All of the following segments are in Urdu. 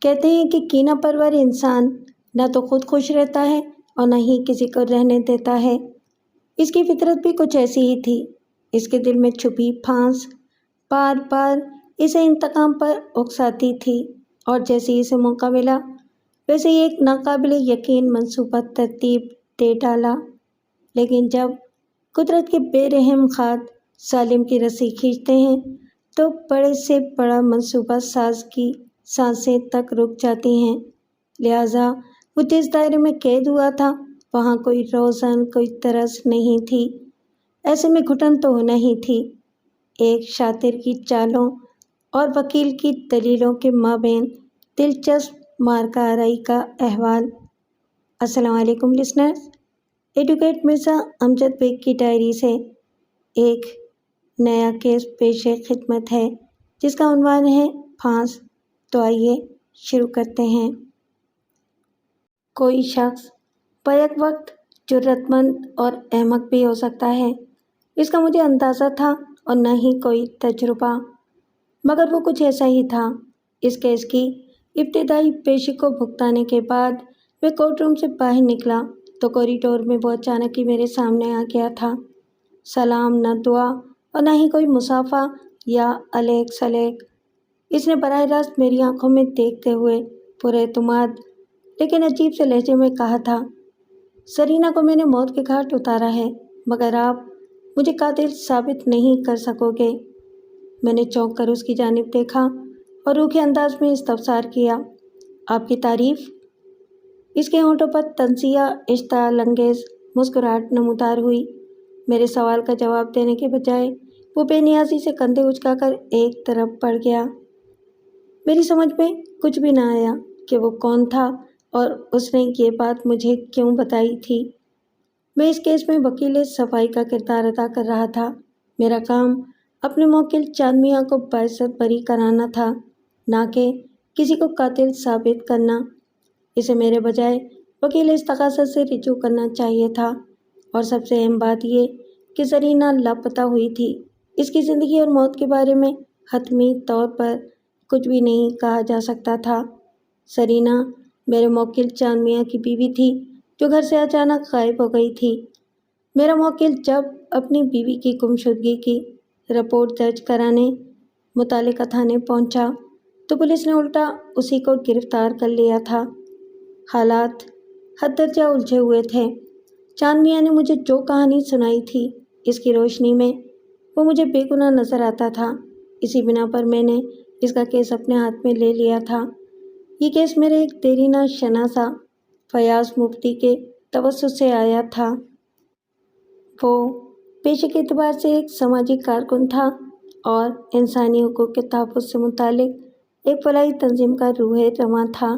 کہتے ہیں کہ کینہ پرور انسان نہ تو خود خوش رہتا ہے اور نہ ہی کسی کو رہنے دیتا ہے۔ اس کی فطرت بھی کچھ ایسی ہی تھی۔ اس کے دل میں چھپی پھانس بار بار اسے انتقام پر اکساتی تھی، اور جیسے ہی اسے موقع ملا ویسے ہی ایک ناقابل یقین منصوبہ ترتیب دے ڈالا۔ لیکن جب قدرت کے بے رحم ہاتھ ظالم کی رسی کھینچتے ہیں تو بڑے سے بڑا منصوبہ ساز کی سانسیں تک رک جاتی ہیں۔ لہٰذا وہ جس دائرے میں قید ہوا تھا وہاں کوئی روزن، کوئی ترس نہیں تھی۔ ایسے میں گھٹن تو ہونا ہی تھی۔ ایک شاطر کی چالوں اور وکیل کی دلیلوں کے مابین دلچسپ مارکہ آرائی کا احوال۔ السلام علیکم لسنرز، ایڈوکیٹ مرزا امجد بیگ کی ڈائری سے ایک نیا کیس پیش خدمت ہے جس کا عنوان ہے پھانس۔ تو آئیے شروع کرتے ہیں۔ کوئی شخص بیک وقت جرأت مند اور احمق بھی ہو سکتا ہے، اس کا مجھے اندازہ تھا اور نہ ہی کوئی تجربہ، مگر وہ کچھ ایسا ہی تھا۔ اس کیس کی ابتدائی پیشی کو بھگتانے کے بعد میں کورٹ روم سے باہر نکلا تو کوریڈور میں وہ اچانک ہی میرے سامنے آ گیا تھا۔ سلام، نہ دعا اور نہ ہی کوئی مصافحہ یا علیک سلیک۔ اس نے براہ راست میری آنکھوں میں دیکھتے ہوئے پورے اعتماد لیکن عجیب سے لہجے میں کہا تھا، سرینا کو میں نے موت کے گھاٹ اتارا ہے، مگر آپ مجھے قاتل ثابت نہیں کر سکو گے۔ میں نے چونک کر اس کی جانب دیکھا اور روکھے انداز میں استفسار کیا، آپ کی تعریف؟ اس کے ہونٹوں پر طنزیہ اشتعال انگیز مسکراہٹ نمودار ہوئی۔ میرے سوال کا جواب دینے کے بجائے وہ بے نیازی سے کندھے اچکا کر ایک طرف بڑھ گیا۔ میری سمجھ میں کچھ بھی نہ آیا کہ وہ کون تھا اور اس نے یہ بات مجھے کیوں بتائی تھی۔ میں اس کیس میں وکیل صفائی کا کردار ادا کر رہا تھا۔ میرا کام اپنے موکل چاند میاں کو باعزت بری کرانا تھا، نہ کہ کسی کو قاتل ثابت کرنا۔ اسے میرے بجائے وکیل استغاثہ سے رجوع کرنا چاہیے تھا، اور سب سے اہم بات یہ کہ زرینہ لاپتہ ہوئی تھی۔ اس کی زندگی اور موت کے بارے میں حتمی طور پر کچھ بھی نہیں کہا جا سکتا تھا۔ زرینہ میرے موکل چاند میاں کی بیوی تھی جو گھر سے اچانک غائب ہو گئی تھی۔ میرا موکل جب اپنی بیوی کی گمشدگی کی رپورٹ درج کرانے متعلقہ تھانے پہنچا تو پولیس نے الٹا اسی کو گرفتار کر لیا تھا۔ حالات حد درجہ الجھے ہوئے تھے۔ چاند میاں نے مجھے جو کہانی سنائی تھی اس کی روشنی میں وہ مجھے بے گناہ نظر آتا تھا۔ اسی بنا پر میں نے اس کا کیس اپنے ہاتھ میں لے لیا تھا۔ یہ کیس میرے ایک دیرینہ شناسا فیاض مفتی کے توسط سے آیا تھا۔ وہ پیشے کے اعتبار سے ایک سماجی کارکن تھا اور انسانی حقوق کے تحفظ سے متعلق ایک فلاحی تنظیم کا روح رواں تھا۔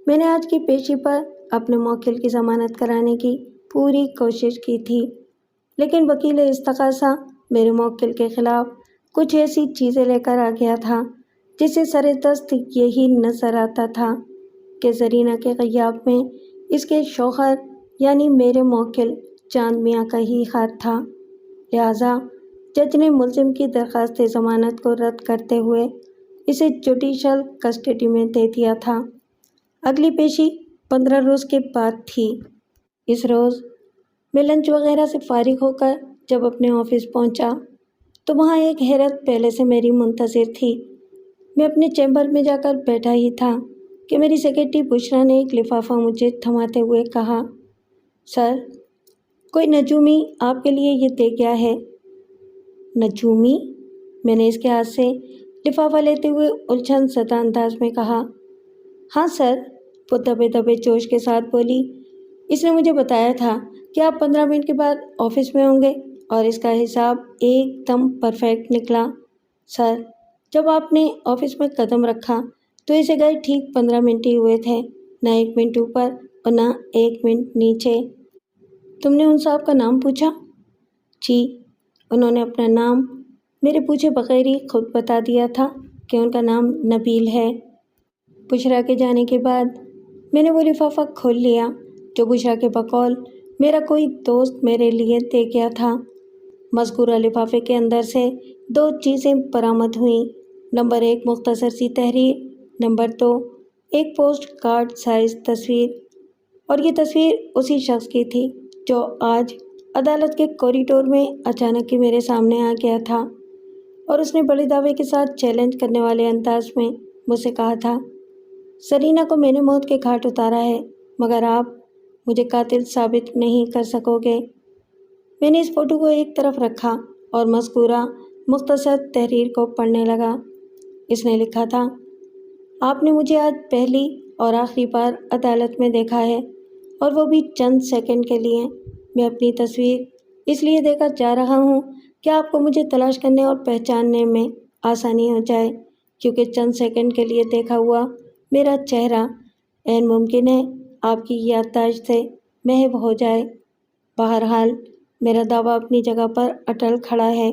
میں نے آج کی پیشی پر اپنے موکل کی ضمانت کرانے کی پوری کوشش کی تھی، لیکن وکیل استغاثہ میرے موکل کے خلاف کچھ ایسی چیزیں لے کر آ گیا تھا جس سے سر دست یہی نظر آتا تھا کہ زرینہ کے غیاب میں اس کے شوہر یعنی میرے موکل چاند میاں کا ہی ہاتھ تھا۔ لہٰذا جج نے ملزم کی درخواست ضمانت کو رد کرتے ہوئے اسے جوڈیشل کسٹڈی میں دے دیا تھا۔ اگلی پیشی 15 روز کے بعد تھی۔ اس روز میں لنچ وغیرہ سے فارغ ہو کر جب اپنے آفس پہنچا تو وہاں ایک حیرت پہلے سے میری منتظر تھی۔ میں اپنے چیمبر میں جا کر بیٹھا ہی تھا کہ میری سیکرٹری بشریٰ نے ایک لفافہ مجھے تھماتے ہوئے کہا، سر، کوئی نجومی آپ کے لیے یہ دے گیا ہے۔ نجومی؟ میں نے اس کے ہاتھ سے لفافہ لیتے ہوئے الجھن زدہ انداز میں کہا، ہاں سر، وہ دبے دبے جوش کے ساتھ بولی، اس نے مجھے بتایا تھا کہ آپ 15 منٹ کے بعد آفس میں ہوں گے اور اس کا حساب ایک دم پرفیکٹ نکلا۔ سر، جب آپ نے آفس میں قدم رکھا تو اسے گئے ٹھیک 15 منٹ ہی ہوئے تھے، نہ 1 منٹ اوپر اور نہ 1 منٹ نیچے۔ تم نے ان صاحب کا نام پوچھا؟ جی، انہوں نے اپنا نام میرے پوچھے بغیر ہی خود بتا دیا تھا کہ ان کا نام نبیل ہے۔ بشریٰ کے جانے کے بعد میں نے وہ لفافہ کھول لیا جو بشریٰ کے بقول میرا کوئی دوست میرے لیے دے گیا تھا۔ مذکورہ لفافے کے اندر سے 2 چیزیں برآمد ہوئیں۔ نمبر 1 مختصر سی تحریر، نمبر 2، ایک پوسٹ کارڈ سائز تصویر، اور یہ تصویر اسی شخص کی تھی جو آج عدالت کے کوریڈور میں اچانک ہی میرے سامنے آ گیا تھا، اور اس نے بڑے دعوے کے ساتھ چیلنج کرنے والے انداز میں مجھ سے کہا تھا، سرینا کو میں نے موت کے گھاٹ اتارا ہے، مگر آپ مجھے قاتل ثابت نہیں کر سکو گے۔ میں نے اس فوٹو کو ایک طرف رکھا اور مذکورہ مختصر تحریر کو پڑھنے لگا۔ اس نے لکھا تھا، آپ نے مجھے آج پہلی اور آخری بار عدالت میں دیکھا ہے، اور وہ بھی چند سیکنڈ کے لیے۔ میں اپنی تصویر اس لیے دے کر جا رہا ہوں کہ آپ کو مجھے تلاش کرنے اور پہچاننے میں آسانی ہو جائے، کیونکہ چند سیکنڈ کے لیے دیکھا ہوا میرا چہرہ عین ممکن ہے آپ کی یادداشت سے محو ہو جائے۔ بہرحال میرا دعویٰ اپنی جگہ پر اٹل کھڑا ہے۔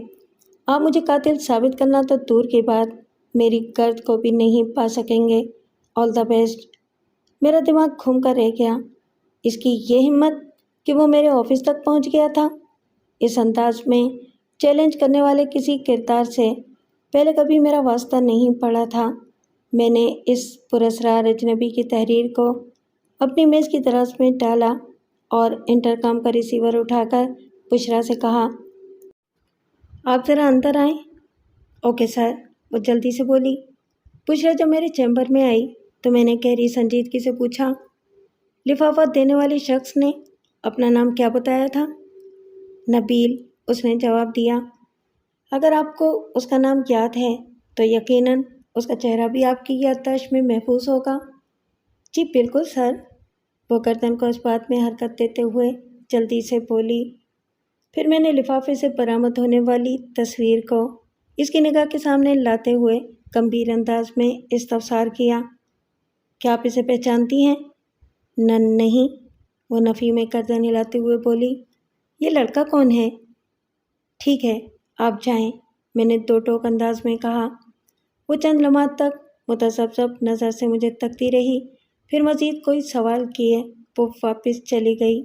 آپ مجھے قاتل ثابت کرنا تو دور کی بات، میری گرد کو بھی نہیں پا سکیں گے۔ آل دا بیسٹ۔ میرا دماغ گھوم کر رہ گیا۔ اس کی یہ ہمت کہ وہ میرے آفس تک پہنچ گیا تھا۔ اس انداز میں چیلنج کرنے والے کسی کردار سے پہلے کبھی میرا واسطہ نہیں پڑا تھا۔ میں نے اس پراسرار اجنبی کی تحریر کو اپنی میز کی دراز میں ڈالا اور انٹرکام کا ریسیور اٹھا کر بشریٰ سے کہا، آپ ذرا اندر آئیں۔ اوکے سر، وہ جلدی سے بولی۔ بشریٰ جب میرے چیمبر میں آئی تو میں نے گہری سنجیدگی سے پوچھا، لفافہ دینے والے شخص نے اپنا نام کیا بتایا تھا؟ نبیل، اس نے جواب دیا۔ اگر آپ کو اس کا نام یاد ہے تو یقیناً اس کا چہرہ بھی آپ کی یادداشت میں محفوظ ہوگا۔ جی بالکل سر، وہ گردن کو اس بات میں حرکت دیتے ہوئے جلدی سے بولی۔ پھر میں نے لفافے سے برآمد ہونے والی تصویر کو اس کی نگاہ کے سامنے لاتے ہوئے گمبھیر انداز میں استفسار کیا، کیا آپ اسے پہچانتی ہیں؟ نہیں، وہ نفی میں گردن ہلاتے ہوئے بولی۔ یہ لڑکا کون ہے؟ ٹھیک ہے، آپ جائیں، میں نے دو ٹوک انداز میں کہا۔ وہ چند لمحات تک متذبذب نظر سے مجھے تکتی رہی، پھر مزید کوئی سوال کیے وہ واپس چلی گئی۔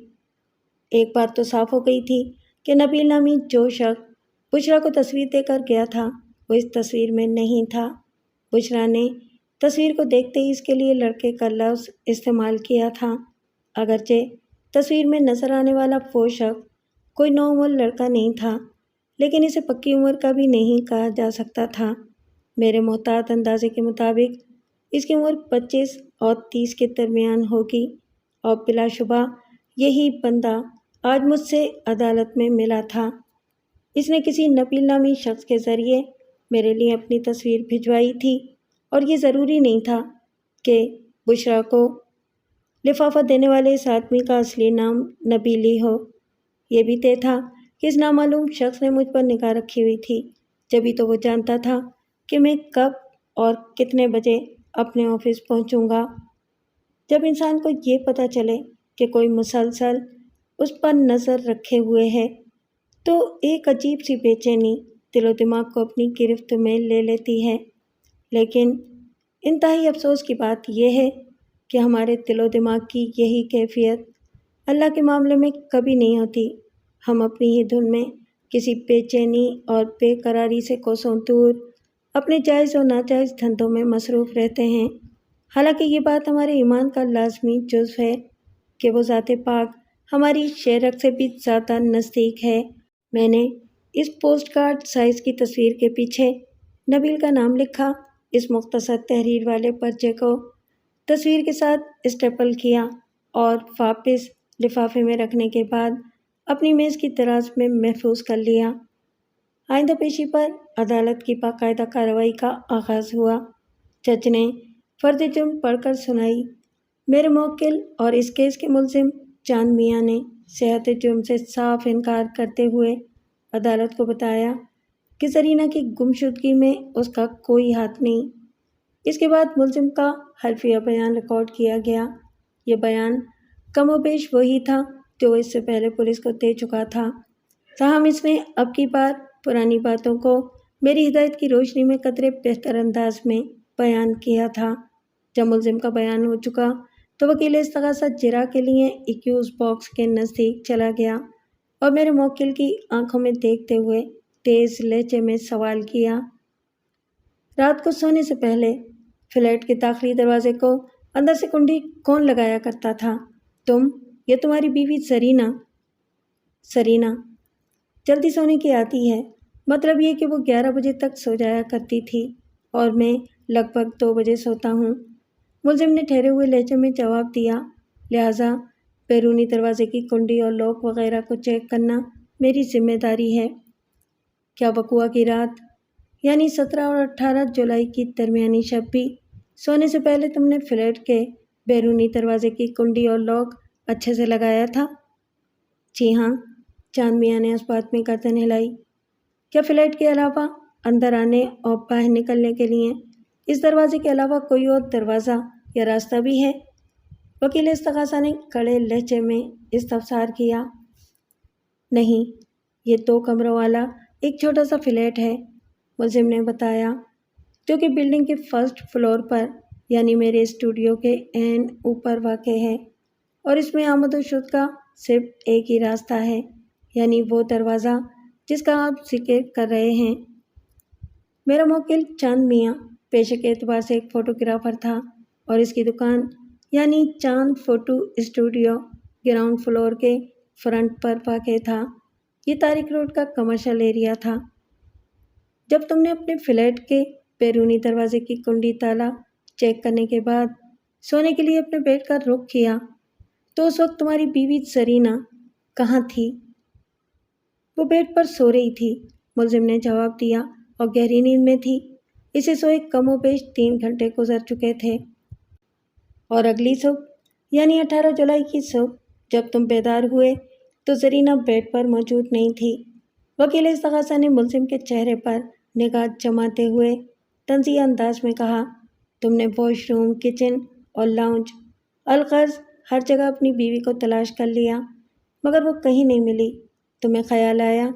ایک بات تو صاف ہو گئی تھی کہ نبیل نامی جو شخص بشریٰ کو تصویر دے کر گیا تھا وہ اس تصویر میں نہیں تھا۔ بشریٰ نے تصویر کو دیکھتے ہی اس کے لیے لڑکے کا لفظ استعمال کیا تھا، اگرچہ تصویر میں نظر آنے والا وہ شخص کوئی نوعمر لڑکا نہیں تھا، لیکن اسے پکی عمر کا بھی نہیں کہا جا سکتا تھا۔ میرے محتاط اندازے کے مطابق اس کی عمر 25 اور 30 کے درمیان ہوگی، اور بلا شبہ یہی بندہ آج مجھ سے عدالت میں ملا تھا۔ اس نے کسی نبیل نامی شخص کے ذریعے میرے لیے اپنی تصویر بھجوائی تھی، اور یہ ضروری نہیں تھا کہ بشریٰ کو لفافہ دینے والے اس آدمی کا اصلی نام نبیل ہی ہو۔ یہ بھی طے تھا کہ اس نامعلوم شخص نے مجھ پر نگاہ رکھی ہوئی تھی، جبھی تو وہ جانتا تھا کہ میں کب اور کتنے بجے اپنے آفس پہنچوں گا۔ جب انسان کو یہ پتہ چلے کہ کوئی مسلسل اس پر نظر رکھے ہوئے ہے تو ایک عجیب سی بے چینی دل و دماغ کو اپنی گرفت میں لے لیتی ہے، لیکن انتہائی افسوس کی بات یہ ہے کہ ہمارے دل و دماغ کی یہی کیفیت اللہ کے معاملے میں کبھی نہیں ہوتی۔ ہم اپنی ہی دھن میں کسی بے چینی اور بے قراری سے کوسوں دور اپنے جائز و ناجائز دھندوں میں مصروف رہتے ہیں، حالانکہ یہ بات ہمارے ایمان کا لازمی جزو ہے کہ وہ ذات پاک ہماری شہرت سے بھی زیادہ نزدیک ہے۔ میں نے اس پوسٹ کارڈ سائز کی تصویر کے پیچھے نبیل کا نام لکھا، اس مختصر تحریر والے پرچے کو تصویر کے ساتھ اسٹیپل کیا اور واپس لفافے میں رکھنے کے بعد اپنی میز کی دراز میں محفوظ کر لیا۔ آئندہ پیشی پر عدالت کی باقاعدہ کارروائی کا آغاز ہوا۔ جج نے فرد جرم پڑھ کر سنائی۔ میرے موکل اور اس کیس کے ملزم چاند میاں نے صحت جرم سے صاف انکار کرتے ہوئے عدالت کو بتایا کہ سرینا کی گمشدگی میں اس کا کوئی ہاتھ نہیں۔ اس کے بعد ملزم کا حلفیہ بیان ریکارڈ کیا گیا۔ یہ بیان کم و بیش وہی تھا جو وہ اس سے پہلے پولیس کو دے چکا تھا، تاہم اس نے اب کی بار پرانی باتوں کو میری ہدایت کی روشنی میں قدرے بہتر انداز میں بیان کیا تھا۔ جب ملزم کا بیان ہو چکا تو وکیل استغاثہ جرا کے لیے ایکیوز باکس کے نزدیک چلا گیا اور میرے موکل کی آنکھوں میں دیکھتے ہوئے تیز لہجے میں سوال کیا، رات کو سونے سے پہلے فلیٹ کے داخلی دروازے کو اندر سے کنڈی کون لگایا کرتا تھا؟ تم یا تمہاری بیوی سرینا؟ سرینا جلدی سونے کی عادی ہے، مطلب یہ کہ وہ 11 بجے تک سو جایا کرتی تھی اور میں لگ بھگ 2 بجے سوتا ہوں۔ ملزم نے ٹھہرے ہوئے لہجے میں جواب دیا، لہٰذا بیرونی دروازے کی کنڈی اور لاک وغیرہ کو چیک کرنا میری ذمہ داری ہے۔ کیا وقوع کی رات یعنی 17 اور 18 جولائی کی درمیانی شب بھی سونے سے پہلے تم نے فلیٹ کے بیرونی دروازے کی کنڈی اور لاک اچھے سے لگایا تھا؟ جی ہاں، چاند میاں نے اس بات میں گردن ہلائی۔ کیا فلیٹ کے علاوہ اندر آنے اور باہر نکلنے کے لیے اس دروازے کے علاوہ کوئی اور دروازہ یا راستہ بھی ہے؟ وکیل استغاثہ نے کڑے لہجے میں استفسار کیا۔ نہیں، یہ 2 کمروں والا ایک چھوٹا سا فلیٹ ہے، ملزم نے بتایا، جو کہ بلڈنگ کے فرسٹ فلور پر یعنی میرے اسٹوڈیو کے عین اوپر واقع ہے، اور اس میں آمد و شد کا صرف ایک ہی راستہ ہے، یعنی وہ دروازہ جس کا آپ ذکر کر رہے ہیں۔ میرا موکل چاند میاں پیشے کے اعتبار سے ایک فوٹوگرافر تھا اور اس کی دکان یعنی چاند فوٹو اسٹوڈیو گراؤنڈ فلور کے فرنٹ پر واقع تھا۔ یہ طارق روڈ کا کمرشل ایریا تھا۔ جب تم نے اپنے فلیٹ کے بیرونی دروازے کی کنڈی تالا چیک کرنے کے بعد سونے کے لیے اپنے بیڈ کا رخ کیا تو اس وقت تمہاری بیوی سرینا کہاں تھی؟ وہ بیڈ پر سو رہی تھی، ملزم نے جواب دیا، اور گہری نیند میں تھی۔ اسے سوئے کم و بیش 3 گھنٹے گزر چکے تھے، اور اگلی صبح یعنی 18 جولائی کی صبح جب تم بیدار ہوئے تو سرینا بیڈ پر موجود نہیں تھی۔ وکیل استغاثہ نے ملزم کے چہرے پر نگاہ جماتے ہوئے طنزیہ انداز میں کہا، تم نے واش روم، کچن اور لاؤنج، الغرض ہر جگہ اپنی بیوی کو تلاش کر لیا، مگر وہ کہیں نہیں ملی۔ تمہیں خیال آیا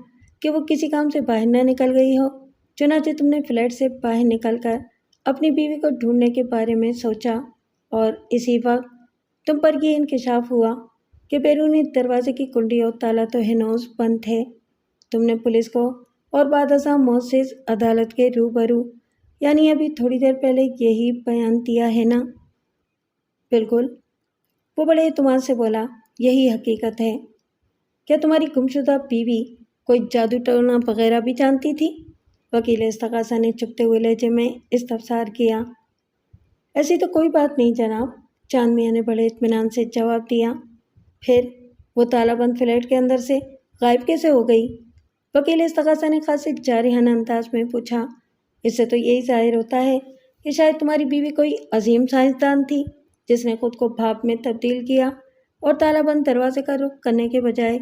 کہ وہ کسی کام سے باہر نہ نکل گئی ہو، چنانچہ تم نے فلیٹ سے باہر نکل کر اپنی بیوی کو ڈھونڈنے کے بارے میں سوچا، اور اسی وقت تم پر یہ انکشاف ہوا کہ بیرونی دروازے کی کنڈی اور تالا تو ہنوز بند تھے۔ تم نے پولیس کو اور بعد ازاں معزز عدالت کے روبرو یعنی ابھی تھوڑی دیر پہلے یہی بیان دیا ہے نا؟ بالکل، وہ بڑے اعتماد سے بولا، یہی حقیقت ہے۔ کیا تمہاری گمشدہ بیوی کوئی جادو ٹونا وغیرہ بھی جانتی تھی؟ وکیل استغاثہ نے چپتے ہوئے لہجے میں استفسار کیا۔ ایسی تو کوئی بات نہیں جناب، چاند میاں نے بڑے اطمینان سے جواب دیا۔ پھر وہ تالا بند فلیٹ کے اندر سے غائب کیسے ہو گئی؟ وکیل استغاثہ نے خاصے جارحانہ انداز میں پوچھا۔ اس سے تو یہی ظاہر ہوتا ہے کہ شاید تمہاری بیوی کوئی عظیم سائنسدان تھی جس نے خود کو بھاپ میں تبدیل کیا اور تالا بند دروازے کا رخ کرنے کے بجائے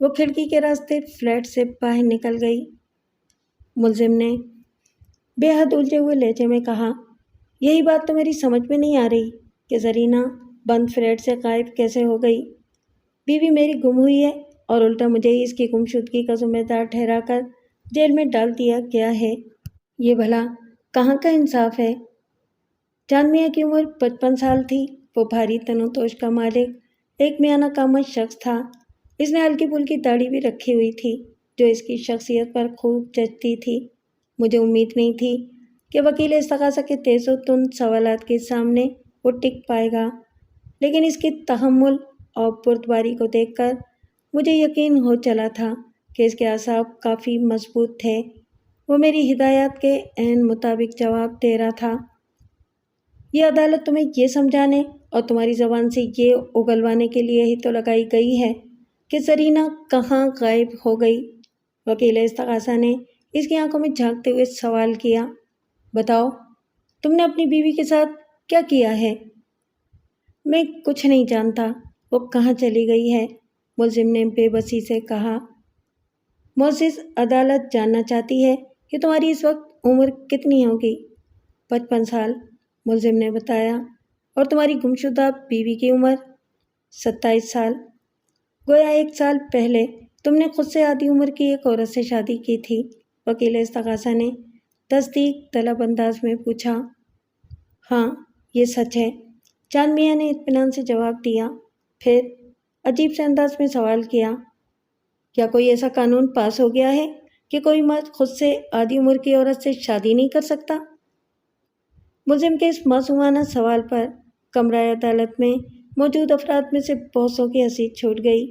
وہ کھڑکی کے راستے فلیٹ سے باہر نکل گئی۔ ملزم نے بے حد الجھے ہوئے لہجے میں کہا، یہی بات تو میری سمجھ میں نہیں آ رہی کہ زرینہ بند فلیٹ سے غائب کیسے ہو گئی۔ بیوی میری گم ہوئی ہے اور الٹا مجھے ہی اس کی گمشدگی کا ذمہ دار ٹھہرا کر جیل میں ڈال دیا گیا ہے۔ یہ بھلا کہاں کا انصاف ہے؟ چاند میاں کی عمر 55 سال تھی۔ وہ بھاری تن و توش کا مالک ایک میانہ کامت شخص تھا۔ اس نے ہلکی پھلکی داڑھی بھی رکھی ہوئی تھی جو اس کی شخصیت پر خوب جچتی تھی۔ مجھے امید نہیں تھی کہ وکیل استغاثہ کے تیز و تند سوالات کے سامنے وہ ٹک پائے گا، لیکن اس کی تحمل اور بردباری کو دیکھ کر مجھے یقین ہو چلا تھا کہ اس کے اعصاب کافی مضبوط تھے۔ وہ میری ہدایات کے عین مطابق جواب دے رہا تھا۔ یہ عدالت تمہیں یہ سمجھانے اور تمہاری زبان سے یہ اگلوانے کے لیے ہی تو لگائی گئی ہے کہ زرینہ کہاں غائب ہو گئی۔ وکیل استغاثہ نے اس کی آنکھوں میں جھانکتے ہوئے سوال کیا، بتاؤ تم نے اپنی بیوی کے ساتھ کیا کیا ہے؟ میں کچھ نہیں جانتا، وہ کہاں چلی گئی ہے، ملزم نے بے بسی سے کہا۔ معزز عدالت جاننا چاہتی ہے کہ تمہاری اس وقت عمر کتنی ہوگی؟ 55 سال، ملزم نے بتایا۔ اور تمہاری گمشدہ بیوی کی عمر؟ 27 سال۔ گویا 1 سال پہلے تم نے خود سے آدھی عمر کی ایک عورت سے شادی کی تھی، وکیل استغاثہ نے تصدیق طلب انداز میں پوچھا۔ ہاں، یہ سچ ہے، چاند میاں نے اطمینان سے جواب دیا۔ پھر عجیب سے انداز میں سوال کیا، کیا کوئی ایسا قانون پاس ہو گیا ہے کہ کوئی مرد خود سے آدھی عمر کی عورت سے شادی نہیں کر سکتا؟ ملزم کے اس معصومانہ سوال پر کمرہ عدالت میں موجود افراد میں سے بہت سو کی ہنسی چھوٹ گئی۔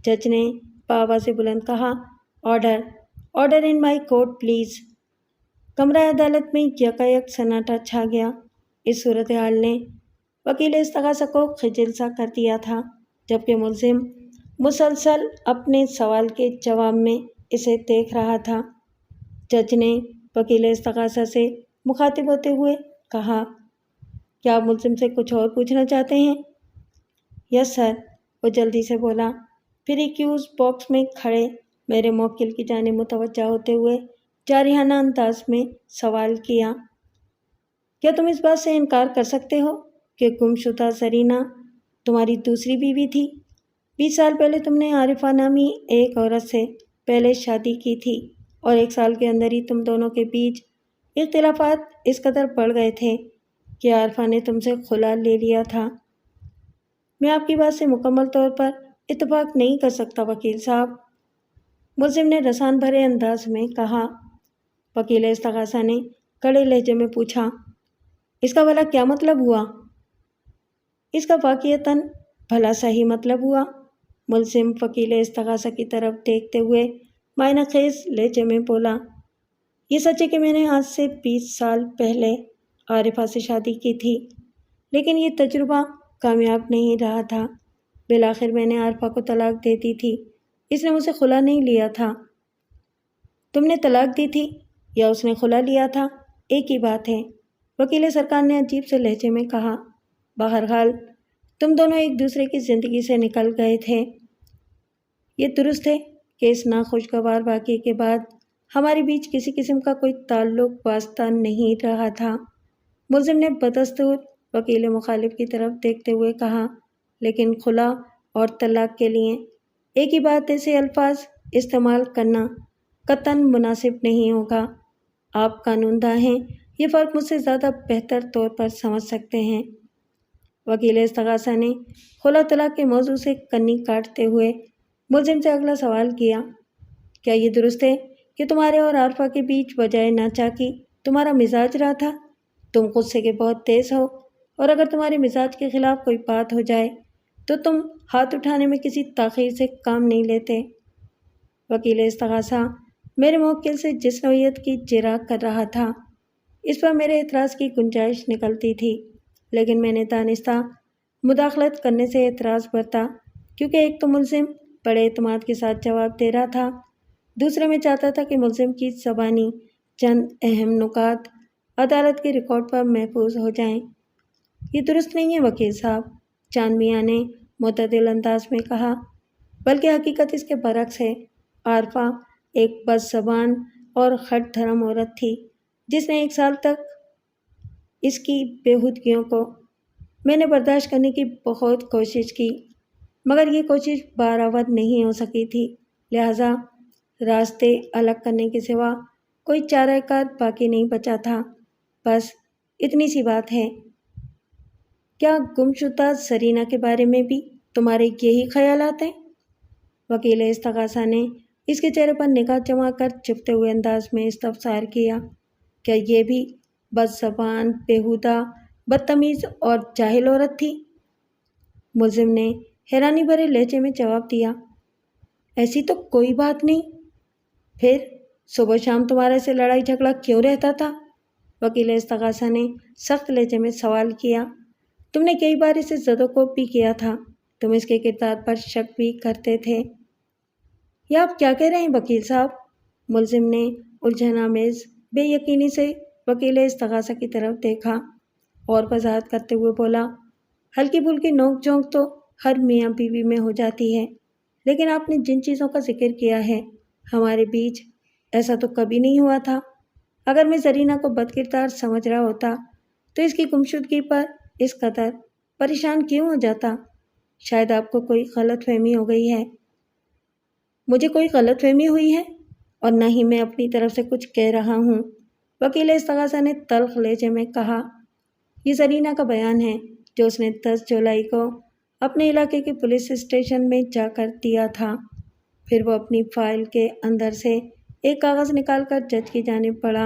جج نے بآواز سے بلند کہا، order, order in my court please. کمرہ عدالت میں یکایک سناٹا چھا گیا۔ اس صورتحال نے وکیل استغاثہ کو خجل سا کر دیا تھا، جبکہ ملزم مسلسل اپنے سوال کے جواب میں اسے دیکھ رہا تھا۔ جج نے وکیل استغاثہ سے مخاطب ہوتے ہوئے کہا، کیا آپ ملزم سے کچھ اور پوچھنا چاہتے ہیں؟ یس سر، وہ جلدی سے بولا، پھر ایکیوز باکس میں کھڑے میرے موکل کی جانب متوجہ ہوتے ہوئے جارحانہ انداز میں سوال کیا، کیا تم اس بات سے انکار کر سکتے ہو کہ گمشدہ زرینہ تمہاری دوسری بیوی تھی؟ 20 سال پہلے تم نے عارفہ نامی ایک عورت سے پہلے شادی کی تھی اور 1 سال کے اندر ہی تم دونوں کے بیچ اختلافات اس قدر بڑھ گئے تھے کہ عارفہ نے تم سے خلا لے لیا تھا۔ میں آپ کی بات سے مکمل طور پر اتفاق نہیں کر سکتا وکیل صاحب، ملزم نے رسان بھرے انداز میں کہا۔ وکیل استغاثہ نے کڑے لہجے میں پوچھا، اس کا بھلا کیا مطلب ہوا؟ اس کا واقعتاً بھلا صحیح مطلب ہوا، ملزم وکیل استغاثہ کی طرف دیکھتے ہوئے معنی خیز لہجے میں بولا، یہ سچ ہے کہ میں نے آج سے 20 سال پہلے عارفہ سے شادی کی تھی، لیکن یہ تجربہ کامیاب نہیں رہا تھا۔ بالآخر میں نے عارفہ کو طلاق دے دی تھی، اس نے مجھ سے خلا نہیں لیا تھا۔ تم نے طلاق دی تھی یا اس نے خلا لیا تھا، ایک ہی بات ہے، وکیل سرکار نے عجیب سے لہجے میں کہا۔ بہرحال تم دونوں ایک دوسرے کی زندگی سے نکل گئے تھے۔ یہ درست ہے کہ اس ناخوشگوار واقعے کے بعد ہمارے بیچ کسی قسم کا کوئی تعلق واسطہ نہیں رہا تھا، ملزم نے بدستور وکیل مخالف کی طرف دیکھتے ہوئے کہا، لیکن خلا اور طلاق کے لیے ایک ہی بات ایسے الفاظ استعمال کرنا قطعاً مناسب نہیں ہوگا۔ آپ قانون داں ہیں، یہ فرق مجھ سے زیادہ بہتر طور پر سمجھ سکتے ہیں۔ وکیل استغاثہ نے خلا طلاق کے موضوع سے کنی کاٹتے ہوئے ملزم سے اگلا سوال کیا، کیا یہ درست ہے کہ تمہارے اور عارفہ کے بیچ بجائے ناچاکی تمہارا مزاج رہا تھا؟ تم غصے کے بہت تیز ہو اور اگر تمہارے مزاج کے خلاف کوئی بات ہو جائے تو تم ہاتھ اٹھانے میں کسی تاخیر سے کام نہیں لیتے۔ وکیل استغاثہ میرے موکل سے جس نوعیت کی جرح کر رہا تھا اس پر میرے اعتراض کی گنجائش نکلتی تھی، لیکن میں نے دانستہ مداخلت کرنے سے اعتراض برتا، کیونکہ ایک تو ملزم بڑے اعتماد کے ساتھ جواب دے رہا تھا، دوسرے میں چاہتا تھا کہ ملزم کی زبانی چند اہم نکات عدالت کے ریکارڈ پر محفوظ ہو جائیں۔ یہ درست نہیں ہے وکیل صاحب، چاند میاں نے معتدل انداز میں کہا، بلکہ حقیقت اس کے برعکس ہے۔ عارفہ ایک بد زبان اور ہٹ دھرم عورت تھی جس نے 1 سال تک اس کی بےہودگیوں کو میں نے برداشت کرنے کی بہت کوشش کی، مگر یہ کوشش بارآور نہیں ہو سکی تھی، لہٰذا راستے الگ کرنے کے سوا کوئی چارہ کار باقی نہیں بچا تھا۔ بس اتنی سی بات ہے۔ کیا گمشدہ زرینہ کے بارے میں بھی تمہارے یہی خیالات ہیں؟ وکیل استغاثہ نے اس کے چہرے پر نگاہ جما کر چپتے ہوئے انداز میں استفسار کیا، کیا یہ بھی بد زبان، بیہودہ، بدتمیز اور جاہل عورت تھی؟ ملزم نے حیرانی بھرے لہجے میں جواب دیا، ایسی تو کوئی بات نہیں، پھر صبح شام تمہارے سے لڑائی جھگڑا کیوں رہتا تھا؟ وکیل استغاثہ نے سخت لہجے میں سوال کیا، تم نے کئی بار اسے زد و کوب بھی کیا تھا، تم اس کے کردار پر شک بھی کرتے تھے۔ یہ آپ کیا کہہ رہے ہیں وکیل صاحب؟ ملزم نے الجھن آمیز بے یقینی سے وکیل استغاثہ کی طرف دیکھا اور وضاحت کرتے ہوئے بولا، ہلکی پھلکی نوک جھونک تو ہر میاں بیوی میں ہو جاتی ہے، لیکن آپ نے جن چیزوں کا ذکر کیا ہے ہمارے بیچ ایسا تو کبھی نہیں ہوا تھا۔ اگر میں زرینہ کو بد کردار سمجھ رہا ہوتا تو اس کی گمشدگی پر اس قدر پریشان کیوں ہو جاتا؟ شاید آپ کو کوئی غلط فہمی ہو گئی ہے۔ مجھے کوئی غلط فہمی ہوئی ہے اور نہ ہی میں اپنی طرف سے کچھ کہہ رہا ہوں، وکیل استغاثہ نے تلخ لہجے میں کہا۔ یہ زرینہ کا بیان ہے جو اس نے 10 جولائی کو اپنے علاقے کے پولیس اسٹیشن میں جا کر دیا تھا۔ پھر وہ اپنی فائل کے اندر سے ایک کاغذ نکال کر جج کی جانب بڑھا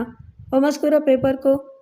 اور مذکورہ پیپر کو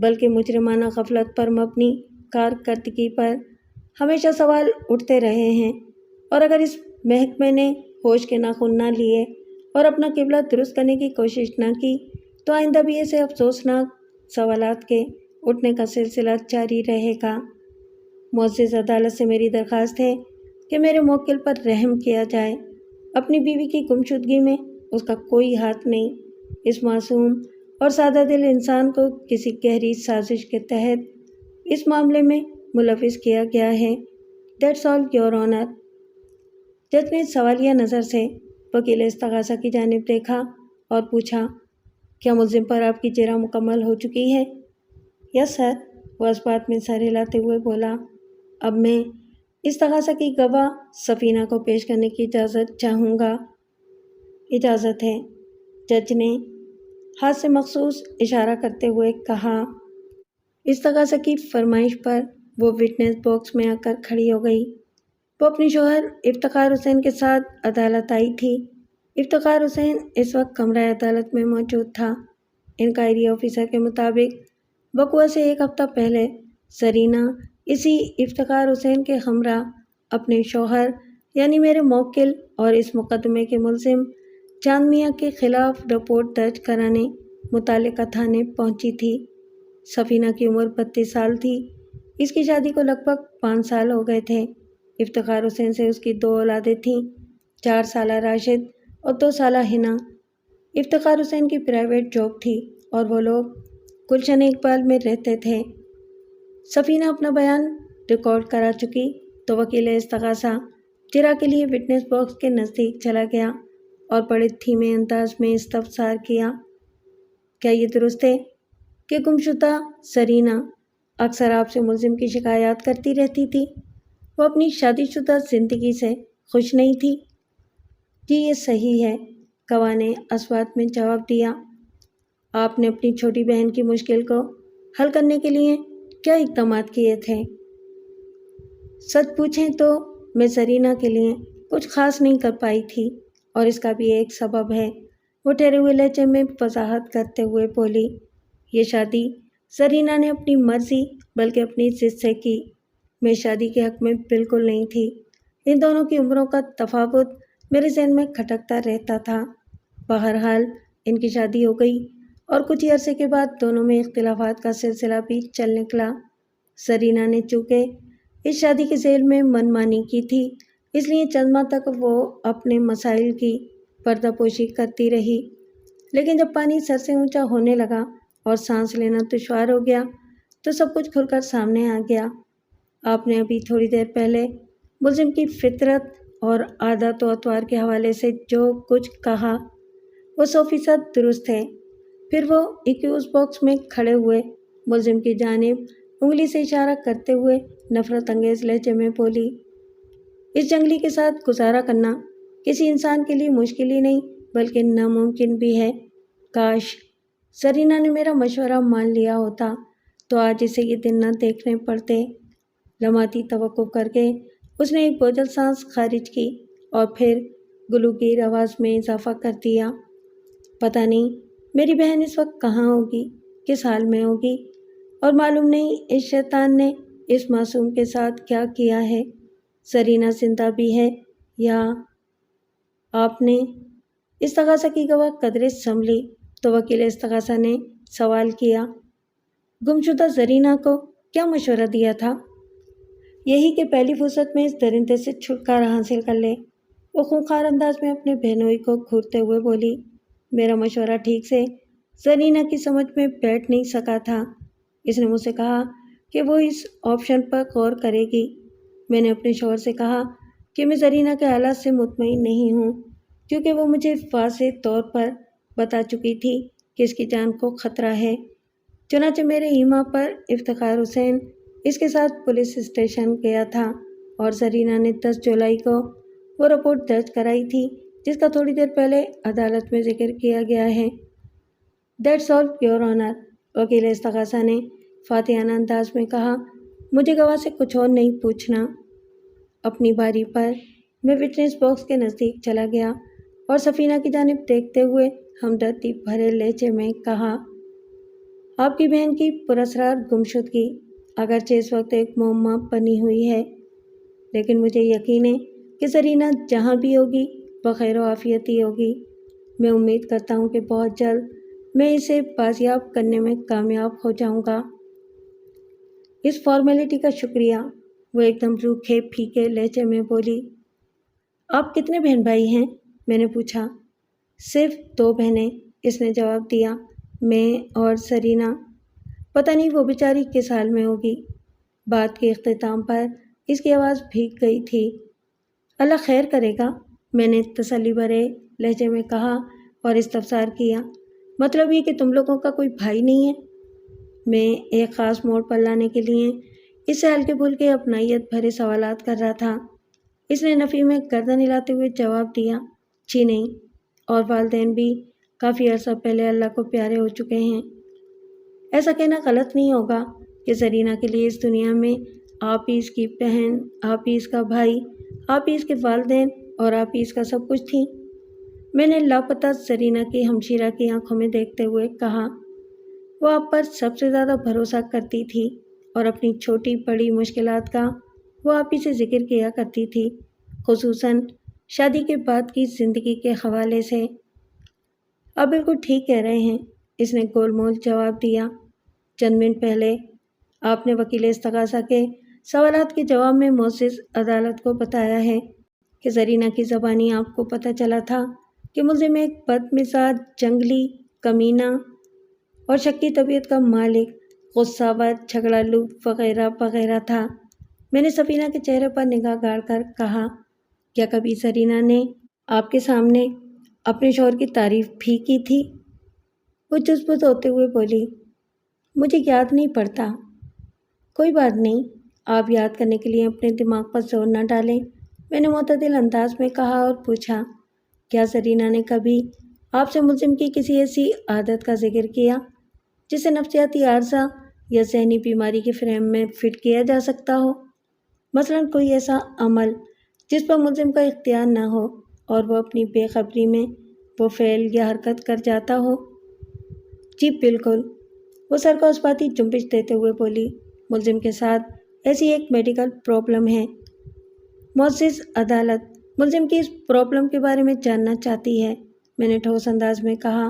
بلکہ مجرمانہ غفلت پر مبنی کارکردگی پر ہمیشہ سوال اٹھتے رہے ہیں، اور اگر اس محکمے نے ہوش کے ناخن نہ لیے اور اپنا قبلہ درست کرنے کی کوشش نہ کی تو آئندہ بھی ایسے افسوسناک سوالات کے اٹھنے کا سلسلہ جاری رہے گا۔ معزز عدالت سے میری درخواست ہے کہ میرے موکل پر رحم کیا جائے۔ اپنی بیوی کی گمشدگی میں اس کا کوئی ہاتھ نہیں۔ اس معصوم اور سادہ دل انسان کو کسی گہری سازش کے تحت اس معاملے میں ملوث کیا گیا ہے۔ That's all your owner. جج نے سوالیہ نظر سے وکیل استغاثہ کی جانب دیکھا اور پوچھا، کیا ملزم پر آپ کی جرح مکمل ہو چکی ہے؟ یس سر، وہ اس بات میں سر ہلاتے ہوئے بولا۔ اب میں استغاثہ کی گواہ سفینہ کو پیش کرنے کی اجازت چاہوں گا۔ اجازت ہے، جج نے ہاتھ سے مخصوص اشارہ کرتے ہوئے کہا۔ استغاثہ کی فرمائش پر وہ وٹنس باکس میں آ کر کھڑی ہو گئی۔ وہ اپنے شوہر افتخار حسین کے ساتھ عدالت آئی تھی۔ افتخار حسین اس وقت کمرہ عدالت میں موجود تھا۔ انکوائری آفیسر کے مطابق وقوع سے ایک ہفتہ پہلے زرینہ اسی افتخار حسین کے ہمراہ اپنے شوہر یعنی میرے موکل اور اس مقدمے کے ملزم چاند میاں کے خلاف رپورٹ درج کرانے متعلقہ تھانے پہنچی تھی۔ سفینہ کی عمر 32 سال تھی۔ اس کی شادی کو لگ بھگ 5 سال ہو گئے تھے۔ افتخار حسین سے اس کی 2 اولادیں تھیں، 4 سالہ راشد اور 2 سالہ حنا۔ افتخار حسین کی پرائیویٹ جاب تھی اور وہ لوگ گلشن اقبال میں رہتے تھے۔ سفینہ اپنا بیان ریکارڈ کرا چکی تو وکیل استغاثہ جرح کے لیے وٹنس باکس کے نزدیک چلا گیا اور بڑے دھیمے انداز میں استفسار کیا، کیا یہ درست ہے کہ گمشدہ زرینہ اکثر آپ سے ملزم کی شکایات کرتی رہتی تھی؟ وہ اپنی شادی شدہ زندگی سے خوش نہیں تھی؟ جی یہ صحیح ہے، گواہ نے اصوات میں جواب دیا۔ آپ نے اپنی چھوٹی بہن کی مشکل کو حل کرنے کے لیے کیا اقدامات کیے تھے؟ سچ پوچھیں تو میں زرینہ کے لیے کچھ خاص نہیں کر پائی تھی، اور اس کا بھی ایک سبب ہے، وہ ٹھہرے ہوئے لہجے میں وضاحت کرتے ہوئے بولی۔ یہ شادی زرینہ نے اپنی مرضی بلکہ اپنی ضد سے کی۔ میں شادی کے حق میں بالکل نہیں تھی۔ ان دونوں کی عمروں کا تفاوت میرے ذہن میں کھٹکتا رہتا تھا۔ بہرحال ان کی شادی ہو گئی اور کچھ ہی عرصے کے بعد دونوں میں اختلافات کا سلسلہ بھی چل نکلا۔ زرینہ نے چونکہ اس شادی کے ذیل میں من مانی کی تھی، اس لیے چند ماہ تک وہ اپنے مسائل کی پردہ پوشی کرتی رہی، لیکن جب پانی سر سے اونچا ہونے لگا اور سانس لینا دشوار ہو گیا تو سب کچھ کھل کر سامنے آ گیا۔ آپ نے ابھی تھوڑی دیر پہلے ملزم کی فطرت اور عادات و اطوار کے حوالے سے جو کچھ کہا وہ 100% درست ہے۔ پھر وہ ایکیوز باکس میں کھڑے ہوئے ملزم کی جانب انگلی سے اشارہ کرتے ہوئے نفرت انگیز لہجے میں بولی، اس جنگلی کے ساتھ گزارا کرنا کسی انسان کے لیے مشکل ہی نہیں بلکہ ناممکن بھی ہے۔ کاش زرینہ نے میرا مشورہ مان لیا ہوتا تو آج اسے یہ دن نہ دیکھنے پڑتے۔ لمحاتی توقف کر کے اس نے ایک بوجھل سانس خارج کی اور پھر گلوگیر آواز میں اضافہ کر دیا، پتہ نہیں میری بہن اس وقت کہاں ہوگی، کس حال میں ہوگی، اور معلوم نہیں اس شیطان نے اس معصوم کے ساتھ کیا کیا ہے۔ زرینہ زندہ بھی ہے یا؟ آپ نے استغاثہ کی گواہ قدرے سنبھلی تو وکیل استغاثہ نے سوال کیا، گمشدہ زرینہ کو کیا مشورہ دیا تھا؟ یہی کہ پہلی فرصت میں اس درندے سے چھٹکارا حاصل کر لے۔ وہ خونخوار انداز میں اپنے بہنوئی کو گھورتے ہوئے بولی، میرا مشورہ ٹھیک سے زرینہ کی سمجھ میں بیٹھ نہیں سکا تھا۔ اس نے مجھ سے کہا کہ وہ اس آپشن پر غور کرے گی۔ میں نے اپنے شوہر سے کہا کہ میں زرینہ کے حالات سے مطمئن نہیں ہوں، کیونکہ وہ مجھے واضح طور پر بتا چکی تھی کہ اس کی جان کو خطرہ ہے۔ چنانچہ میرے ایما پر افتخار حسین اس کے ساتھ پولیس اسٹیشن گیا تھا اور زرینہ نے 10 جولائی کو وہ رپورٹ درج کرائی تھی جس کا تھوڑی دیر پہلے عدالت میں ذکر کیا گیا ہے۔ دیٹس آل یور آنر، وکیل استغاثہ نے فاتحانہ انداز میں کہا، مجھے گواہ سے کچھ اور نہیں پوچھنا۔ اپنی باری پر میں وٹنس باکس کے نزدیک چلا گیا اور سفینہ کی جانب دیکھتے ہوئے ہمدردی بھرے لہجے میں کہا، آپ کی بہن کی پراسرار گمشدگی اگرچہ اس وقت ایک معمہ بنی ہوئی ہے، لیکن مجھے یقین ہے کہ زرینہ جہاں بھی ہوگی بخیر و عافیت ہی ہوگی۔ میں امید کرتا ہوں کہ بہت جلد میں اسے بازیاب کرنے میں کامیاب ہو جاؤں گا۔ اس فارمیلٹی کا شکریہ، وہ ایک دم روکھے پھیکے لہجے میں بولی۔ آپ کتنے بہن بھائی ہیں؟ میں نے پوچھا۔ صرف 2 بہنیں، اس نے جواب دیا، میں اور زرینہ۔ پتہ نہیں وہ بیچاری کس حال میں ہوگی۔ بات کے اختتام پر اس کی آواز بھیگ گئی تھی۔ اللہ خیر کرے گا، میں نے تسلی بھرے لہجے میں کہا اور استفسار کیا، مطلب یہ کہ تم لوگوں کا کوئی بھائی نہیں ہے؟ میں ایک خاص موڑ پر لانے کے لیے اس سے ہلکے پھلکے اپنائیت بھرے سوالات کر رہا تھا۔ اس نے نفی میں گردن ہلاتے ہوئے جواب دیا، جی نہیں، اور والدین بھی کافی عرصہ پہلے اللہ کو پیارے ہو چکے ہیں۔ ایسا کہنا غلط نہیں ہوگا کہ زرینہ کے لیے اس دنیا میں آپ ہی اس کی بہن، آپ ہی اس کا بھائی، آپ ہی اس کے والدین اور آپ ہی اس کا سب کچھ تھی۔ میں نے لاپتہ زرینہ کی ہمشیرہ کی آنکھوں میں دیکھتے ہوئے کہا، وہ آپ پر سب سے زیادہ بھروسہ کرتی تھی اور اپنی چھوٹی بڑی مشکلات کا وہ آپ ہی سے ذکر کیا کرتی تھی، خصوصاً شادی کے بعد کی زندگی کے حوالے سے۔ آپ بالکل ٹھیک کہہ رہے ہیں، اس نے گول مول جواب دیا۔ چند منٹ پہلے آپ نے وکیل استغاثہ کے سوالات کے جواب میں معزز عدالت کو بتایا ہے کہ زرینہ کی زبانی آپ کو پتہ چلا تھا کہ ملزم ایک بد مزاج، جنگلی، کمینہ اور شکی طبیعت کا مالک، غصہ ور، جھگڑالو وغیرہ وغیرہ تھا۔ میں نے سفینہ کے چہرے پر نگاہ گاڑ کر کہا، کیا کبھی زرینہ نے آپ کے سامنے اپنے شوہر کی تعریف بھی کی تھی؟ وہ جز بز ہوتے ہوئے بولی، مجھے یاد نہیں پڑتا۔ کوئی بات نہیں، آپ یاد کرنے کے لیے اپنے دماغ پر زور نہ ڈالیں، میں نے معتدل انداز میں کہا اور پوچھا، کیا زرینہ نے کبھی آپ سے ملزم کی کسی ایسی عادت کا ذکر کیا جسے نفسیاتی عارضہ یا ذہنی بیماری کے فریم میں فٹ کیا جا سکتا ہو؟ مثلاً کوئی ایسا عمل جس پر ملزم کا اختیار نہ ہو اور وہ اپنی بے خبری میں وہ فعل یا حرکت کر جاتا ہو؟ جی بالکل، وہ سر کو اثباتی جنبش دیتے ہوئے بولی، ملزم کے ساتھ ایسی ایک میڈیکل پرابلم ہے۔ معزز عدالت ملزم کی اس پرابلم کے بارے میں جاننا چاہتی ہے، میں نے ٹھوس انداز میں کہا،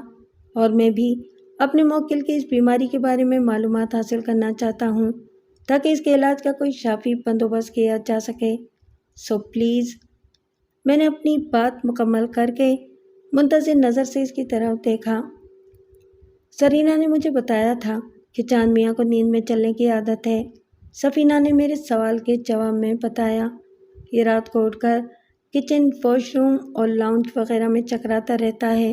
اور میں بھی اپنے موکل کی اس بیماری کے بارے میں معلومات حاصل کرنا چاہتا ہوں تاکہ اس کے علاج کا کوئی شافی بندوبست کیا جا سکے۔ سو پلیز، میں نے اپنی بات مکمل کر کے منتظر نظر سے اس کی طرف دیکھا۔ زرینہ نے مجھے بتایا تھا کہ چاند میاں کو نیند میں چلنے کی عادت ہے، سفینہ نے میرے سوال کے جواب میں بتایا۔ یہ رات کو اٹھ کر کچن، واش روم اور لاؤنج وغیرہ میں چکراتا رہتا ہے۔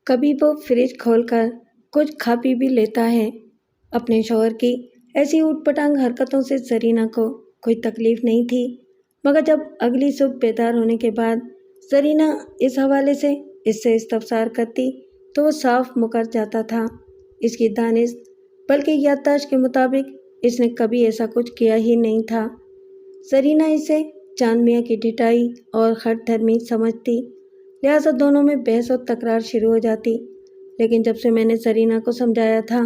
کبھی وہ فریج کھول کر کچھ کھا پی بھی لیتا ہے۔ اپنے شوہر کی ایسی اوٹ پٹانگ حرکتوں سے زرینہ کو کوئی تکلیف نہیں تھی، مگر جب اگلی صبح بیدار ہونے کے بعد زرینہ اس حوالے سے اس سے استفسار کرتی تو وہ صاف مکر جاتا تھا۔ اس کی دانست بلکہ یادداشت کے مطابق اس نے کبھی ایسا کچھ کیا ہی نہیں تھا۔ زرینہ اسے چاند میاں کی ڈھٹائی اور ہٹ دھرمی سمجھتی، لہٰذا دونوں میں بحث و تکرار شروع ہو جاتی۔ لیکن جب سے میں نے زرینہ کو سمجھایا تھا،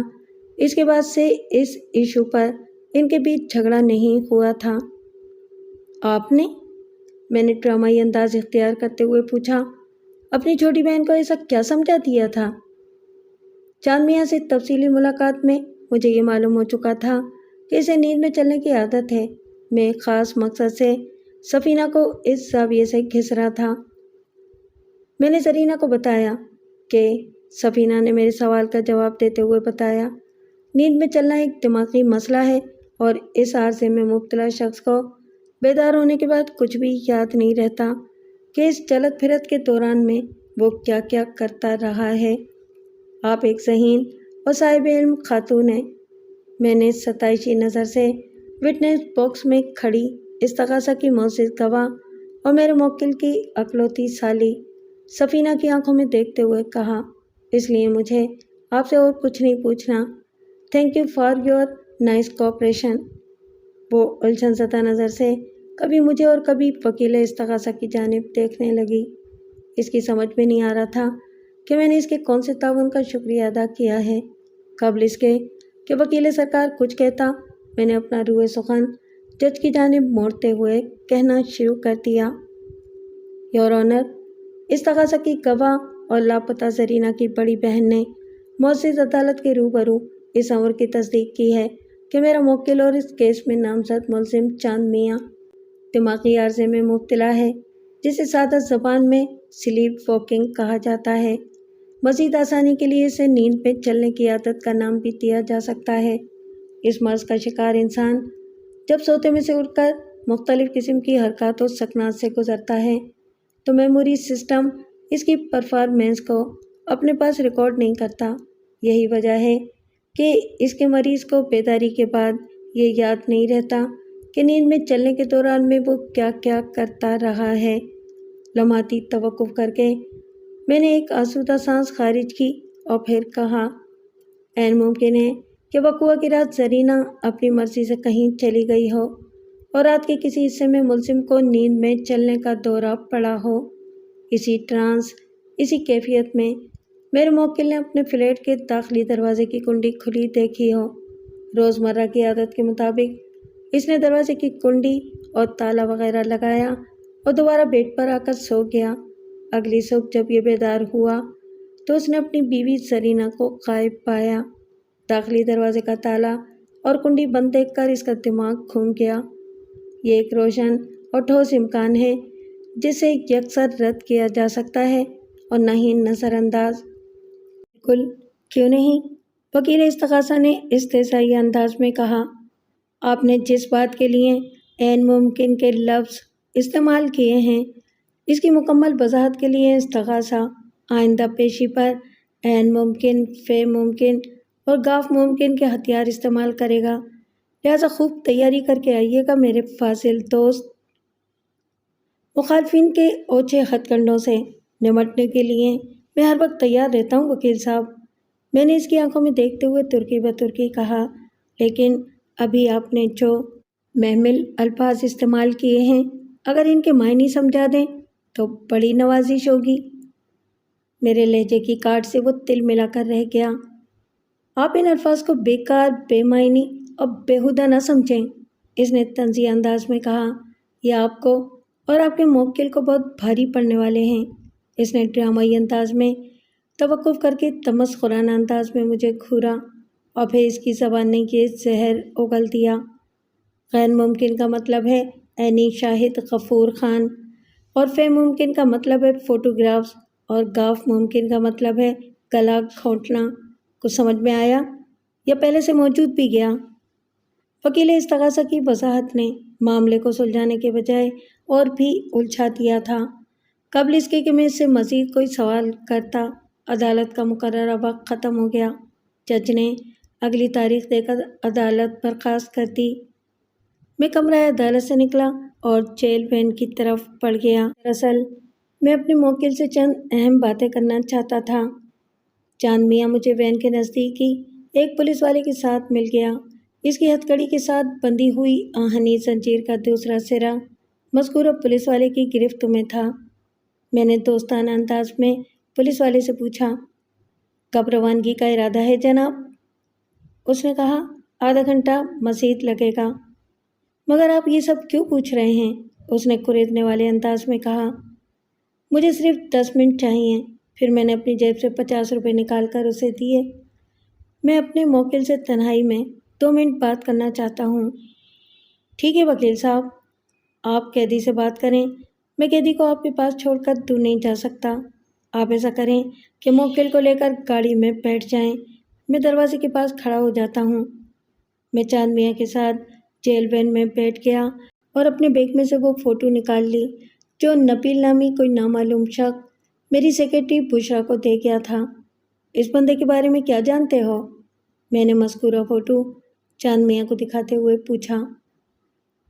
اس کے بعد سے اس ایشو پر ان کے بیچ جھگڑا نہیں ہوا تھا۔ آپ نے؟ میں نے ڈرامائی انداز اختیار کرتے ہوئے پوچھا، اپنی چھوٹی بہن کو ایسا کیا سمجھا دیا تھا؟ چاند میاں سے تفصیلی ملاقات میں مجھے یہ معلوم ہو چکا تھا کہ اسے نیند میں چلنے کی عادت ہے۔ میں ایک خاص مقصد سے سفینہ کو اس زاویے سے گھس رہا تھا۔ میں نے زرینہ کو بتایا کہ سفینہ نے میرے سوال کا جواب دیتے ہوئے بتایا، نیند میں چلنا ایک دماغی مسئلہ ہے اور اس عارضے میں مبتلا شخص کو بیدار ہونے کے بعد کچھ بھی یاد نہیں رہتا کہ اس چلت پھرت کے دوران میں وہ کیا کیا کرتا رہا ہے۔ آپ ایک ذہین اور صاحب علم خاتون ہیں۔ میں نے ستائشی نظر سے وٹنس باکس میں کھڑی استغاثہ کی معزز گواہ اور میرے موکل کی اکلوتی سالی سفینہ کی آنکھوں میں دیکھتے ہوئے کہا، اس لیے مجھے آپ سے اور کچھ نہیں پوچھنا۔ Thank you for your nice cooperation. وہ الجھن زدہ نظر سے کبھی مجھے اور کبھی وکیل استغاثہ کی جانب دیکھنے لگی۔ اس کی سمجھ میں نہیں آ رہا تھا کہ میں نے اس کے کون سے تعاون کا شکریہ ادا کیا ہے۔ قبل اس کے کہ وکیل سرکار کچھ کہتا، میں نے اپنا روئے سخن جج کی جانب موڑتے ہوئے کہنا شروع کر دیا، یور آنر، اس تقاضا کی گواہ اور لاپتہ زرینہ کی بڑی بہن نے معزز عدالت کے روبرو اس امر کی تصدیق کی ہے کہ میرا موکل اور اس کیس میں نامزد ملزم چاند میاں دماغی عارضے میں مبتلا ہے، جسے سادہ زبان میں سلیپ واکنگ کہا جاتا ہے۔ مزید آسانی کے لیے اسے نیند میں چلنے کی عادت کا نام بھی دیا جا سکتا ہے۔ اس مرض کا شکار انسان جب سوتے میں سے اٹھ کر مختلف قسم کی حرکات و سکنات سے گزرتا ہے تو میموری سسٹم اس کی پرفارمنس کو اپنے پاس ریکارڈ نہیں کرتا۔ یہی وجہ ہے کہ اس کے مریض کو بیداری کے بعد یہ یاد نہیں رہتا کہ نیند میں چلنے کے دوران میں وہ کیا کیا کرتا رہا ہے۔ لمحاتی توقف کر کے میں نے ایک آسودہ سانس خارج کی اور پھر کہا، عین ممکن ہے کہ وقوع کی رات زرینہ اپنی مرضی سے کہیں چلی گئی ہو اور رات کے کسی حصے میں ملزم کو نیند میں چلنے کا دورہ پڑا ہو۔ اسی ٹرانس، اسی کیفیت میں میرے موکل نے اپنے فلیٹ کے داخلی دروازے کی کنڈی کھلی دیکھی ہو۔ روزمرہ کی عادت کے مطابق اس نے دروازے کی کنڈی اور تالا وغیرہ لگایا اور دوبارہ بیڈ پر آ کر سو گیا۔ اگلی صبح جب یہ بیدار ہوا تو اس نے اپنی بیوی زرینہ کو غائب پایا۔ داخلی دروازے کا تالا اور کنڈی بند دیکھ کر اس کا دماغ گھوم گیا۔ یہ ایک روشن اور ٹھوس امکان ہے جسے یکسر رد کیا جا سکتا ہے اور نہ ہی نظر انداز۔ بالکل، کیوں نہیں؟ وکیل استغاثہ نے استحصائی انداز میں کہا، آپ نے جس بات کے لیے عین ممکن کے لفظ استعمال کیے ہیں، اس کی مکمل وضاحت کے لیے استغاثہ آئندہ پیشی پر عین ممکن، فے ممکن اور گاف ممکن کے ہتھیار استعمال کرے گا، لہذا خوب تیاری کر کے آئیے گا میرے فاضل دوست۔ مخالفین کے اوچھے ہتھ کنڈوں سے نمٹنے کے لیے میں ہر وقت تیار رہتا ہوں وکیل صاحب، میں نے اس کی آنکھوں میں دیکھتے ہوئے ترکی بترکی کہا، لیکن ابھی آپ نے جو محمل الفاظ استعمال کیے ہیں، اگر ان کے معنی سمجھا دیں تو بڑی نوازش ہوگی۔ میرے لہجے کی کاٹ سے وہ تل ملا کر رہ گیا۔ آپ ان الفاظ کو بیکار، بے معنی اور بیہودہ نہ سمجھیں، اس نے طنزیہ انداز میں کہا، یہ آپ کو اور آپ کے موکل کو بہت بھاری پڑنے والے ہیں۔ اس نے ڈرامائی انداز میں توقف کر کے تمسخرانہ انداز میں مجھے گھورا اور پھر اس کی زبان نے یہ زہر اگل دیا۔ غیر ممکن کا مطلب ہے عینی شاہد غفور خان، اور فے ممکن کا مطلب ہے فوٹوگرافز، اور گاف ممکن کا مطلب ہے گلا گھونٹنا۔ کچھ سمجھ میں آیا یا پہلے سے موجود بھی گیا؟ وکیل استغاثہ کی وضاحت نے معاملے کو سلجھانے کے بجائے اور بھی الجھا دیا تھا۔ قبل اس کے کہ میں اس سے مزید کوئی سوال کرتا، عدالت کا مقررہ وقت ختم ہو گیا۔ جج نے اگلی تاریخ دے کر عدالت برخاست کر دی۔ میں کمرہ عدالت سے نکلا اور جیل وین کی طرف بڑھ گیا۔ دراصل میں اپنے موکل سے چند اہم باتیں کرنا چاہتا تھا۔ چاند میاں مجھے وین کے نزدیک ہی ایک پولیس والے کے ساتھ مل گیا۔ اس کی ہتھ کڑی کے ساتھ بندھی ہوئی آہنی زنجیر کا دوسرا سرا مذکورہ پولیس والے کی گرفت میں تھا۔ میں نے دوستانہ انداز میں پولیس والے سے پوچھا، کب روانگی کا ارادہ ہے جناب؟ اس نے کہا، آدھا گھنٹہ مزید لگے گا۔ مگر آپ یہ سب کیوں پوچھ رہے ہیں؟ اس نے کریدنے والے انداز میں کہا، مجھے صرف 10 منٹ چاہیے۔ پھر میں نے اپنی جیب سے 50 روپے نکال کر اسے دیے۔ میں اپنے موکل سے تنہائی میں 2 منٹ بات کرنا چاہتا ہوں۔ ٹھیک ہے وکیل صاحب، آپ قیدی سے بات کریں، میں قیدی کو آپ کے پاس چھوڑ کر دور نہیں جا سکتا۔ آپ ایسا کریں کہ موکل کو لے کر گاڑی میں بیٹھ جائیں، میں دروازے کے پاس کھڑا ہو جاتا ہوں۔ میں چاند میاں کے ساتھ جیل وین میں بیٹھ گیا اور اپنے بیگ میں سے وہ فوٹو نکال لی جو نبیل نامی کوئی نامعلوم شخص میری سیکرٹری بشرا کو دے گیا تھا۔ اس بندے کے بارے میں کیا جانتے ہو؟ میں نے مذکورہ فوٹو چاند میاں کو دکھاتے ہوئے پوچھا۔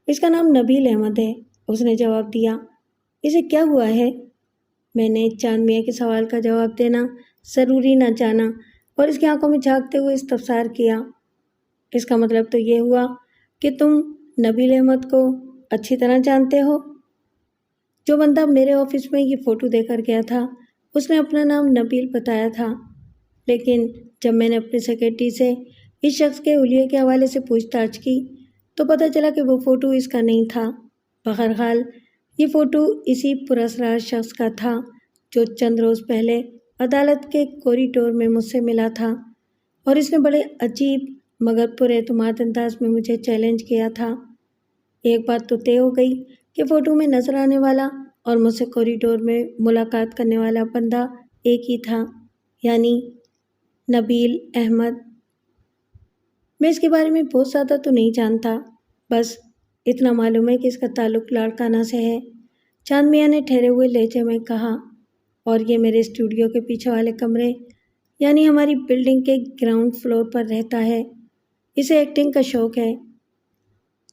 اس کا نام نبیل احمد ہے، اس نے جواب دیا۔ اسے کیا ہوا ہے؟ میں نے چاند میاں کے سوال کا جواب دینا ضروری نہ جانا اور اس کی آنکھوں میں جھانکتے ہوئے استفسار کیا۔ اس کا مطلب تو یہ ہوا کہ تم نبیل احمد کو اچھی طرح جانتے ہو؟ جو بندہ میرے آفس میں یہ فوٹو دے کر گیا تھا اس نے اپنا نام نبیل بتایا تھا، لیکن جب میں نے اپنے سیکرٹری سے اس شخص کے حلیے کے حوالے سے پوچھ تاچھ کی تو پتہ چلا کہ وہ فوٹو اس کا نہیں تھا۔ بہرحال یہ فوٹو اسی پراسرار شخص کا تھا جو چند روز پہلے عدالت کے کوریڈور میں مجھ سے ملا تھا، اور اس نے بڑے عجیب مگر پر اعتماد انداز میں مجھے چیلنج کیا تھا۔ ایک بات تو طے ہو گئی کہ فوٹو میں نظر آنے والا اور مجھ سے کوریڈور میں ملاقات کرنے والا بندہ ایک ہی تھا، یعنی نبیل احمد۔ میں اس کے بارے میں بہت زیادہ تو نہیں جانتا، بس اتنا معلوم ہے کہ اس کا تعلق لاڑکانہ سے ہے۔ چاند میاں نے ٹھہرے ہوئے لہجے میں کہا، اور یہ میرے اسٹوڈیو کے پیچھے والے کمرے یعنی ہماری بلڈنگ کے گراؤنڈ فلور پر رہتا ہے۔ اسے ایکٹنگ کا شوق ہے۔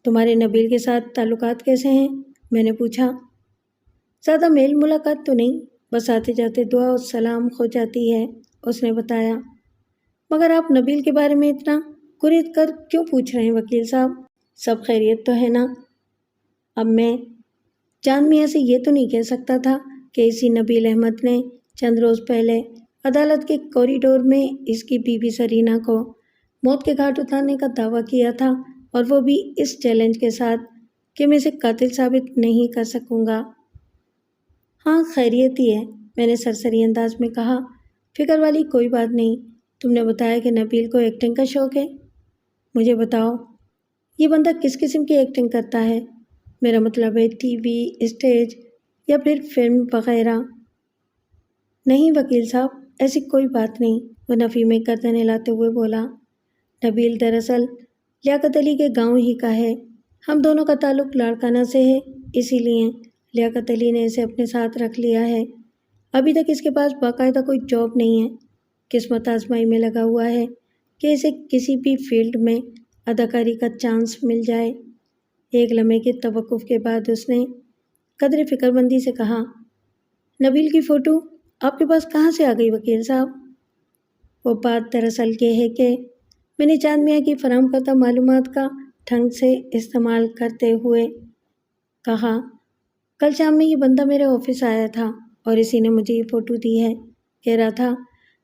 تمہارے نبیل کے ساتھ تعلقات کیسے ہیں؟ میں نے پوچھا۔ زیادہ میل ملاقات تو نہیں، بس آتے جاتے دعا و سلام ہو جاتی ہے، اس نے بتایا۔ مگر آپ نبیل کے بارے میں اتنا گریز کر کیوں پوچھ رہے ہیں وکیل صاحب؟ سب خیریت تو ہے نا؟ اب میں چاند میاں سے یہ تو نہیں کہہ سکتا تھا کہ اسی نبیل احمد نے چند روز پہلے عدالت کے کوریڈور میں اس کی بیوی سرینا کو موت کے گھاٹ اتارنے کا دعویٰ کیا تھا، اور وہ بھی اس چیلنج کے ساتھ کہ میں اسے قاتل ثابت نہیں کر سکوں گا۔ ہاں خیریت ہی ہے، میں نے سرسری انداز میں کہا۔ فکر والی کوئی بات نہیں۔ تم نے بتایا کہ نبیل کو ایکٹنگ کا شوق ہے۔ مجھے بتاؤ یہ بندہ کس قسم کی ایکٹنگ کرتا ہے؟ میرا مطلب ہے ٹی وی، اسٹیج یا پھر فلم وغیرہ۔ نہیں وکیل صاحب، ایسی کوئی بات نہیں، وہ نفی میں گردن ہلاتے ہوئے بولا۔ نبیل دراصل لیاقت علی کے گاؤں ہی کا ہے۔ ہم دونوں کا تعلق لاڑکانہ سے ہے، اسی لیے لیاقت علی نے اسے اپنے ساتھ رکھ لیا ہے۔ ابھی تک اس کے پاس باقاعدہ کوئی جاب نہیں ہے۔ قسمت آزمائی میں لگا ہوا ہے کہ اسے کسی بھی فیلڈ میں اداکاری کا چانس مل جائے۔ ایک لمحے کے توقف کے بعد اس نے قدر فکر مندی سے کہا، نبیل کی فوٹو آپ کے پاس کہاں سے آ گئی وکیل صاحب؟ وہ بات دراصل یہ ہے کہ میں نے چاند میاں کی فراہم کردہ معلومات کا ڈھنگ سے استعمال کرتے ہوئے کہا، کل شام میں یہ بندہ میرے آفس آیا تھا اور اسی نے مجھے یہ فوٹو دی ہے۔ کہہ رہا تھا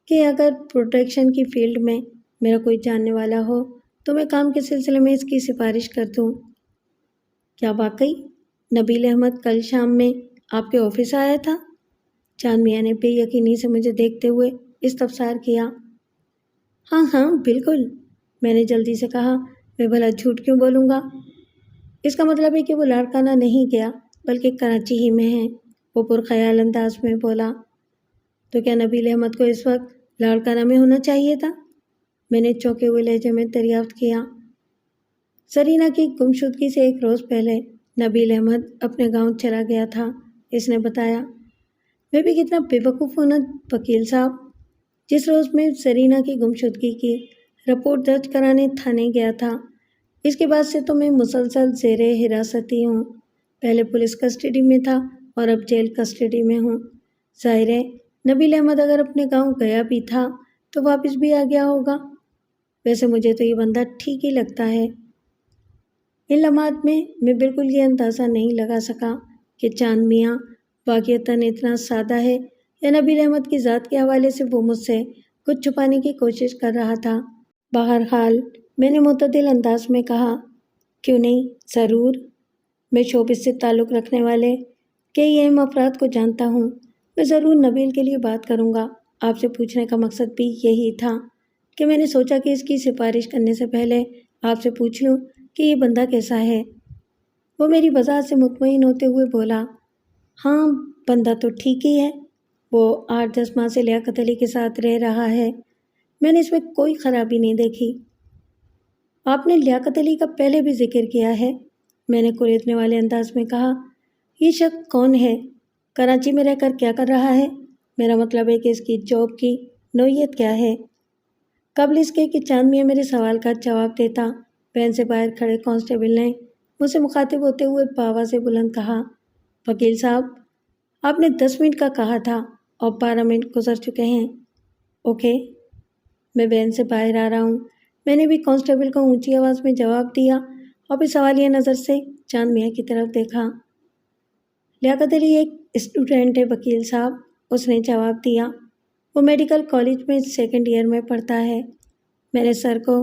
کہ اگر پروڈکشن کی فیلڈ میں میرا کوئی جاننے والا ہو تو میں کام کے سلسلے میں اس کی سفارش کر دوں۔ کیا واقعی نبیل احمد کل شام میں آپ کے آفس آیا تھا؟ چاند میاں نے بے یقینی سے مجھے دیکھتے ہوئے استفسار کیا۔ ہاں ہاں بالکل، میں نے جلدی سے کہا۔ میں بھلا جھوٹ کیوں بولوں گا؟ اس کا مطلب ہے کہ وہ لاڑکانہ نہیں گیا بلکہ کراچی ہی میں ہے، وہ پرخیال انداز میں بولا۔ تو کیا نبیل احمد کو اس وقت لاڑکانہ میں ہونا چاہیے تھا؟ میں نے چونکے ہوئے لہجے میں دریافت کیا۔ سرینا کی گمشدگی سے ایک روز پہلے نبیل احمد اپنے گاؤں چلا گیا تھا، اس نے بتایا۔ میں بھی کتنا بے وقوف ہوں نا وکیل صاحب۔ جس روز میں سرینا کی گمشدگی کی رپورٹ درج کرانے تھانے گیا تھا، اس کے بعد سے تو میں مسلسل زیر حراستی ہوں۔ پہلے پولیس کسٹڈی میں تھا اور اب جیل کسٹڈی میں ہوں۔ ظاہر ہے نبیل احمد اگر اپنے گاؤں گیا بھی تھا تو واپس بھی آ گیا ہوگا۔ ویسے مجھے تو یہ بندہ ٹھیک ہی لگتا ہے۔ ان لمحات میں بالکل یہ اندازہ نہیں لگا سکا کہ چاند میاں واقعتاً اتنا سادہ ہے یا نبیل احمد کی ذات کے حوالے سے وہ مجھ سے کچھ چھپانے کی کوشش کر رہا تھا۔ بہرحال میں نے معتدل انداز میں کہا، کیوں نہیں، ضرور۔ میں شوبز سے تعلق رکھنے والے کئی اہم افراد کو جانتا ہوں، میں ضرور نبیل کے لیے بات کروں گا۔ آپ سے پوچھنے کا مقصد بھی یہی تھا کہ میں نے سوچا کہ اس کی سفارش کرنے سے پہلے آپ سے پوچھ لوں کہ یہ بندہ کیسا ہے۔ وہ میری وضاحت سے مطمئن ہوتے ہوئے بولا، ہاں بندہ تو ٹھیک ہی ہے، وہ 8-10 ماہ سے لیاقت علی کے ساتھ رہ رہا ہے، میں نے اس میں کوئی خرابی نہیں دیکھی۔ آپ نے لیاقت علی کا پہلے بھی ذکر کیا ہے، میں نے کریدنے والے انداز میں کہا۔ یہ شخص کون ہے؟ کراچی میں رہ کر کیا کر رہا ہے؟ میرا مطلب ہے کہ اس کی جاب کی نوعیت کیا ہے؟ قبل اس کے کہ چاند میاں میرے سوال کا جواب دیتا، وین سے باہر کھڑے کانسٹیبل نے مجھ سے مخاطب ہوتے ہوئے باوا سے بلند کہا، وکیل صاحب آپ نے 10 منٹ کا کہا تھا اور 12 منٹ گزر چکے ہیں۔ اوکے، میں وین سے باہر آ رہا ہوں۔ میں نے بھی کانسٹیبل کو اونچی آواز میں جواب دیا اور پھر سوالیہ نظر سے چاند میاں کی طرف دیکھا۔ لیاقت علی ایک اسٹوڈنٹ ہے وکیل صاحب، اس نے جواب دیا۔ وہ میڈیکل کالج میں 2nd ایئر میں پڑھتا ہے۔ میں نے سر کو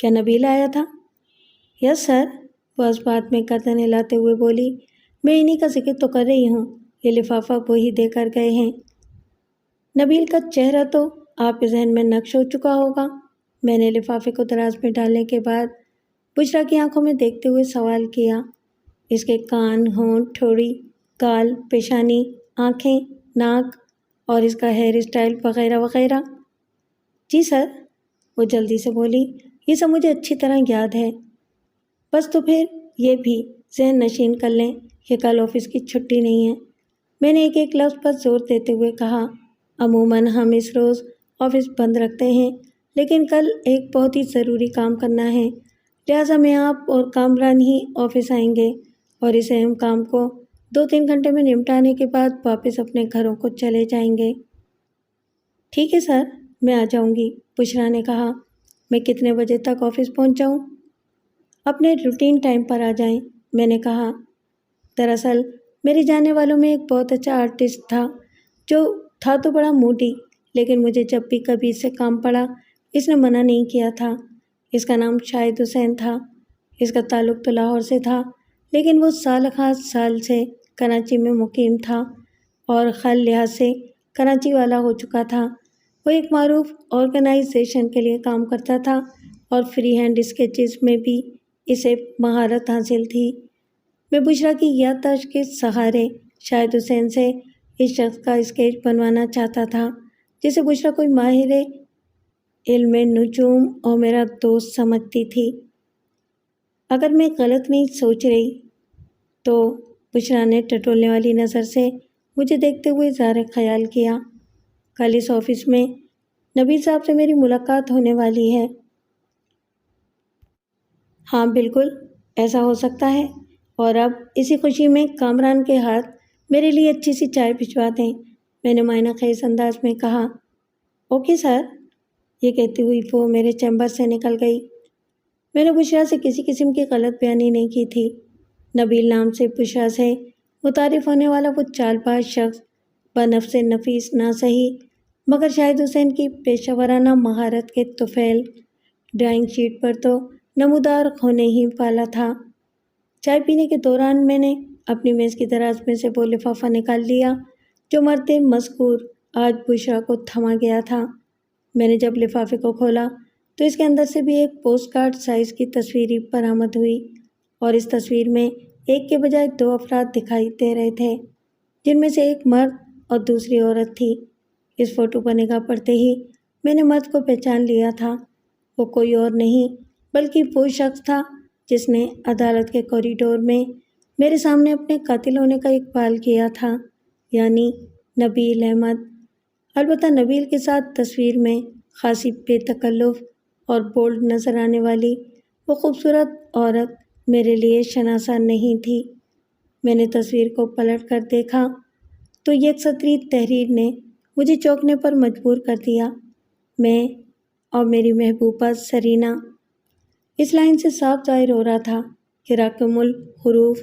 کیا نبیل آیا تھا؟ یس سر، وہ اس بات میں گردن ہلاتے ہوئے بولی۔ میں انہی کا ذکر تو کر رہی ہوں، یہ لفافہ وہی دے کر گئے ہیں۔ نبیل کا چہرہ تو آپ کے ذہن میں نقش ہو چکا ہوگا۔ میں نے لفافے کو دراز میں ڈالنے کے بعد بشریٰ کی آنکھوں میں دیکھتے ہوئے سوال کیا۔ اس کے کان، ہونٹ، ٹھوڑی، گال، پیشانی، آنکھیں، ناک اور اس کا ہیئر اسٹائل وغیرہ وغیرہ۔ جی سر، وہ جلدی سے بولی، یہ سب مجھے اچھی طرح یاد ہے۔ بس تو پھر یہ بھی ذہن نشین کر لیں کہ کل آفس کی چھٹی نہیں ہے۔ میں نے ایک ایک لفظ پر زور دیتے ہوئے کہا۔ عموماً ہم اس روز آفس بند رکھتے ہیں، لیکن کل ایک بہت ہی ضروری کام کرنا ہے، لہٰذا میں آپ اور کامران ہی آفس آئیں گے اور اس اہم کام کو 2-3 گھنٹے میں نمٹانے کے بعد واپس اپنے گھروں کو چلے جائیں گے۔ ٹھیک ہے سر، میں آ جاؤں گی، بشریٰ نے کہا۔ میں کتنے بجے تک آفس پہنچ جاؤں؟ اپنے روٹین ٹائم پر آ جائیں، میں نے کہا۔ دراصل میرے جاننے والوں میں ایک بہت اچھا آرٹسٹ تھا جو تھا تو بڑا موڈی، لیکن مجھے جب بھی کبھی اس سے کام پڑا اس نے منع نہیں کیا تھا۔ اس کا نام شاہد حسین تھا۔ اس کا تعلق تو لاہور سے تھا، لیکن وہ سال خاص سال سے کراچی میں مقیم تھا اور خل لحاظ سے کراچی والا ہو چکا تھا۔ وہ ایک معروف آرگنائزیشن کے لیے کام کرتا تھا اور فری ہینڈ اسکیچز میں بھی اسے مہارت حاصل تھی۔ میں بشریٰ کی یادداشت کے سہارے شاہد حسین سے اس شخص کا اسکیچ بنوانا چاہتا تھا جسے بشریٰ کوئی ماہر علم نجوم اور میرا دوست سمجھتی تھی۔ اگر میں غلط نہیں سوچ رہی تو بشریٰ نے ٹٹولنے والی نظر سے مجھے دیکھتے ہوئے اظہار خیال کیا۔ کل اس آفس میں نبیل صاحب سے میری ملاقات ہونے والی ہے۔ ہاں بالکل، ایسا ہو سکتا ہے، اور اب اسی خوشی میں کامران کے ہاتھ میرے لیے اچھی سی چائے بھجوا دیں، میں نے معنی خیز انداز میں کہا۔ اوکے سر، یہ کہتی ہوئی وہ میرے چیمبر سے نکل گئی۔ میں نے بشریٰ سے کسی قسم کی غلط بیانی نہیں کی تھی۔ نبیل نام سے بشریٰ سے متعارف ہونے والا وہ چال باز شخص بنفس نفیس نہ صحیح، مگر شاہد حسین کی پیشہ ورانہ مہارت کے طفیل ڈرائنگ شیٹ پر تو نمودار ہونے ہی والا تھا۔ چائے پینے کے دوران میں نے اپنی میز کی دراز میں سے وہ لفافہ نکال لیا جو مرد مذکور آج بشریٰ کو تھما گیا تھا۔ میں نے جب لفافے کو کھولا تو اس کے اندر سے بھی ایک پوسٹ کارڈ سائز کی تصویر برآمد ہوئی، اور اس تصویر میں ایک کے بجائے 2 افراد دکھائی دے رہے تھے، جن میں سے ایک مرد اور دوسری عورت تھی۔ اس فوٹو پر نگاہ پڑتے ہی میں نے مرد کو پہچان لیا تھا۔ وہ کوئی اور نہیں بلکہ وہ شخص تھا جس نے عدالت کے کوریڈور میں میرے سامنے اپنے قاتل ہونے کا اقبال کیا تھا، یعنی نبیل احمد۔ البتہ نبیل کے ساتھ تصویر میں خاصی بے تکلف اور بولڈ نظر آنے والی وہ خوبصورت عورت میرے لیے شناسا نہیں تھی۔ میں نے تصویر کو پلٹ کر دیکھا تو یک سطری تحریر نے مجھے چونکنے پر مجبور کر دیا۔ میں اور میری محبوبہ سرینا۔ اس لائن سے صاف ظاہر ہو رہا تھا کہ رقم الحروف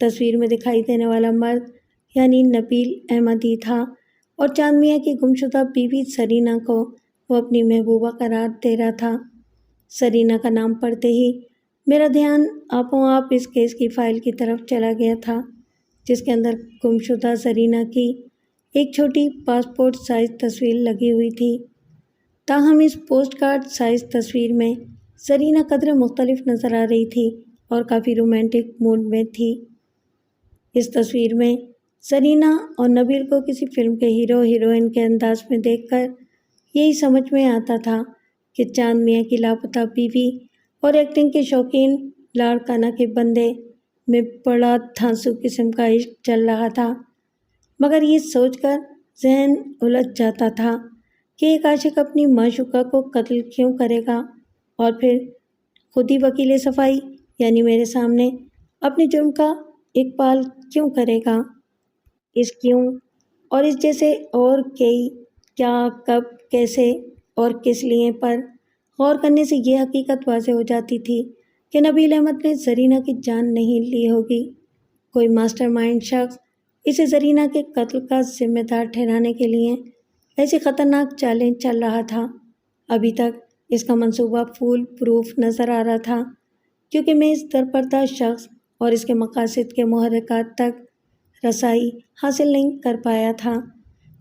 تصویر میں دکھائی دینے والا مرد یعنی نبیل احمد ہی تھا، اور چاند میاں کی گمشدہ بیوی سرینا کو وہ اپنی محبوبہ قرار دے رہا تھا۔ سرینا کا نام پڑھتے ہی میرا دھیان آپ و آپ اس کیس کی فائل کی طرف چلا گیا تھا، جس کے اندر گمشدہ سرینا کی ایک چھوٹی پاسپورٹ سائز تصویر لگی ہوئی تھی۔ تاہم اس پوسٹ کارڈ سائز تصویر میں سرینا قدرے مختلف نظر آ رہی تھی اور کافی رومانٹک موڈ میں تھی۔ اس تصویر میں سرینا اور نبیل کو کسی فلم کے ہیرو ہیروئن کے انداز میں دیکھ کر یہی سمجھ میں آتا تھا کہ چاند میاں کی لاپتہ بیوی اور ایکٹنگ کے شوقین لاڑکانہ کے بندے میں بڑا دھانسو قسم کا عشق چل رہا تھا، مگر یہ سوچ کر ذہن الجھ جاتا تھا کہ ایک عاشق اپنی معشوقہ کو قتل کیوں کرے گا، اور پھر خود ہی وکیل صفائی یعنی میرے سامنے اپنے جرم کا اقبال کیوں کرے گا۔ اس کیوں اور اس جیسے اور کئی کیا، کب، کیسے اور کس لیے پر غور کرنے سے یہ حقیقت واضح ہو جاتی تھی کہ نبیل احمد نے زرینہ کی جان نہیں لی ہوگی۔ کوئی ماسٹر مائنڈ شخص اسے زرینہ کے قتل کا ذمہ دار ٹھہرانے کے لیے ایسی خطرناک چالیں چل رہا تھا۔ ابھی تک اس کا منصوبہ فول پروف نظر آ رہا تھا، کیونکہ میں اس درپردہ شخص اور اس کے مقاصد کے محرکات تک رسائی حاصل نہیں کر پایا تھا،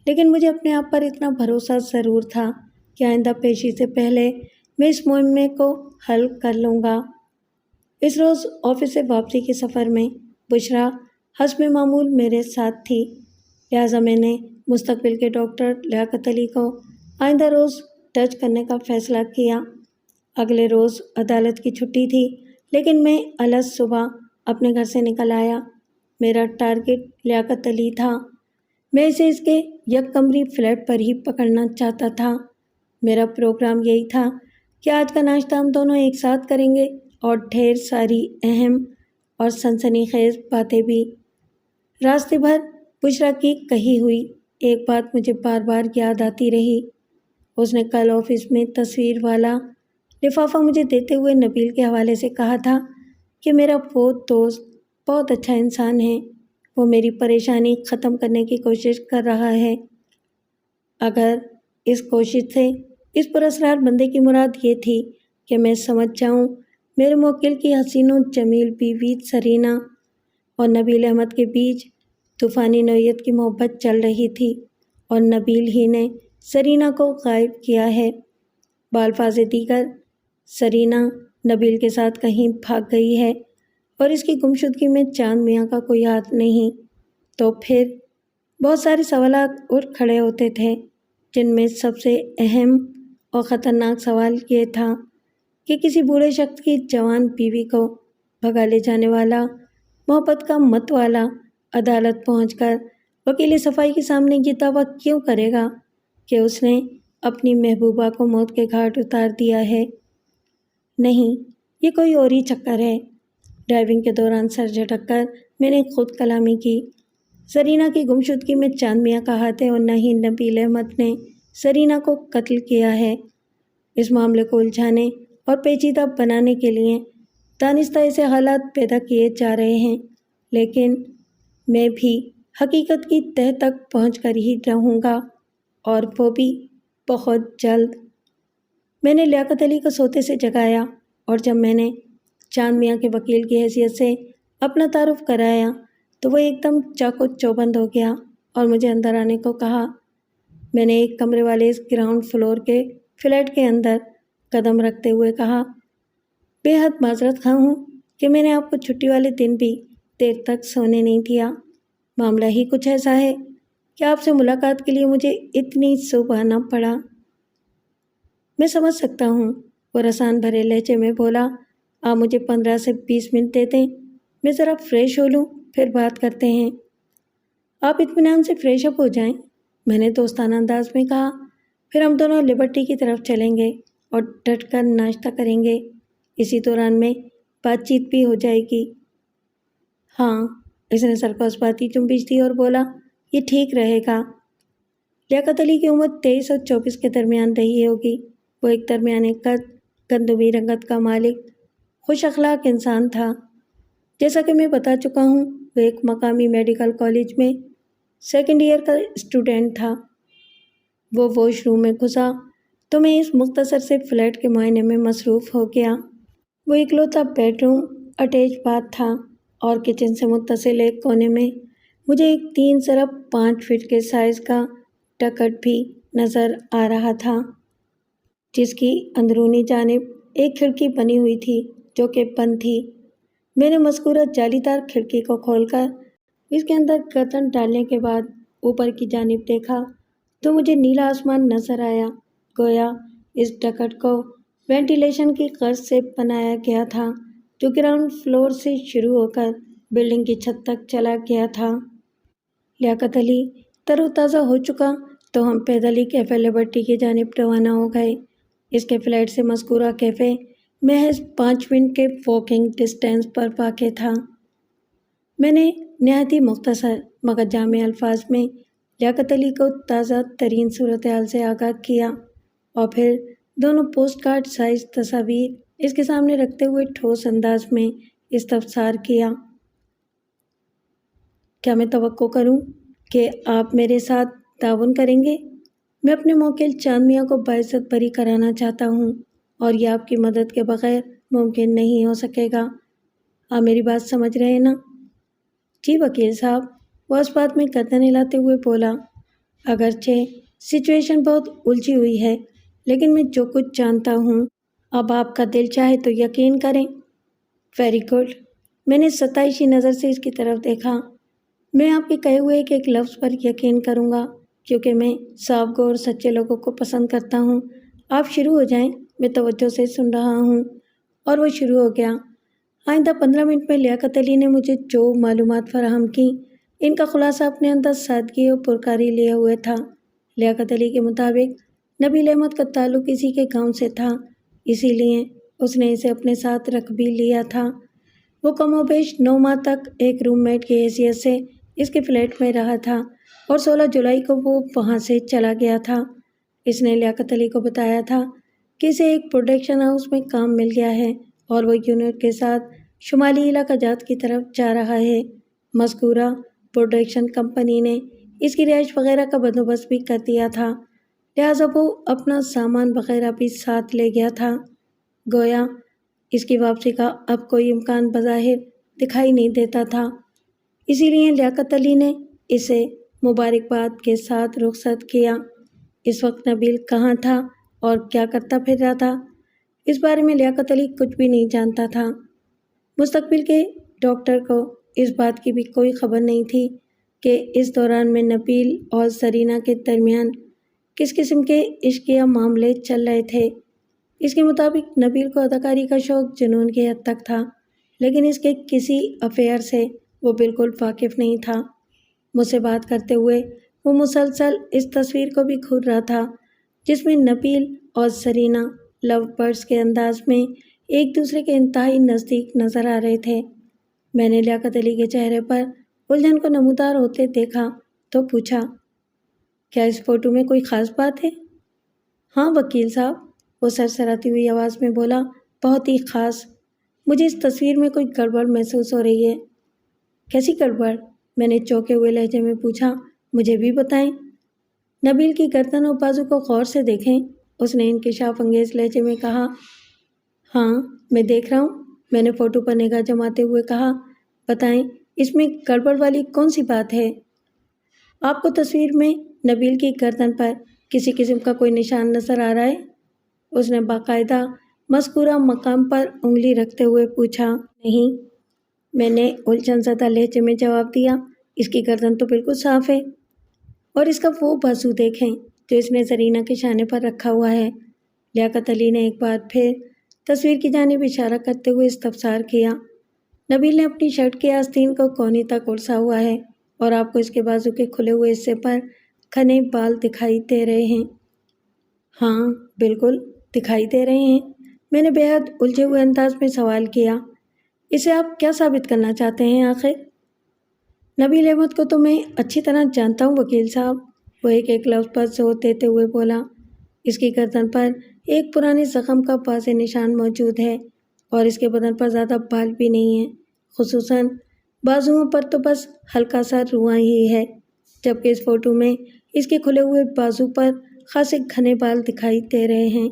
لیکن مجھے اپنے آپ پر اتنا بھروسہ ضرور تھا کہ آئندہ پیشی سے پہلے میں اس مہمے کو حل کر لوں گا۔ اس روز آفس سے واپسی کے سفر میں بشریٰ حسب معمول میرے ساتھ تھی، لہٰذا میں نے مستقبل کے ڈاکٹر لیاقت علی کو آئندہ روز ٹچ کرنے کا فیصلہ کیا۔ اگلے روز عدالت کی چھٹی تھی، لیکن میں الگ صبح اپنے گھر سے نکل آیا۔ میرا ٹارگٹ لیاقت علی تھا۔ میں اسے اس کے یک کمری فلیٹ پر ہی پکڑنا چاہتا تھا۔ میرا پروگرام یہی تھا کہ آج کا ناشتہ ہم دونوں ایک ساتھ کریں گے اور ڈھیر ساری اہم اور سنسنی خیز باتیں بھی۔ راستے بھر بشریٰ کی کہی ہوئی ایک بات مجھے بار بار یاد آتی رہی۔ اس نے کل آفس میں تصویر والا لفافہ مجھے دیتے ہوئے نبیل کے حوالے سے کہا تھا کہ میرا وہ دوست بہت اچھا انسان ہے، وہ میری پریشانی ختم کرنے کی کوشش کر رہا ہے۔ اگر اس کوشش سے اس پراسرار بندے کی مراد یہ تھی کہ میں سمجھ جاؤں میرے موکل کی حسین و جمیل بیوی سرینا اور نبیل احمد کے بیچ طوفانی نوعیت کی محبت چل رہی تھی اور نبیل ہی نے سرینا کو غائب کیا ہے، بالفاظ دیگر سرینا نبیل کے ساتھ کہیں بھاگ گئی ہے اور اس کی گمشدگی میں چاند میاں کا کوئی ہاتھ نہیں، تو پھر بہت سارے سوالات اٹھ کھڑے ہوتے تھے، جن میں سب سے اہم اور خطرناک سوال یہ تھا کہ کسی بوڑھے شخص کی جوان بیوی کو بھگا لے جانے والا محبت کا مت والا عدالت پہنچ کر وکیل صفائی کے سامنے یہ دعویٰ کیوں کرے گا کہ اس نے اپنی محبوبہ کو موت کے گھاٹ اتار دیا ہے؟ نہیں، یہ کوئی اور ہی چکر ہے۔ ڈرائیونگ کے دوران سر جھٹک کر میں نے خود کلامی کی۔ سرینا کی گمشدگی میں چاند میاں کا ہاتھ ہے اور نہ ہی نبیل احمد نے سرینا کو قتل کیا ہے۔ اس معاملے کو الجھانے اور پیچیدہ بنانے کے لیے دانستہ ایسے حالات پیدا کیے جا رہے ہیں، لیکن میں بھی حقیقت کی تہہ تک پہنچ کر ہی رہوں گا، اور وہ بھی بہت جلد۔ میں نے لیاقت علی کو سوتے سے جگایا اور جب میں نے چاند میاں کے وکیل کی حیثیت سے اپنا تعارف کرایا تو وہ ایک دم چاقو چوبند ہو گیا اور مجھے اندر آنے کو کہا۔ میں نے ایک کمرے والے اس گراؤنڈ فلور کے فلیٹ کے اندر قدم رکھتے ہوئے کہا، بے حد معذرت خواہ ہوں کہ میں نے آپ کو چھٹی والے دن بھی دیر تک سونے نہیں دیا۔ معاملہ ہی کچھ ایسا ہے کہ آپ سے ملاقات کے لیے مجھے اتنی صبح آنا پڑا۔ میں سمجھ سکتا ہوں، وہ رسان بھرے لہجے میں بولا۔ آپ مجھے 15 سے 20 منٹ دے دیں، میں ذرا فریش ہو لوں، پھر بات کرتے ہیں۔ آپ اطمینان سے فریش اپ ہو جائیں، میں نے دوستانہ انداز میں کہا، پھر ہم دونوں لبرٹی کی طرف چلیں گے اور ڈٹ کر ناشتہ کریں گے، اسی دوران میں بات چیت بھی ہو جائے گی۔ ہاں، اس نے سر کو اسباتی جنبش دی اور بولا، یہ ٹھیک رہے گا۔ لیاقت علی کی عمر 23 اور 24 کے درمیان رہی ہوگی۔ وہ ایک درمیانے قد، گندمی رنگت کا مالک، خوش اخلاق انسان تھا۔ جیسا کہ میں بتا چکا ہوں، وہ ایک مقامی میڈیکل کالج میں سیکنڈ ایئر کا اسٹوڈنٹ تھا۔ وہ واش روم میں گھسا تو میں اس مختصر سے فلیٹ کے معائنے میں مصروف ہو گیا۔ وہ اکلوتا بیڈ روم اٹیچ باتھ تھا اور کچن سے متصل ایک کونے میں مجھے ایک 3x5 فٹ کے سائز کا ٹکٹ بھی نظر آ رہا تھا، جس کی اندرونی جانب ایک کھڑکی بنی ہوئی تھی جو کہ بند تھی۔ میں نے مذکورہ جالی دار کھڑکی کو کھول کر اس کے اندر گردن ڈالنے کے بعد اوپر کی جانب دیکھا تو مجھے نیلا آسمان نظر آیا، گویا اس ٹکٹ کو وینٹیلیشن کی غرض سے بنایا گیا تھا جو گراؤنڈ فلور سے شروع ہو کر بلڈنگ کی چھت تک چلا گیا تھا۔ لیاقت علی تر و تازہ ہو چکا تو ہم پیدل ہی کیفے لبرٹی کی جانب روانہ ہو گئے۔ اس کے فلیٹ سے مذکورہ کیفے محض 5 منٹ کے واکنگ ڈسٹینس پر واقع تھا۔ میں نے نہایت ہی مختصر مگر جامع الفاظ میں لیاقت علی کو تازہ ترین صورتحال سے آگاہ کیا اور پھر دونوں پوسٹ کارڈ سائز تصاویر اس کے سامنے رکھتے ہوئے ٹھوس انداز میں استفسار کیا، کیا میں توقع کروں کہ آپ میرے ساتھ تعاون کریں گے؟ میں اپنے موکل چاند میاں کو باعزت بری کرانا چاہتا ہوں۔ اور یہ آپ کی مدد کے بغیر ممکن نہیں ہو سکے گا۔ آپ میری بات سمجھ رہے ہیں نا؟ جی وکیل صاحب، وہ اس بات میں گردن ہلاتے ہوئے بولا۔ اگرچہ سچویشن بہت الجھی ہوئی ہے، لیکن میں جو کچھ جانتا ہوں، اب آپ کا دل چاہے تو یقین کریں۔ Very good. میں نے ستائشی نظر سے اس کی طرف دیکھا۔ میں آپ کے کہے ہوئے ایک لفظ پر یقین کروں گا، کیونکہ میں صاف گو اور سچے لوگوں کو پسند کرتا ہوں۔ آپ شروع ہو جائیں، میں توجہ سے سن رہا ہوں۔ اور وہ شروع ہو گیا۔ آئندہ 15 منٹ میں لیاقت علی نے مجھے جو معلومات فراہم کی، ان کا خلاصہ اپنے اندر سادگی اور پرکاری لیے ہوئے تھا۔ لیاقت علی کے مطابق نبیل احمد کا تعلق اسی کے گاؤں سے تھا، اسی لیے اس نے اسے اپنے ساتھ رکھ بھی لیا تھا۔ وہ کم و بیش 9 ماہ تک ایک روم میٹ کی حیثیت سے اس کے فلیٹ میں رہا تھا اور 16 جولائی کو وہ وہاں سے چلا گیا تھا۔ اس نے لیاقت علی کو بتایا تھا کہ اسے ایک پروڈکشن ہاؤس میں کام مل گیا ہے اور وہ یونٹ کے ساتھ شمالی علاقہ جات کی طرف جا رہا ہے۔ مذکورہ پروڈکشن کمپنی نے اس کی رہائش وغیرہ کا بندوبست بھی کر دیا تھا، لہٰذا وہ اپنا سامان وغیرہ بھی ساتھ لے گیا تھا۔ گویا اس کی واپسی کا اب کوئی امکان بظاہر دکھائی نہیں دیتا تھا، اسی لیے لیاقت علی نے اسے مبارکباد کے ساتھ رخصت کیا۔ اس وقت نبیل کہاں تھا اور کیا کرتا پھر رہا تھا، اس بارے میں لیاقت علی کچھ بھی نہیں جانتا تھا۔ مستقبل کے ڈاکٹر کو اس بات کی بھی کوئی خبر نہیں تھی کہ اس دوران میں نبیل اور سرینا کے درمیان کس قسم کے عشقیہ معاملے چل رہے تھے۔ اس کے مطابق نبیل کو اداکاری کا شوق جنون کی حد تک تھا، لیکن اس کے کسی افیئر سے وہ بالکل واقف نہیں تھا۔ مجھ سے بات کرتے ہوئے وہ مسلسل اس تصویر کو بھی گھور رہا تھا جس میں نبیل اور سرینا لو برڈز کے انداز میں ایک دوسرے کے انتہائی نزدیک نظر آ رہے تھے۔ میں نے لیاقت علی کے چہرے پر الجھن کو نمودار ہوتے دیکھا تو پوچھا، کیا اس فوٹو میں کوئی خاص بات ہے؟ ہاں وکیل صاحب، وہ سرسراتی ہوئی آواز میں بولا، بہت ہی خاص۔ مجھے اس تصویر میں کوئی گڑبڑ محسوس ہو رہی ہے۔ کیسی گڑبڑ؟ میں نے چونکے ہوئے لہجے میں پوچھا۔ مجھے بھی بتائیں۔ نبیل کی گردن اور بازو کو غور سے دیکھیں، اس نے انکشاف انگیز لہجے میں کہا۔ ہاں میں دیکھ رہا ہوں، میں نے فوٹو پر نگاہ جماتے ہوئے کہا۔ بتائیں، اس میں گڑبڑ والی کون سی بات ہے؟ آپ کو تصویر میں نبیل کی گردن پر کسی قسم کا کوئی نشان نظر آ رہا ہے؟ اس نے باقاعدہ مذکورہ مقام پر انگلی رکھتے ہوئے پوچھا۔ نہیں، میں نے الجھن زدہ لہجے میں جواب دیا، اس کی گردن تو بالکل صاف ہے، اور اس کا وہ بازو دیکھیں جو اس نے زرینہ کے شانے پر رکھا ہوا ہے۔ لیاقت علی نے ایک بار پھر تصویر کی جانب اشارہ کرتے ہوئے استفسار کیا۔ نبیل نے اپنی شرٹ کے آستین کو کوہنی تک الٹا ہوا ہے اور آپ کو اس کے بازو کے کھلے ہوئے حصے پر گھنے بال دکھائی دے رہے ہیں۔ ہاں بالکل دکھائی دے رہے ہیں۔ میں نے بے حد الجھے ہوئے انداز میں سوال کیا۔ اسے آپ کیا ثابت کرنا چاہتے ہیں آخر؟ نبیل احمد کو تو میں اچھی طرح جانتا ہوں وکیل صاحب، وہ ایک لفظ پر زور دیتے ہوئے بولا۔ اس کی گردن پر ایک پرانے زخم کا واضح نشان موجود ہے اور اس کے بدن پر زیادہ بال بھی نہیں ہیں، خصوصاً بازوؤں پر تو بس ہلکا سا رواں ہی ہے، جبکہ اس فوٹو میں اس کے کھلے ہوئے بازو پر خاصے گھنے بال دکھائی دے رہے ہیں۔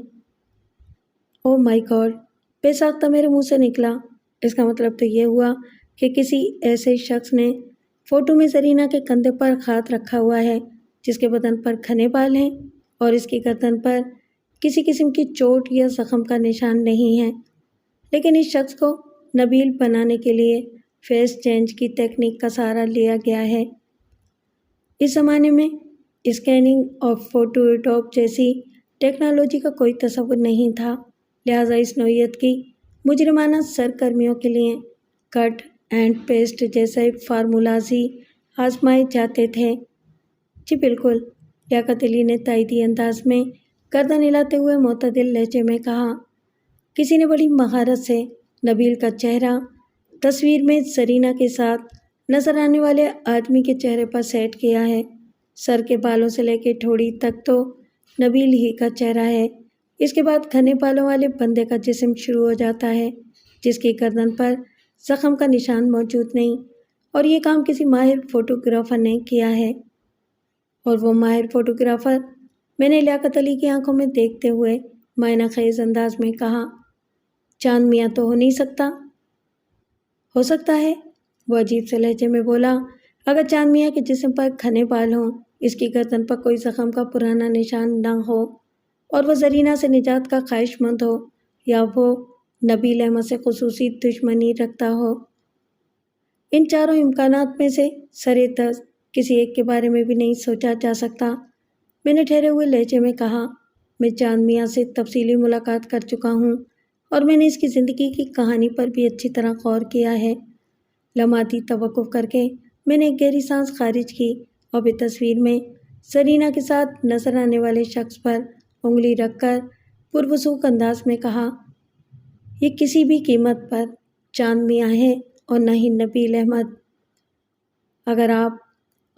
او مائی گاڈ، بے ساختہ میرے منہ سے نکلا۔ اس کا مطلب تو یہ ہوا کہ کسی ایسے شخص نے فوٹو میں زرینہ کے کندھے پر ہاتھ رکھا ہوا ہے جس کے بدن پر گھنے بال ہیں اور اس کی گردن پر کسی قسم کی چوٹ یا زخم کا نشان نہیں ہے، لیکن اس شخص کو نبیل بنانے کے لیے فیس چینج کی تکنیک کا سہارا لیا گیا ہے۔ اس زمانے میں اسکیننگ اور فوٹو ایڈوب جیسی ٹیکنالوجی کا کوئی تصور نہیں تھا، لہٰذا اس نوعیت کی مجرمانہ سرگرمیوں کے لیے کٹ اینڈ پیسٹ جیسے فارمولاز ہی آزمائے جاتے تھے۔ جی بالکل، لیاقت علی نے تائیدی انداز میں گردن ہلاتے ہوئے معتدل لہجے میں کہا۔ کسی نے بڑی مہارت سے نبیل کا چہرہ تصویر میں زرینہ کے ساتھ نظر آنے والے آدمی کے چہرے پر سیٹ کیا ہے۔ سر کے بالوں سے لے کے ٹھوڑی تک تو نبیل ہی کا چہرہ ہے، اس کے بعد گھنے بالوں والے بندے کا جسم شروع ہو جاتا ہے جس کی گردن پر زخم کا نشان موجود نہیں، اور یہ کام کسی ماہر فوٹوگرافر نے کیا ہے۔ اور وہ ماہر فوٹوگرافر؟ میں نے لیاقت علی کی آنکھوں میں دیکھتے ہوئے معنی خیز انداز میں کہا۔ چاند میاں تو ہو نہیں سکتا۔ ہو سکتا ہے، وہ عجیب سے لہجے میں بولا۔ اگر چاند میاں کے جسم پر گھنے بال ہوں، اس کی گردن پر کوئی زخم کا پرانا نشان نہ ہو، اور وہ زرینہ سے نجات کا خواہش مند ہو، یا وہ نبیل احمد سے خصوصی دشمنی رکھتا ہو، ان چاروں امکانات میں سے سرے دست کسی ایک کے بارے میں بھی نہیں سوچا جا سکتا۔ میں نے ٹھہرے ہوئے لہجے میں کہا، میں چاند میاں سے تفصیلی ملاقات کر چکا ہوں اور میں نے اس کی زندگی کی کہانی پر بھی اچھی طرح غور کیا ہے۔ لمحاتی توقف کر کے میں نے ایک گہری سانس خارج کی اور بھی تصویر میں زرینہ کے ساتھ نظر آنے والے شخص پر انگلی رکھ کر پروسوخ انداز میں کہا، یہ کسی بھی قیمت پر چاند میاں ہے اور نہ ہی نبیل احمد۔ اگر آپ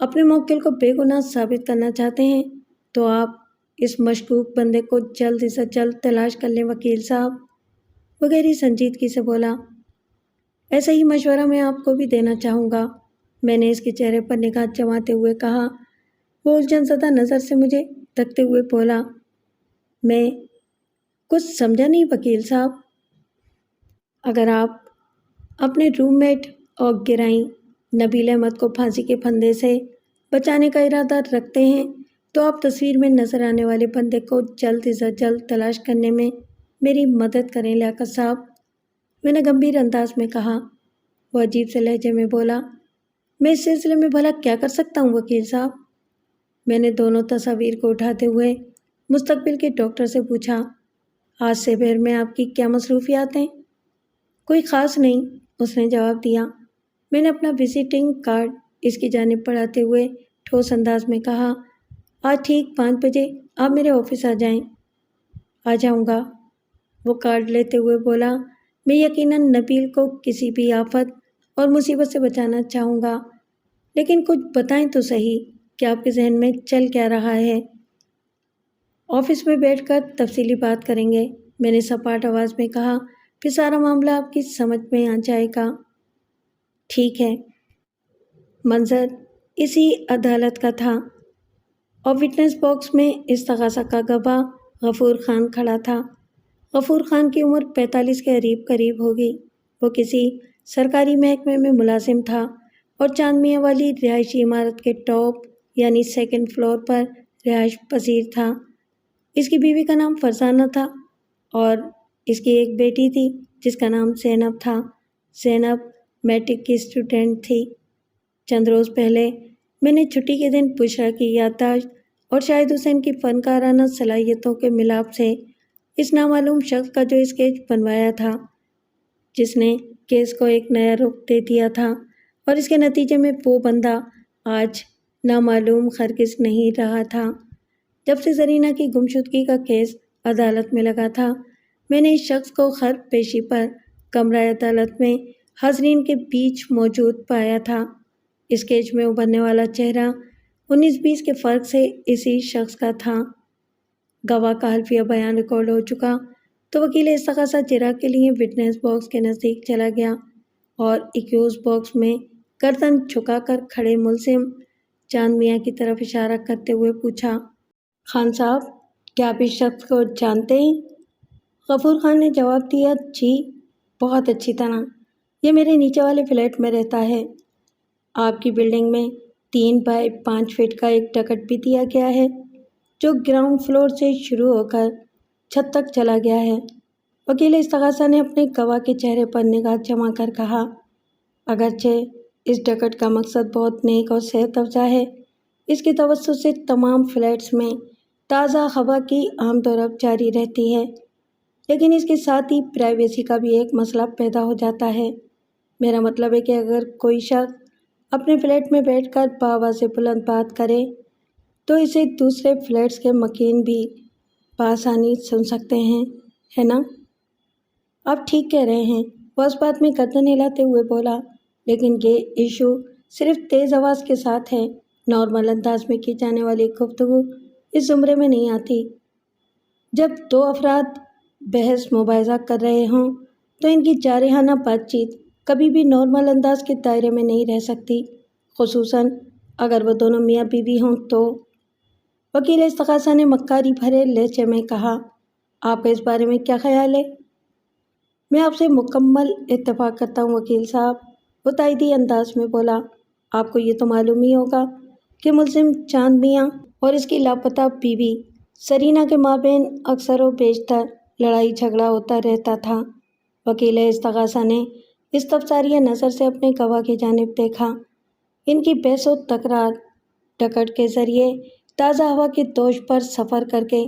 اپنے موکل کو بے گناہ ثابت کرنا چاہتے ہیں تو آپ اس مشکوک بندے کو جلد سے جلد تلاش کر لیں وکیل صاحب، وہ گہری سنجیدگی سے بولا۔ ایسا ہی مشورہ میں آپ کو بھی دینا چاہوں گا، میں نے اس کے چہرے پر نگاہ جماتے ہوئے کہا۔ وہ الجھن زدہ نظر سے مجھے تکتے ہوئے بولا، میں کچھ سمجھا نہیں وکیل صاحب۔ اگر آپ اپنے روم میٹ اور گرائیں نبیل احمد کو پھانسی کے پھندے سے بچانے کا ارادہ رکھتے ہیں تو آپ تصویر میں نظر آنے والے بندے کو جلد سے جلد تلاش کرنے میں میری مدد کریں لیاقت صاحب، میں نے گمبھیر انداز میں کہا۔ وہ عجیب سے لہجے میں بولا، میں اس سلسلے میں بھلا کیا کر سکتا ہوں وکیل صاحب؟ میں نے دونوں تصاویر کو اٹھاتے ہوئے مستقبل کے ڈاکٹر سے پوچھا، آج سے بھر میں آپ کی کیا مصروفیات ہیں؟ کوئی خاص نہیں، اس نے جواب دیا۔ میں نے اپنا وزٹنگ کارڈ اس کی جانب بڑھاتے ہوئے ٹھوس انداز میں کہا، آج ٹھیک 5 بجے آپ میرے آفس آ جائیں۔ آ جاؤں گا، وہ کارڈ لیتے ہوئے بولا۔ میں یقیناً نبیل کو کسی بھی آفت اور مصیبت سے بچانا چاہوں گا، لیکن کچھ بتائیں تو صحیح کہ آپ کے ذہن میں چل کیا رہا ہے؟ آفس میں بیٹھ کر تفصیلی بات کریں گے، میں نے سپاٹ آواز میں کہا، پھر سارا معاملہ آپ کی سمجھ میں آ جائے گا۔ ٹھیک ہے۔ منظر اسی عدالت کا تھا اور وٹنس باکس میں استغاثہ کا گواہ غفور خان کھڑا تھا۔ غفور خان کی عمر 45 کے قریب ہوگی۔ وہ کسی سرکاری محکمے میں ملازم تھا اور چاند میاں والی رہائشی عمارت کے ٹاپ یعنی 2nd فلور پر رہائش پذیر تھا۔ اس کی بیوی کا نام فرزانہ تھا اور اس کی ایک بیٹی تھی جس کا نام زینب تھا۔ زینب میٹرک کی اسٹوڈنٹ تھی۔ چند روز پہلے میں نے چھٹی کے دن بشریٰ کی یادداشت اور شاہد حسین کی فنکارانہ صلاحیتوں کے ملاپ سے اس نامعلوم شخص کا جو اسکیچ بنوایا تھا، جس نے کیس کو ایک نیا رخ دے دیا تھا، اور اس کے نتیجے میں وہ بندہ آج نامعلوم ہرگز نہیں رہا تھا۔ جب سے زرینہ کی گمشدگی کا کیس عدالت میں لگا تھا، میں نے اس شخص کو ہر پیشی پر کمرہ عدالت میں حاضرین کے بیچ موجود پایا تھا۔ اسکیچ میں ابھرنے والا چہرہ 19-20 کے فرق سے اسی شخص کا تھا۔ گواہ کا حلفیہ بیان ریکارڈ ہو چکا تو وکیل استغاثہ چراغ کے لیے وٹنس باکس کے نزدیک چلا گیا اور ایکیوز باکس میں گردن جھکا کر کھڑے ملزم چاند میاں کی طرف اشارہ کرتے ہوئے پوچھا، خان صاحب کیا آپ اس شخص کو جانتے ہیں؟ غفور خان نے جواب دیا، جی بہت اچھی طرح، یہ میرے نیچے والے فلیٹ میں رہتا ہے۔ آپ کی بلڈنگ میں 3 بائی 5 فٹ کا ایک ٹکٹ بھی دیا گیا ہے جو گراؤنڈ فلور سے شروع ہو کر چھت تک چلا گیا ہے۔ وکیل استغاثہ نے اپنے گواہ کے چہرے پر نگاہ جما کر کہا، اگرچہ اس ٹکٹ کا مقصد بہت نیک اور صحت افزا ہے، اس کے توسط سے تمام فلیٹس میں تازہ ہوا کی آمد و رفت جاری رہتی ہے، لیکن اس کے ساتھ ہی پرائیویسی کا بھی ایک مسئلہ پیدا ہو جاتا ہے۔ میرا مطلب ہے کہ اگر کوئی شخص اپنے فلیٹ میں بیٹھ کر بآواز بلند بات کرے تو اسے دوسرے فلیٹس کے مکین بھی بآسانی سن سکتے ہیں، ہے نا؟ آپ ٹھیک کہہ رہے ہیں، وہ اس بات میں گردن ہلاتے ہوئے بولا، لیکن یہ ایشو صرف تیز آواز کے ساتھ ہے، نارمل انداز میں کی جانے والی گفتگو اس زمرے میں نہیں آتی۔ جب 2 افراد بحث مباحثہ کر رہے ہوں تو ان کی جارحانہ بات چیت کبھی بھی نارمل انداز کے دائرے میں نہیں رہ سکتی، خصوصاً اگر وہ دونوں میاں بیوی ہوں تو۔ وکیل استغاثہ نے مکاری بھرے لہجے میں کہا، آپ کا اس بارے میں کیا خیال ہے؟ میں آپ سے مکمل اتفاق کرتا ہوں وکیل صاحب، وہ تائیدی انداز میں بولا۔ آپ کو یہ تو معلوم ہی ہوگا کہ ملزم چاند میاں اور اس کی لاپتہ بیوی سرینا کے مابین اکثر و بیشتر لڑائی جھگڑا ہوتا رہتا تھا۔ وکیل استغاثہ نے استفساریہ نظر سے اپنے گواہ کی جانب دیکھا۔ ان کی بحث و تکرار ٹکٹ کے ذریعے تازہ ہوا کے دوش پر سفر کر کے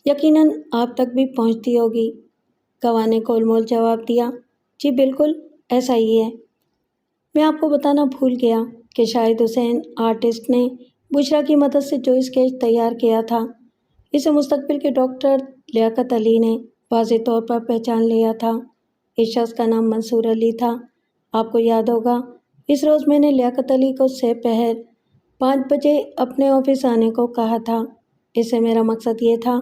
یقیناً آپ تک بھی پہنچتی ہوگی۔ گواہ نے گول مول جواب دیا، جی بالکل ایسا ہی ہے۔ میں آپ کو بتانا بھول گیا کہ شاہد حسین آرٹسٹ نے بشرا کی مدد سے جو اسکیچ تیار کیا تھا، اسے مستقبل کے ڈاکٹر لیاقت علی نے واضح طور پر پہچان لیا تھا۔ اس شخص کا نام منصور علی تھا۔ آپ کو یاد ہوگا اس روز میں نے لیاقت علی کو سہ پہر 5 بجے اپنے آفس آنے کو کہا تھا۔ اس سے میرا مقصد یہ تھا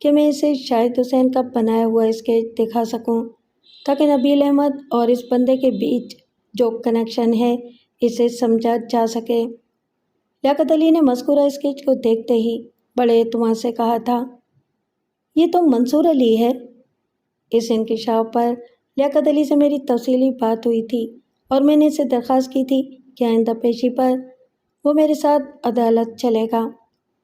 کہ میں اسے شاہد حسین کا بنایا ہوا اسکیچ دکھا سکوں تاکہ نبیل احمد اور اس بندے کے بیچ جو کنیکشن ہے اسے سمجھا جا سکے۔ لیاقت علی نے مذکورہ اسکیچ کو دیکھتے ہی بڑے اعتماد سے کہا تھا، یہ تو منصور علی ہے۔ اس انکشاف پر لیاقت علی سے میری تفصیلی بات ہوئی تھی اور میں نے اسے درخواست کی تھی کہ آئندہ پیشی پر وہ میرے ساتھ عدالت چلے گا۔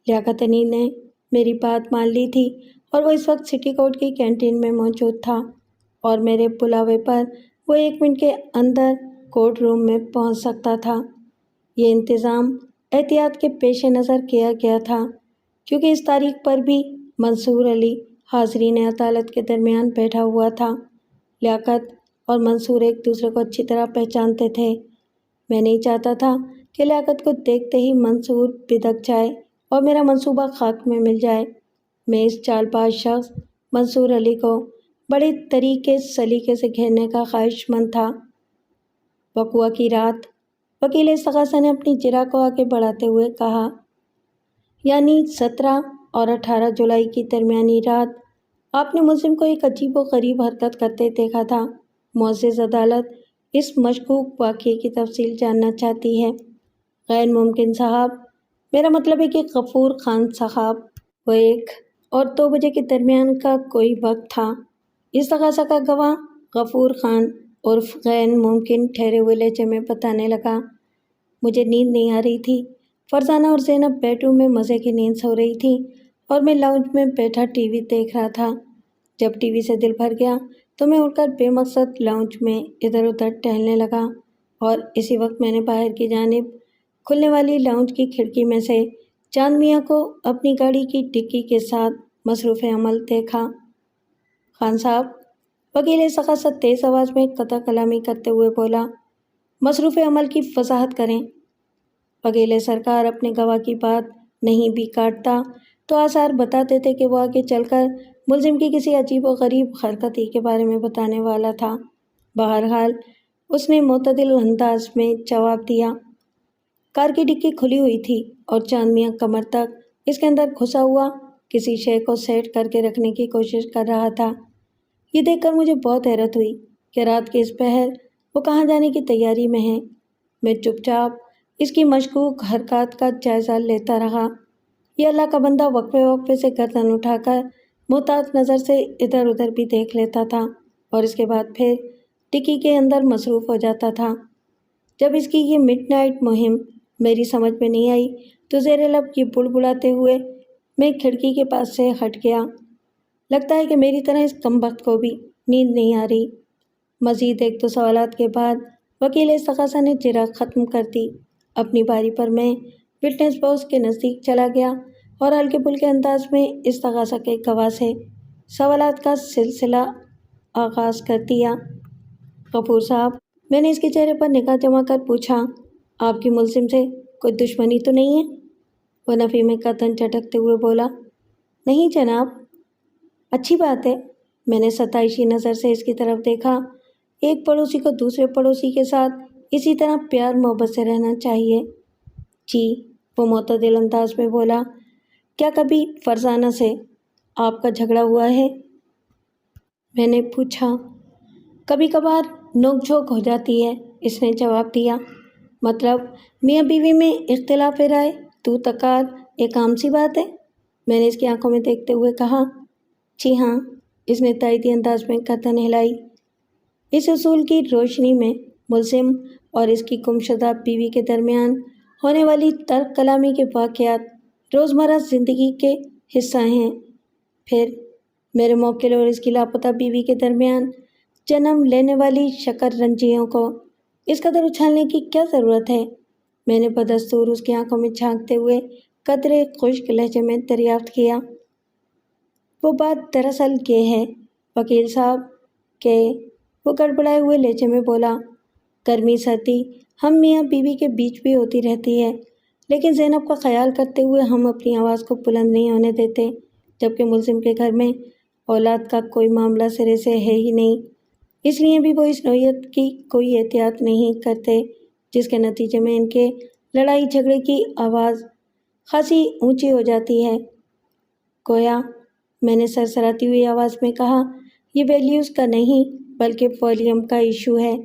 لیاقت علی نے میری بات مان لی تھی اور وہ اس وقت سٹی کورٹ کی کینٹین میں موجود تھا اور میرے بلاوے پر وہ 1 منٹ کے اندر کورٹ روم میں پہنچ سکتا تھا۔ یہ انتظام احتیاط کے پیش نظر کیا گیا تھا کیونکہ اس تاریخ پر بھی منصور علی حاضرین عدالت کے درمیان بیٹھا ہوا تھا۔ لیاقت اور منصور ایک دوسرے کو اچھی طرح پہچانتے تھے۔ میں نہیں چاہتا تھا کہ لیاقت کو دیکھتے ہی منصور بدک جائے اور میرا منصوبہ خاک میں مل جائے۔ میں اس چال باز شخص منصور علی کو بڑے طریقے سلیقے سے گھیرنے کا خواہش مند تھا۔ وقوع کی رات، وکیل استغاثہ نے اپنی جرح کو آگے بڑھاتے ہوئے کہا، یعنی 17 اور 18 جولائی کی درمیانی رات آپ نے ملزم کو ایک عجیب و غریب حرکت کرتے دیکھا تھا۔ معزز عدالت اس مشکوک واقعے کی تفصیل جاننا چاہتی ہے۔ غیر ممکن صاحب، میرا مطلب ہے کہ غفور خان صاحب، وہ 1 اور 2 بجے کے درمیان کا کوئی وقت تھا۔ استغاثہ کا گواہ غفور خان عرف غیر ممکن ٹھہرے ہوئے لہجے میں بتانے لگا، مجھے نیند نہیں آ رہی تھی۔ فرزانہ اور زینب بیڈ روم میں مزے کی نیند سو رہی تھی اور میں لاؤنج میں بیٹھا ٹی وی دیکھ رہا تھا۔ جب ٹی وی سے دل بھر گیا تو میں اٹھ کر بے مقصد لاؤنج میں ادھر ادھر ٹہلنے لگا اور اسی وقت میں نے باہر کی جانب کھلنے والی لاؤنج کی کھڑکی میں سے چاند میاں کو اپنی گاڑی کی ڈکی کے ساتھ مصروف عمل دیکھا۔ خان صاحب، وکیل استغاثہ تیز آواز میں قطع کلامی کرتے ہوئے بولا، مصروف عمل کی وضاحت کریں۔ وکیل سرکار اپنے گواہ کی بات نہیں بھی کاٹتا تو آثار بتا دیتے کہ وہ آگے چل کر ملزم کی کسی عجیب و غریب حرکت ہی کے بارے میں بتانے والا تھا۔ بہرحال اس نے معتدل انداز میں جواب دیا، کار کی ڈکی کھلی ہوئی تھی اور چاند میاں کمر تک اس کے اندر گھسا ہوا کسی شے کو سیٹ کر کے رکھنے کی کوشش کر رہا تھا۔ یہ دیکھ کر مجھے بہت حیرت ہوئی کہ رات کے اس پہر وہ کہاں جانے کی تیاری میں ہے۔ میں چپ چاپ اس کی مشکوک حرکات کا جائزہ لیتا رہا۔ یہ اللہ کا بندہ وقفے وقفے سے گردن اٹھا کر محتاط نظر سے ادھر ادھر بھی دیکھ لیتا تھا اور اس کے بعد پھر ٹکی کے اندر مصروف ہو جاتا تھا۔ جب اس کی یہ مڈ نائٹ مہم میری سمجھ میں نہیں آئی تو زیر لب یہ بڑبڑاتے ہوئے میں کھڑکی کے پاس سے ہٹ گیا۔ لگتا ہے کہ میری طرح اس کمبخت کو بھی نیند نہیں آ رہی۔ مزید 1-2 سوالات کے بعد وکیل استغاثہ نے جرح ختم کر دی۔ اپنی باری پر میں وٹنس باکس کے نزدیک چلا گیا اور ہلکے پھلکے انداز میں استغاثہ کے گواہ سے سوالات کا سلسلہ آغاز کر دیا۔ غفور صاحب، میں نے اس کے چہرے پر نگاہ جما کر پوچھا، آپ کی ملزم سے کوئی دشمنی تو نہیں ہے؟ وہ نفی میں قدم جھٹکتے ہوئے بولا، نہیں جناب۔ اچھی بات ہے۔ میں نے ستائشی نظر سے اس کی طرف دیکھا۔ ایک پڑوسی کو دوسرے پڑوسی کے ساتھ اسی طرح پیار محبت سے رہنا چاہیے۔ جی، وہ معتدل انداز میں بولا، کیا کبھی فرزانہ سے آپ کا جھگڑا ہوا ہے؟ میں نے پوچھا۔ کبھی کبھار نوک جھوک ہو جاتی ہے، اس نے جواب دیا۔ مطلب میاں بیوی میں اختلاف رائے تو تکرار ایک عام سی بات ہے؟ میں نے اس کی آنکھوں میں دیکھتے ہوئے کہا، جی ہاں، اس نے تائیدی انداز میں گردن ہلائی۔ اس اصول کی روشنی میں ملزم اور اس کی گمشدہ بیوی کے درمیان ہونے والی ترک کلامی کے واقعات روزمرہ زندگی کے حصہ ہیں۔ پھر میرے موکل اور اس کی لاپتہ بیوی کے درمیان جنم لینے والی شکر رنجیوں کو اس قدر اچھالنے کی کیا ضرورت ہے؟ میں نے بدستور اس کی آنکھوں میں جھانکتے ہوئے قدرے خشک لہجے میں دریافت کیا۔ وہ بات دراصل یہ ہے وکیل صاحب کہ وہ گڑبڑائے ہوئے لہجے میں بولا، گرمی سردی ہم میاں بیوی کے بیچ بھی ہوتی رہتی ہے، لیکن زینب کا خیال کرتے ہوئے ہم اپنی آواز کو بلند نہیں ہونے دیتے، جبکہ ملزم کے گھر میں اولاد کا کوئی معاملہ سرے سے ہے ہی نہیں، اس لیے بھی وہ اس نوعیت کی کوئی احتیاط نہیں کرتے، جس کے نتیجے میں ان کے لڑائی جھگڑے کی آواز خاصی اونچی ہو جاتی ہے۔ گویا میں نے سرسراتی ہوئی آواز میں کہا، یہ ویلیوز کا نہیں بلکہ والیوم کا ایشو ہے۔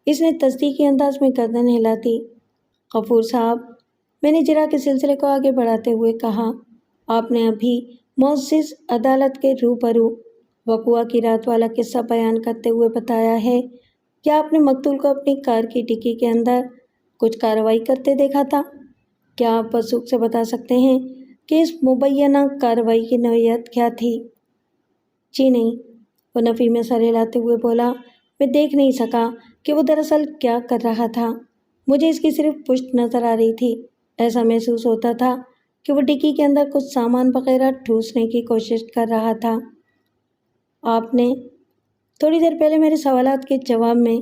اس نے تصدیقی انداز میں گردن ہلا دی۔ غفور صاحب، میں نے جرح کے سلسلے کو آگے بڑھاتے ہوئے کہا، آپ نے ابھی معزز عدالت کے روبرو وقوع کی رات والا قصہ بیان کرتے ہوئے بتایا ہے کہ آپ نے مقتول کو اپنی کار کی ڈکی کے اندر کچھ کارروائی کرتے دیکھا تھا۔ کیا آپ وثوق سے بتا سکتے ہیں کہ اس مبینہ کارروائی کی نوعیت کیا تھی؟ جی نہیں، وہ نفی میں سر ہلاتے ہوئے بولا، میں دیکھ نہیں سکا کہ وہ دراصل کیا کر رہا تھا، مجھے اس کی صرف پشت نظر آ رہی تھی۔ ایسا محسوس ہوتا تھا کہ وہ ڈکی کے اندر کچھ سامان وغیرہ ٹھوسنے کی کوشش کر رہا تھا۔ آپ نے تھوڑی دیر پہلے میرے سوالات کے جواب میں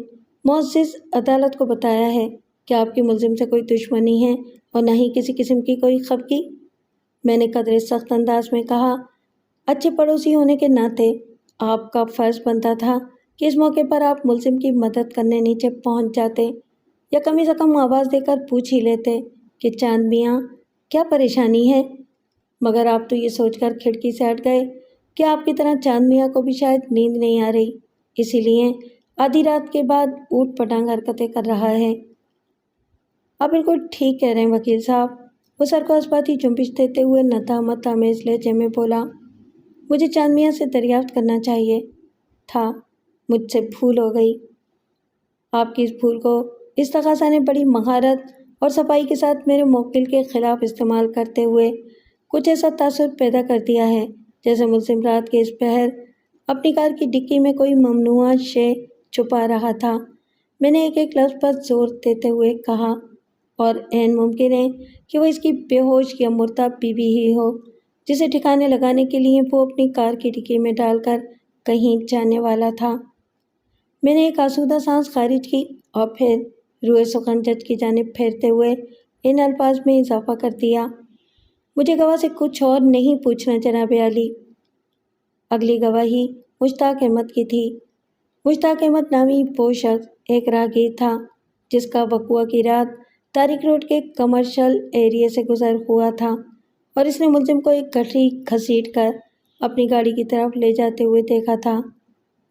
معزز عدالت کو بتایا ہے کہ آپ کی ملزم سے کوئی دشمنی ہے اور نہ ہی کسی قسم کی کوئی خفگی۔ میں نے قدرے سخت انداز میں کہا، اچھے پڑوسی ہونے کے ناطے آپ کا فرض بنتا تھا کہ اس موقع پر آپ ملزم کی مدد کرنے نیچے پہنچ جاتے یا کم از کم آواز دے کر پوچھ ہی لیتے کہ چاند میاں کیا پریشانی ہے، مگر آپ تو یہ سوچ کر کھڑکی سے ہٹ گئے کہ آپ کی طرح چاند میاں کو بھی شاید نیند نہیں آ رہی، اسی لیے آدھی رات کے بعد اوٹ پٹانگ حرکتیں کر رہا ہے۔ آپ بالکل ٹھیک کہہ رہے ہیں وکیل صاحب، وہ سر کو اثباتی جنبش دیتے ہوئے ندامت آمیز لہجے میں بولا، مجھے چاند میاں سے دریافت کرنا چاہیے تھا، مجھ سے بھول ہو گئی۔ آپ کی اس بھول کو اس تقاضا نے بڑی مہارت اور صفائی کے ساتھ میرے موکل کے خلاف استعمال کرتے ہوئے کچھ ایسا تاثر پیدا کر دیا ہے جیسے ملزم رات کے اس پہر اپنی کار کی ڈکی میں کوئی ممنوعہ شے چھپا رہا تھا۔ میں نے ایک ایک لفظ پر زور دیتے ہوئے کہا، اور عین ممکن ہے کہ وہ اس کی بے ہوش یا مردہ بیوی ہی ہو، جسے ٹھکانے لگانے کے لیے وہ اپنی کار کی ڈکی میں ڈال کر کہیں جانے والا تھا۔ میں نے ایک آسودہ سانس خارج کی اور پھر روئے سخن جج کی جانب پھیرتے ہوئے ان الفاظ میں اضافہ کر دیا، مجھے گواہ سے کچھ اور نہیں پوچھنا جناب عالی۔ اگلی گواہی مشتاق احمد کی تھی۔ مشتاق احمد نامی وہ شخص ایک راہگیر تھا جس کا وقوع کی رات تاریک روڈ کے کمرشل ایریے سے گزر ہوا تھا اور اس نے ملزم کو ایک گٹھری گھسیٹ کر اپنی گاڑی کی طرف لے جاتے ہوئے دیکھا تھا۔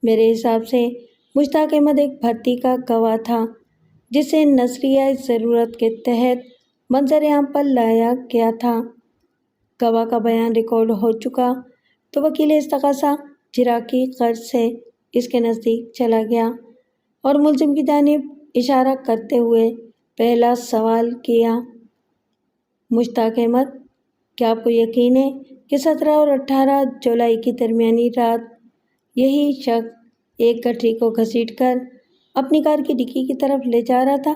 میرے حساب سے مشتاق احمد ایک بھرتی کا گواہ تھا جسے نظریہ ضرورت کے تحت منظر عام پر لایا گیا تھا۔ گواہ کا بیان ریکارڈ ہو چکا تو وکیل استغاثہ جرح کی غرض سے اس کے نزدیک چلا گیا اور ملزم کی جانب اشارہ کرتے ہوئے پہلا سوال کیا، مشتاق احمد، کیا آپ کو یقین ہے کہ 17 اور 18 جولائی کی درمیانی رات یہی شخص ایک گٹھری کو گھسیٹ کر اپنی کار کی ڈکی کی طرف لے جا رہا تھا؟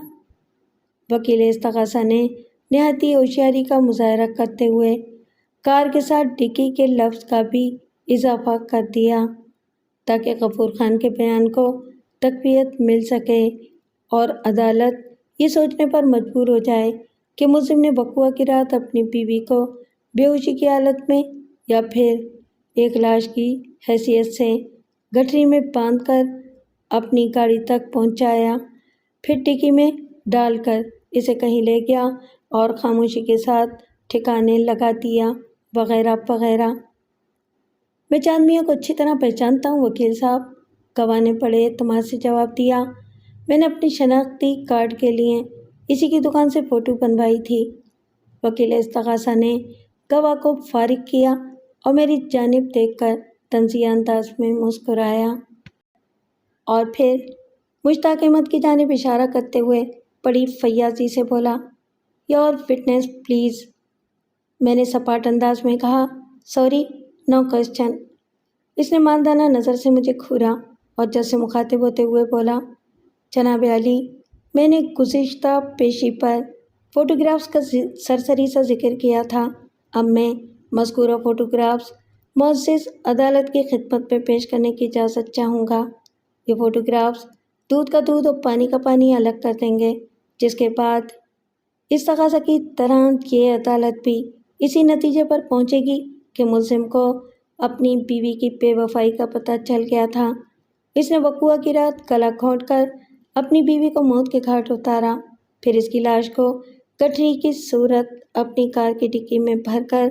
وکیل استغاثہ نے نہایتی ہوشیاری کا مظاہرہ کرتے ہوئے کار کے ساتھ ڈکی کے لفظ کا بھی اضافہ کر دیا تاکہ غفور خان کے بیان کو تقویت مل سکے اور عدالت یہ سوچنے پر مجبور ہو جائے کہ ملزم نے وقوع کی رات اپنی بیوی کو بے ہوشی کی حالت میں یا پھر ایک لاش کی حیثیت سے گٹھری میں باندھ کر اپنی گاڑی تک پہنچایا، پھر ڈکی میں ڈال کر اسے کہیں لے گیا اور خاموشی کے ساتھ ٹھکانے لگا دیا، وغیرہ وغیرہ۔ میں چاند میاں کو اچھی طرح پہچانتا ہوں وکیل صاحب، گواہ نے بڑے اعتماد سے جواب دیا، میں نے اپنی شناختی کارڈ کے لیے اسی کی دکان سے فوٹو بنوائی تھی۔ وکیل استغاثہ نے گواہ کو فارغ کیا اور میری جانب دیکھ کر طنزیہ انداز میں مسکرایا اور پھر مشتاق احمد کی جانب اشارہ کرتے ہوئے بڑی فیاضی سے بولا، یور وٹنس پلیز۔ میں نے سپاٹ انداز میں کہا، سوری، نو کوسچن۔ اس نے ماندانہ نظر سے مجھے گھورا اور جج سے مخاطب ہوتے ہوئے بولا، جناب عالی، میں نے گزشتہ پیشی پر فوٹوگرافز کا سرسری سا ذکر کیا تھا۔ اب میں مذکورہ فوٹوگرافز معزز عدالت کی خدمت میں پیش کرنے کی اجازت چاہوں گا۔ یہ فوٹوگرافز دودھ کا دودھ اور پانی کا پانی الگ کر دیں گے، جس کے بعد اس تقاضا کی طرح یہ عدالت بھی اسی نتیجے پر پہنچے گی کہ ملزم کو اپنی بیوی کی بے وفائی کا پتہ چل گیا تھا۔ اس نے وقوعہ کی رات گلا گھونٹ کر اپنی بیوی کو موت کے گھاٹ اتارا، پھر اس کی لاش کو گٹھری کی صورت اپنی کار کی ڈکی میں بھر کر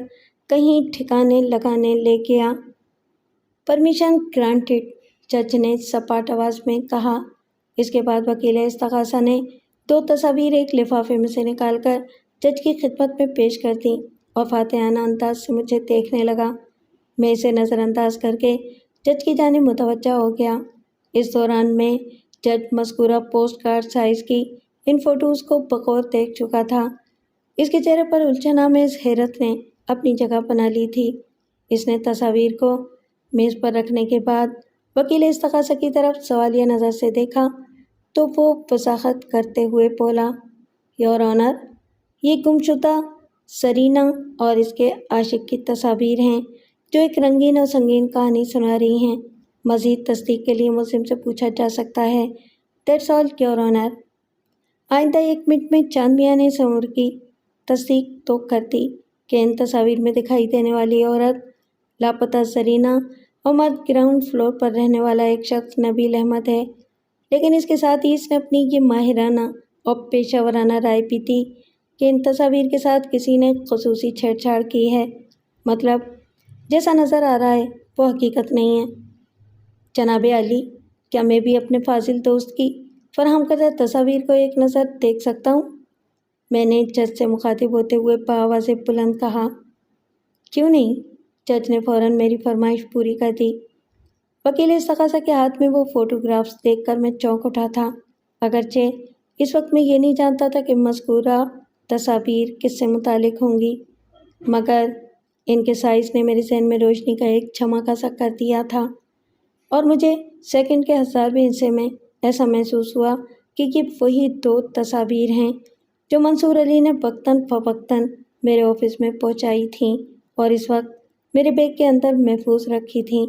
کہیں ٹھکانے لگانے لے گیا۔ پرمیشن گرانٹڈ، جج نے سپاٹ آواز میں کہا۔ اس کے بعد وکیل استغاثہ نے 2 تصاویر ایک لفافے میں سے نکال کر جج کی خدمت میں پیش کر دیں اور فاتحانہ انداز سے مجھے دیکھنے لگا۔ میں اسے نظر انداز کر کے جج کی جانب متوجہ ہو گیا۔ اس دوران میں جج مذکورہ پوسٹ کارڈ سائز کی ان فوٹوز کو بغور دیکھ چکا تھا۔ اس کے چہرے پر الجھن آمیز حیرت نے اپنی جگہ بنا لی تھی۔ اس نے تصاویر کو میز پر رکھنے کے بعد وکیل استغاثہ کی طرف سوالیہ نظر سے دیکھا تو وہ وضاحت کرتے ہوئے بولا، یور آنر، یہ گمشدہ سرینا اور اس کے عاشق کی تصاویر ہیں جو ایک رنگین اور سنگین کہانی سنا رہی ہیں۔ مزید تصدیق کے لیے ملزم سے پوچھا جا سکتا ہے۔ That's all your owner. آئندہ 1 منٹ میں چاند میاں نے اس امر کی تصدیق تو کر دی کہ ان تصاویر میں دکھائی دینے والی عورت لاپتہ زرینہ اور مرد گراؤنڈ فلور پر رہنے والا ایک شخص نبیل احمد ہے، لیکن اس کے ساتھ ہی اس نے اپنی یہ ماہرانہ اور پیشہ ورانہ رائے بھی دی کہ ان تصاویر کے ساتھ کسی نے خصوصی چھیڑ چھاڑ کی ہے، مطلب جیسا نظر آ رہا ہے وہ حقیقت نہیں ہے۔ جناب عالی، کیا میں بھی اپنے فاضل دوست کی فراہم کردہ تصاویر کو ایک نظر دیکھ سکتا ہوں؟ میں نے جج سے مخاطب ہوتے ہوئے بآواز بلند کہا۔ کیوں نہیں؟ جج نے فوراً میری فرمائش پوری کر دی۔ وکیل استغاثہ کے ہاتھ میں وہ فوٹوگرافز دیکھ کر میں چونک اٹھا تھا، اگرچہ اس وقت میں یہ نہیں جانتا تھا کہ مذکورہ تصاویر کس سے متعلق ہوں گی، مگر ان کے سائز نے میرے ذہن میں روشنی کا ایک جھمکا سا کر دیا تھا اور مجھے سیکنڈ کے 1000ویں حصے میں ایسا محسوس ہوا کہ یہ وہی 2 تصاویر ہیں جو منصور علی نے وقتاً فوقتاً میرے آفس میں پہنچائی تھیں اور اس وقت میرے بیگ کے اندر محفوظ رکھی تھیں۔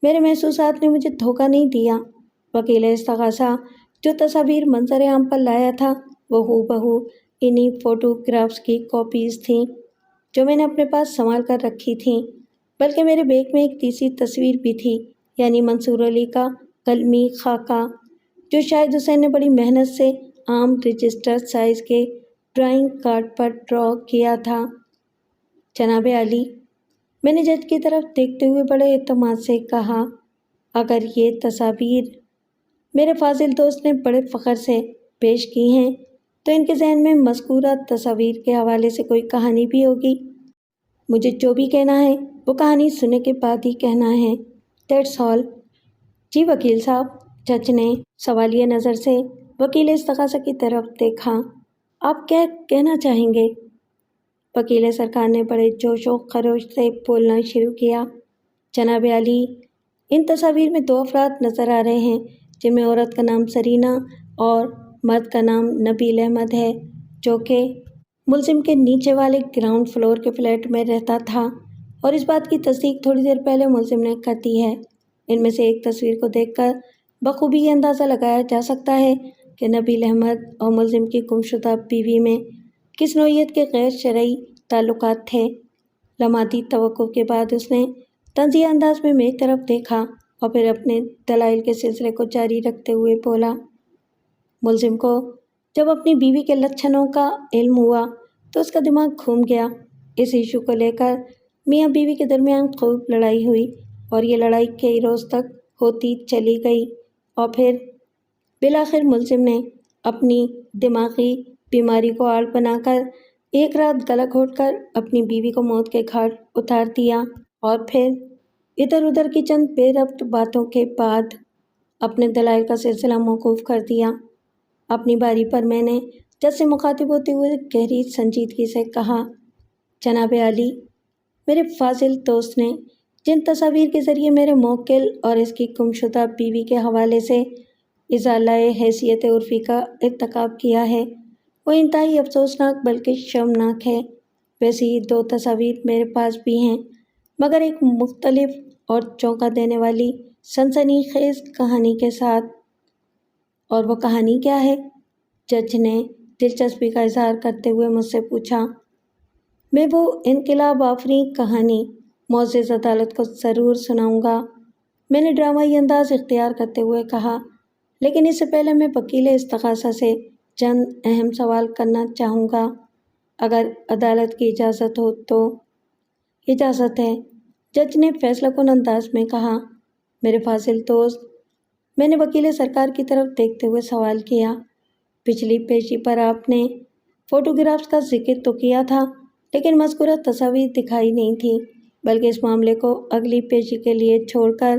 میرے محسوسات نے مجھے دھوکہ نہیں دیا۔ وکیل استغاثہ جو تصاویر منظر عام پر لایا تھا وہ ہو بہو انہی فوٹوگرافز کی کاپیز تھیں جو میں نے اپنے پاس سنبھال کر رکھی تھیں، بلکہ میرے بیگ میں ایک تیسری تصویر بھی تھی، یعنی منصور علی کا قلمی خاکہ جو شاہد حسین نے بڑی محنت سے عام رجسٹر سائز کے ڈرائنگ کارڈ پر ڈرا کیا تھا۔ جناب عالی، میں نے جج کی طرف دیکھتے ہوئے بڑے اعتماد سے کہا، اگر یہ تصاویر میرے فاضل دوست نے بڑے فخر سے پیش کی ہیں تو ان کے ذہن میں مذکورہ تصاویر کے حوالے سے کوئی کہانی بھی ہوگی۔ مجھے جو بھی کہنا ہے وہ کہانی سننے کے بعد ہی کہنا ہے۔ That's all. جی وکیل صاحب، جج نے سوالیہ نظر سے وکیل استغاثہ کی طرف دیکھا، آپ کیا کہنا چاہیں گے؟ وکیل سرکار نے بڑے جوش و خروش سے بولنا شروع کیا، جناب عالی، ان تصاویر میں 2 افراد نظر آ رہے ہیں جن میں عورت کا نام سرینا اور مرد کا نام نبیل احمد ہے، جو کہ ملزم کے نیچے والے گراؤنڈ فلور کے فلیٹ میں رہتا تھا، اور اس بات کی تصدیق تھوڑی دیر پہلے ملزم نے کر دی ہے۔ ان میں سے ایک تصویر کو دیکھ کر بخوبی یہ اندازہ لگایا جا سکتا ہے کہ نبیل احمد اور ملزم کی گمشدہ بیوی میں کس نوعیت کے غیر شرعی تعلقات تھے۔ لمحاتی توقف کے بعد اس نے طنزیہ انداز میں میری طرف دیکھا اور پھر اپنے دلائل کے سلسلے کو جاری رکھتے ہوئے بولا، ملزم کو جب اپنی بیوی کے لچھنوں کا علم ہوا تو اس کا دماغ گھوم گیا۔ اس ایشو کو لے کر میاں بیوی کے درمیان خوب لڑائی ہوئی اور یہ لڑائی کئی روز تک ہوتی چلی گئی اور پھر بالآخر ملزم نے اپنی دماغی بیماری کو آڑ بنا کر ایک رات گلا گھونٹ کر اپنی بیوی کو موت کے گھاٹ اتار دیا اور پھر ادھر ادھر کی چند بے ربط باتوں کے بعد اپنے دلائل کا سلسلہ موقوف کر دیا۔ اپنی باری پر میں نے جج سے مخاطب ہوتے ہوئے گہری سنجیدگی سے کہا، جناب عالی، میرے فاضل دوست نے جن تصاویر کے ذریعے میرے موکل اور اس کی گمشدہ بیوی کے حوالے سے ازالہ حیثیت عرفی کا ارتکاب کیا ہے وہ انتہائی افسوسناک بلکہ شرمناک ہے۔ ویسی ہی 2 تصاویر میرے پاس بھی ہیں، مگر ایک مختلف اور چونکا دینے والی سنسنی خیز کہانی کے ساتھ۔ اور وہ کہانی کیا ہے؟ جج نے دلچسپی کا اظہار کرتے ہوئے مجھ سے پوچھا۔ میں وہ انقلاب آفریں کہانی معزز عدالت کو ضرور سناؤں گا، میں نے ڈرامائی انداز اختیار کرتے ہوئے کہا، لیکن اس سے پہلے میں وکیل استغاثہ سے چند اہم سوال کرنا چاہوں گا، اگر عدالت کی اجازت ہو تو۔ اجازت ہے، جج نے فیصلہ کن انداز میں کہا۔ میرے فاضل دوست، میں نے وکیل سرکار کی طرف دیکھتے ہوئے سوال کیا، پچھلی پیشی پر آپ نے فوٹوگرافز کا ذکر تو کیا تھا، لیکن مذکورہ تصاویر دکھائی نہیں تھی، بلکہ اس معاملے کو اگلی پیشی کے لیے چھوڑ کر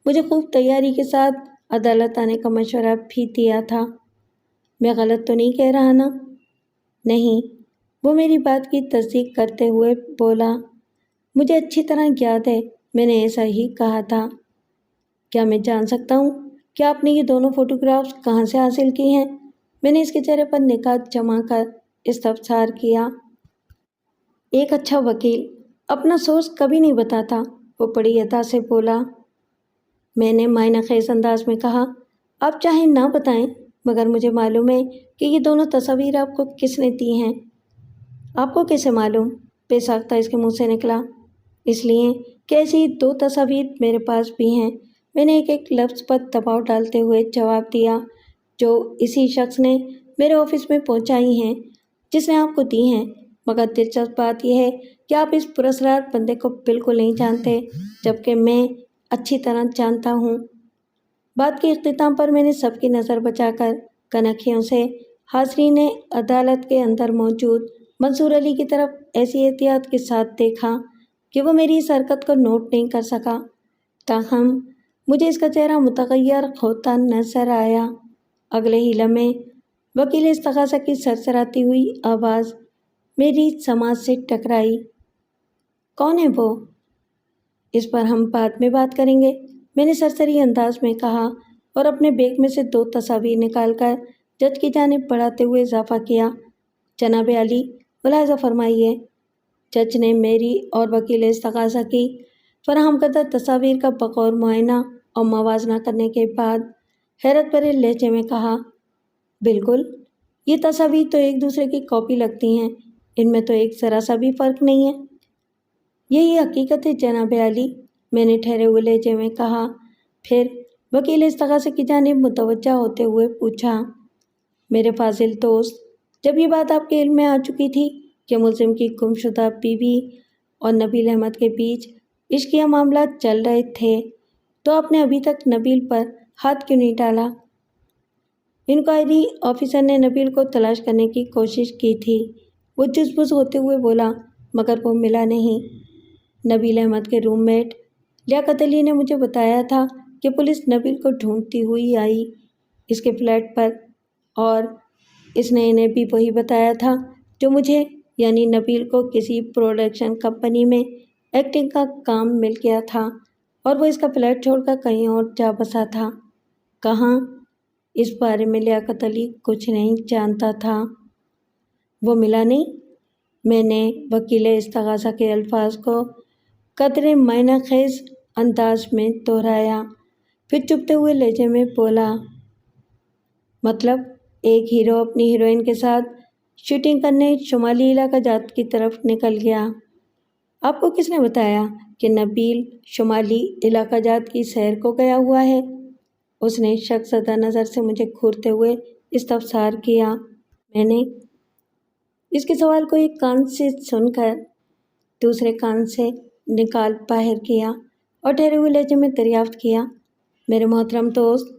مجھے خوب تیاری کے ساتھ عدالت آنے کا مشورہ بھی دیا تھا۔ میں غلط تو نہیں کہہ رہا نا؟ نہیں، وہ میری بات کی تصدیق کرتے ہوئے بولا، مجھے اچھی طرح یاد ہے، میں نے ایسا ہی کہا تھا۔ کیا میں جان سکتا ہوں کہ آپ نے یہ دونوں فوٹوگرافز کہاں سے حاصل کی ہیں؟ میں نے اس کے چہرے پر نکات جما کر استفسار کیا۔ ایک اچھا وکیل اپنا سورس کبھی نہیں بتاتا، وہ بڑی ادا سے بولا۔ میں نے معنی خیز انداز میں کہا، آپ چاہیں نہ بتائیں، مگر مجھے معلوم ہے کہ یہ دونوں تصاویر آپ کو کس نے دی ہیں۔ آپ کو کیسے معلوم؟ بے ساختہ اس کے منہ سے نکلا۔ اس لیے کہ ایسی 2 تصاویر میرے پاس بھی ہیں، میں نے ایک ایک لفظ پر دباؤ ڈالتے ہوئے جواب دیا، جو اسی شخص نے میرے آفس میں پہنچائی ہیں، جس نے آپ کو دی ہیں۔ مگر دلچسپ بات یہ ہے کہ آپ اس پراسرار بندے کو بالکل نہیں جانتے، جبکہ میں اچھی طرح جانتا ہوں۔ بات کے اختتام پر میں نے سب کی نظر بچا کر کنکھیوں سے حاضرین عدالت کے اندر موجود منصور علی کی طرف ایسی احتیاط کے ساتھ دیکھا کہ وہ میری اس حرکت کو نوٹ نہیں کر سکا، تاہم مجھے اس کا چہرہ متغیر ہوتا نظر آیا۔ اگلے ہی لمحے وکیل استغاثہ کی سرسراتی ہوئی آواز میری سماعت سے ٹکرائی۔ کون ہے وہ؟ اس پر ہم بعد میں بات کریں گے، میں نے سرسری انداز میں کہا اور اپنے بیگ میں سے 2 تصاویر نکال کر جج کی جانب بڑھاتے ہوئے اضافہ کیا، جناب عالی، ملاحظہ فرمائیے۔ جج نے میری اور وکیل استغاثہ کی فراہم کردہ تصاویر کا بغور معائنہ اور موازنہ کرنے کے بعد حیرت بھرے لہجے میں کہا، بالکل، یہ تصاویر تو ایک دوسرے کی کاپی لگتی ہیں، ان میں تو ایک ذرا سا بھی فرق نہیں ہے۔ یہی حقیقت ہے جناب عالی، میں نے ٹھہرے ہوئے لہجے میں کہا، پھر وکیل استغاثہ کی جانب متوجہ ہوتے ہوئے پوچھا، میرے فاضل دوست، جب یہ بات آپ کے علم میں آ چکی تھی کہ ملزم کی گمشدہ بیوی اور نبیل احمد کے بیچ عشقیہ معاملات چل رہے تھے، تو آپ نے ابھی تک نبیل پر ہاتھ کیوں نہیں ڈالا؟ انکوائری آفیسر نے نبیل کو تلاش کرنے کی کوشش کی تھی، وہ جز بز ہوتے ہوئے بولا، مگر وہ ملا نہیں۔ نبیل احمد کے روم میٹ لیاقت علی نے مجھے بتایا تھا کہ پولیس نبیل کو ڈھونڈتی ہوئی آئی اس کے فلیٹ پر، اور اس نے انہیں بھی وہی بتایا تھا جو مجھے، یعنی نبیل کو کسی پروڈکشن کمپنی میں ایکٹنگ کا کام مل گیا تھا اور وہ اس کا فلیٹ چھوڑ کر کہیں اور جا بسا تھا۔ کہاں؟ اس بارے میں لیاقت علی کچھ نہیں جانتا تھا۔ وہ ملا نہیں؟ میں نے وکیل استغاثہ کے الفاظ کو قدرے معنی خیز انداز میں دہرایا، پھر چبھتے ہوئے لہجے میں بولا، مطلب ایک ہیرو اپنی ہیروئن کے ساتھ شوٹنگ کرنے شمالی علاقہ جات کی طرف نکل گیا۔ آپ کو کس نے بتایا کہ نبیل شمالی علاقہ جات کی سیر کو گیا ہوا ہے؟ اس نے شک زدہ نظر سے مجھے گھورتے ہوئے استفسار کیا۔ میں نے اس کے سوال کو ایک کان سے سن کر دوسرے کان سے نکال باہر کیا اور ٹھہرے ہوئے لہجے میں دریافت کیا، میرے محترم دوست،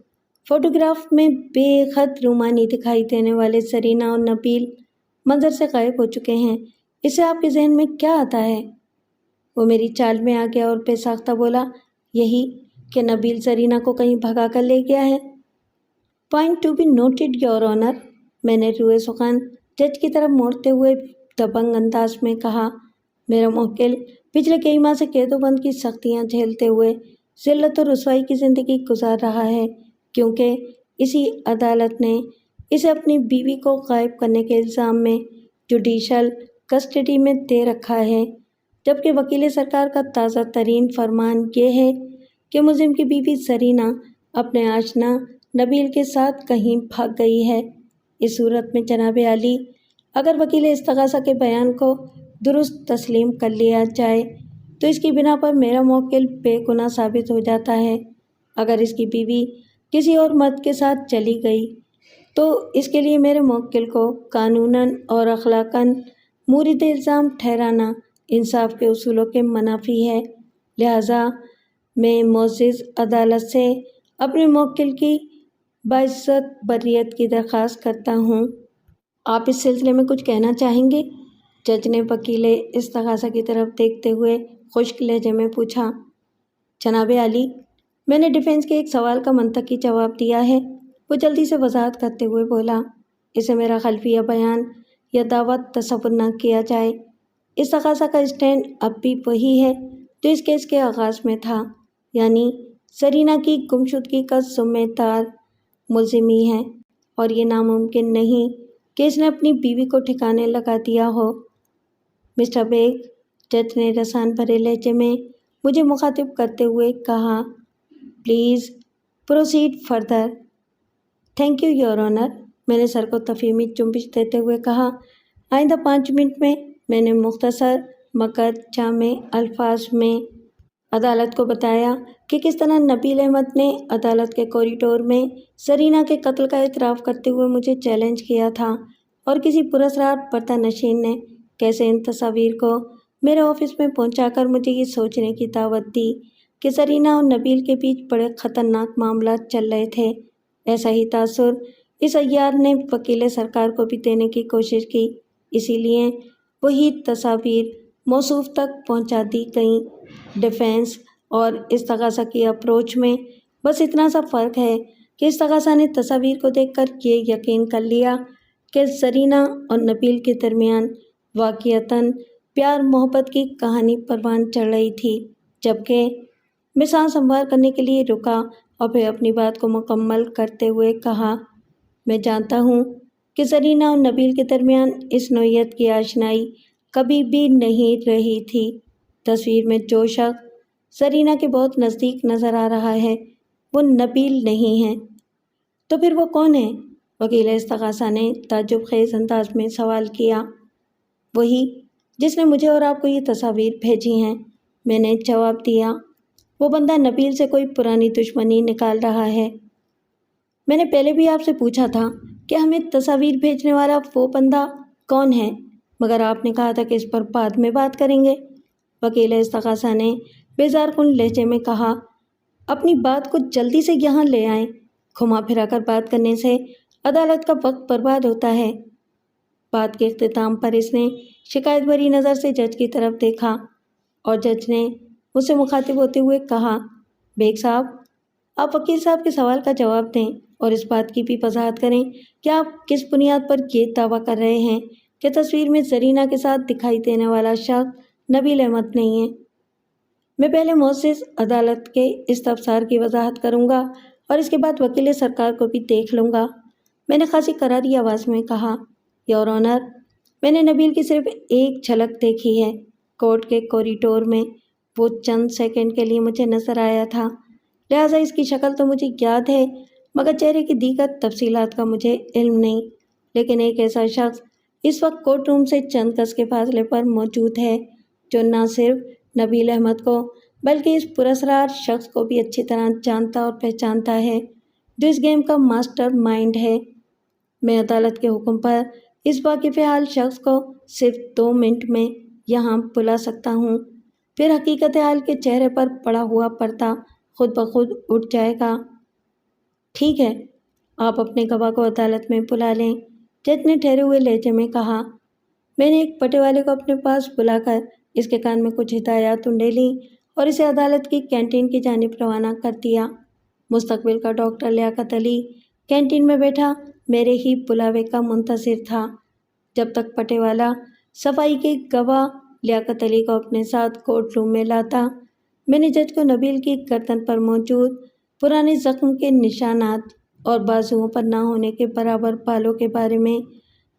فوٹوگراف میں بے حد رومانی دکھائی دینے والے سرینا اور نبیل منظر سے غائب ہو چکے ہیں، اس سے آپ کے ذہن میں کیا آتا ہے؟ وہ میری چال میں آ گیا اور بے ساختہ بولا، یہی کہ نبیل زرینہ کو کہیں بھگا کر لے گیا ہے۔ Point to be noted your honour, میں نے روئے سخن جج کی طرف موڑتے ہوئے دبنگ انداز میں کہا۔ میرا موکل پچھلے کئی ماہ سے قید و بند کی سختیاں جھیلتے ہوئے ذلت و رسوائی کی زندگی گزار رہا ہے، کیونکہ اسی عدالت نے اسے اپنی بیوی کو غائب کرنے کے الزام میں جوڈیشل کسٹڈی میں دے رکھا ہے، جبکہ وکیل سرکار کا تازہ ترین فرمان یہ ہے کہ ملزم کی بیوی زرینہ اپنے آشنا نبیل کے ساتھ کہیں بھاگ گئی ہے۔ اس صورت میں جناب عالی، اگر وکیل استغاثہ کے بیان کو درست تسلیم کر لیا جائے تو اس کی بنا پر میرا موکل بے گناہ ثابت ہو جاتا ہے۔ اگر اس کی بیوی کسی اور مرد کے ساتھ چلی گئی تو اس کے لیے میرے موکل کو قانوناً اور اخلاقاً مورد الزام ٹھہرانا انصاف کے اصولوں کے منافی ہے، لہٰذا میں معزز عدالت سے اپنے موکل کی باعزت بریت کی درخواست کرتا ہوں۔ آپ اس سلسلے میں کچھ کہنا چاہیں گے؟ جج نے وکیل استغاثہ کی طرف دیکھتے ہوئے خشک لہجے میں پوچھا۔ جناب عالی، میں نے ڈیفینس کے ایک سوال کا منطقی جواب دیا ہے، وہ جلدی سے وضاحت کرتے ہوئے بولا۔ اسے میرا خلفیہ بیان یا دعویٰ تصور نہ کیا جائے۔ استغاثہ کا اسٹینڈ اب بھی وہی ہے جو اس کیس کے آغاز میں تھا، یعنی زرینہ کی گمشدگی کا ذمہ دار ملزم ہی ہے، اور یہ ناممکن نہیں کہ اس نے اپنی بیوی کو ٹھکانے لگا دیا ہو۔ مسٹر بیگ، جج نے رسان بھرے لہجے میں مجھے مخاطب کرتے ہوئے کہا، please proceed further. Thank you your honour, میں نے سر کو تفہیمی جنبش دیتے ہوئے کہا۔ آئندہ 5 منٹ میں نے مختصر مگر جامع الفاظ میں عدالت کو بتایا کہ کس طرح نبیل احمد نے عدالت کے کوریڈور میں زرینہ کے قتل کا اعتراف کرتے ہوئے مجھے چیلنج کیا تھا، اور کسی پراسرار پردہ نشین نے کیسے ان تصاویر کو میرے آفس میں پہنچا کر مجھے یہ سوچنے کی دعوت دی کہ زرینہ اور نبیل کے بیچ بڑے خطرناک معاملات چل رہے تھے۔ ایسا ہی تاثر اس عیار نے وکیل سرکار کو بھی دینے کی کوشش کی، اسی لیے وہی تصاویر موصوف تک پہنچا دی گئیں۔ ڈیفینس اور استغاثہ کی اپروچ میں بس اتنا سا فرق ہے کہ استغاثہ نے تصاویر کو دیکھ کر یہ یقین کر لیا کہ زرینہ اور نبیل کے درمیان واقعتاً پیار محبت کی کہانی پروان چڑھ رہی تھی، جبکہ میں سانس ہموار کرنے کے لیے رکا اور پھر اپنی بات کو مکمل کرتے ہوئے کہا، میں جانتا ہوں کہ زرینہ اور نبیل کے درمیان اس نوعیت کی آشنائی کبھی بھی نہیں رہی تھی۔ تصویر میں جو شخص زرینہ کے بہت نزدیک نظر آ رہا ہے وہ نبیل نہیں ہے، تو پھر وہ کون ہے؟ وکیل استغاثہ نے تعجب خیز انداز میں سوال کیا۔ وہی جس نے مجھے اور آپ کو یہ تصاویر بھیجی ہیں، میں نے جواب دیا۔ وہ بندہ نبیل سے کوئی پرانی دشمنی نکال رہا ہے۔ میں نے پہلے بھی آپ سے پوچھا تھا کہ ہمیں تصاویر بھیجنے والا وہ بندہ کون ہے، مگر آپ نے کہا تھا کہ اس پر بعد میں بات کریں گے۔ وکیل استغاثہ نے بیزار کن لہجے میں کہا، اپنی بات کو جلدی سے یہاں لے آئیں، گھما پھرا کر بات کرنے سے عدالت کا وقت برباد ہوتا ہے۔ بات کے اختتام پر اس نے شکایت بھری نظر سے جج کی طرف دیکھا، اور جج نے مجھ سے مخاطب ہوتے ہوئے کہا، بیگ صاحب، آپ وکیل صاحب کے سوال کا جواب دیں اور اس بات کی بھی وضاحت کریں کہ آپ کس بنیاد پر یہ دعویٰ کر رہے ہیں کہ تصویر میں زرینہ کے ساتھ دکھائی دینے والا شخص نبیل احمد نہیں ہے۔ میں پہلے معزز عدالت کے استفسار کی وضاحت کروں گا اور اس کے بعد وکیل سرکار کو بھی دیکھ لوں گا، میں نے خاصی کراری آواز میں کہا۔ یور آنر، میں نے نبیل کی صرف ایک جھلک دیکھی ہے، کورٹ کے کوریڈور میں وہ چند سیکنڈ کے لیے مجھے نظر آیا تھا، لہٰذا اس کی شکل تو مجھے یاد ہے مگر چہرے کی دیگر تفصیلات کا مجھے علم نہیں۔ لیکن ایک ایسا شخص اس وقت کورٹ روم سے چند گز کے فاصلے پر موجود ہے جو نہ صرف نبیل احمد کو بلکہ اس پراسرار شخص کو بھی اچھی طرح جانتا اور پہچانتا ہے جو اس گیم کا ماسٹر مائنڈ ہے۔ میں عدالت کے حکم پر اس واقف حال شخص کو صرف 2 منٹ میں یہاں بلا سکتا ہوں، پھر حقیقت حال کے چہرے پر پڑا ہوا پردہ خود بخود اٹھ جائے گا۔ ٹھیک ہے، آپ اپنے گواہ کو عدالت میں بلا لیں، جج نے ٹھہرے ہوئے لہجے میں کہا۔ میں نے ایک پٹے والے کو اپنے پاس بلا کر اس کے کان میں کچھ ہدایات انڈیلی اور اسے عدالت کی کینٹین کی جانب روانہ کر دیا۔ مستقبل کا ڈاکٹر لیاقت علی کینٹین میں بیٹھا میرے ہی بلاوے کا منتظر تھا۔ جب تک پٹے والا صفائی کے گواہ لیاقت علی کو اپنے ساتھ کورٹ روم میں لاتا، میں نے جج کو نبیل کی گردن پر موجود پرانے زخم کے نشانات اور بازوؤں پر نہ ہونے کے برابر بالوں کے بارے میں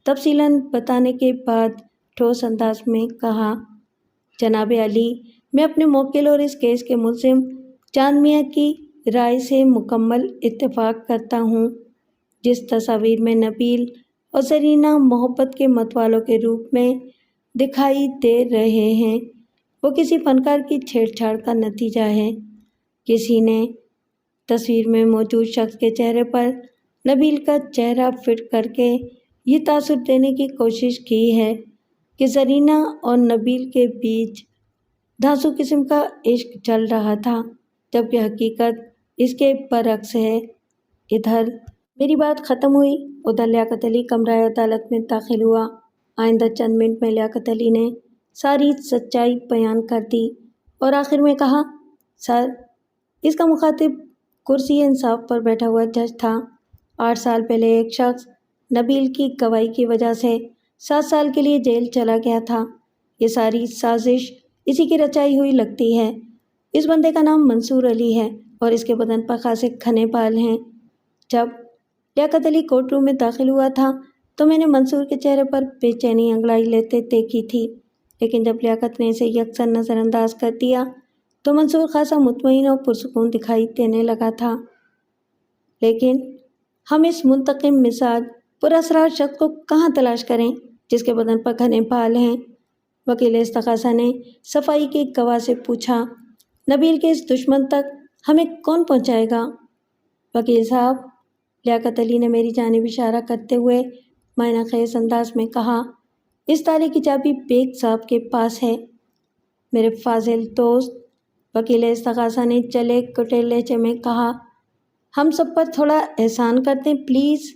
تفصیلاً بتانے کے بعد ٹھوس انداز میں کہا، جناب علی، میں اپنے موکل اور اس کیس کے ملزم چاند میاں کی رائے سے مکمل اتفاق کرتا ہوں۔ جس تصاویر میں نبیل اور زرینہ محبت کے متوالوں کے روپ میں دکھائی دے رہے ہیں، وہ کسی فنکار کی چھیڑ چھاڑ کا نتیجہ ہے۔ کسی نے تصویر میں موجود شخص کے چہرے پر نبیل کا چہرہ فٹ کر کے یہ تاثر دینے کی کوشش کی ہے کہ زرینہ اور نبیل کے بیچ دھانسو قسم کا عشق چل رہا تھا، جبکہ حقیقت اس کے برعکس ہے۔ ادھر میری بات ختم ہوئی، ادھر لیاقت علی کمرہ عدالت میں داخل ہوا۔ آئندہ چند منٹ میں لیاقت علی نے ساری سچائی بیان کر دی اور آخر میں کہا، سر، اس کا مخاطب کرسی انصاف پر بیٹھا ہوا جج تھا۔ 8 سال پہلے ایک شخص نبیل کی گواہی کی وجہ سے 7 سال کے لیے جیل چلا گیا تھا۔ یہ ساری سازش اسی کی رچائی ہوئی لگتی ہے۔ اس بندے کا نام منصور علی ہے اور اس کے بدن پر خاصے گھنے بال ہیں۔ جب لیاقت علی کورٹ روم میں داخل ہوا تھا تو میں نے منصور کے چہرے پر بے چینی انگڑائی لیتے دیکھی تھی، لیکن جب لیاقت نے اسے یکسر نظر انداز کر دیا تو منصور خاصا مطمئن اور پرسکون دکھائی دینے لگا تھا۔ لیکن ہم اس منتقم مزاج پراسرار شخص کو کہاں تلاش کریں جس کے بدن پر گھنے بال ہیں؟ وکیل استغاثہ نے صفائی کے گواہ سے پوچھا، نبیل کے اس دشمن تک ہمیں کون پہنچائے گا؟ وکیل صاحب، لیاقت علی نے میری جانب اشارہ کرتے ہوئے معنی خیز انداز میں کہا، اس تالے کی چابی بیگ صاحب کے پاس ہے۔ میرے فاضل دوست، وکیل استغاثہ نے چلے کٹے لہجے میں کہا، ہم سب پر تھوڑا احسان کر دیں پلیز۔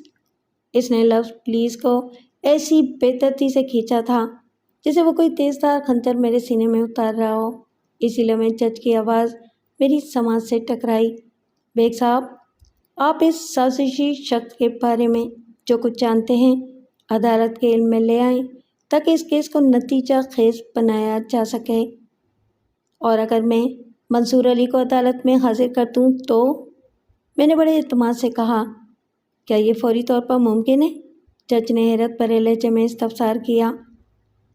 اس نے لفظ پلیز کو ایسی بے دردی سے کھینچا تھا جیسے وہ کوئی تیز دھار خنجر میرے سینے میں اتار رہا ہو۔ اسی لمحے جج کی آواز میری سماعت سے ٹکرائی، بیگ صاحب، آپ اس سازشی شخص کے بارے میں جو کچھ جانتے ہیں عدالت کے علم میں لے آئیں تاکہ اس کیس کو نتیجہ خیز بنایا جا سکے۔ اور اگر میں منصور علی کو عدالت میں حاضر کر دوں تو؟ میں نے بڑے اعتماد سے کہا، کیا یہ فوری طور پر ممکن ہے؟ جج نے حیرت بھرے لہجے میں استفسار کیا۔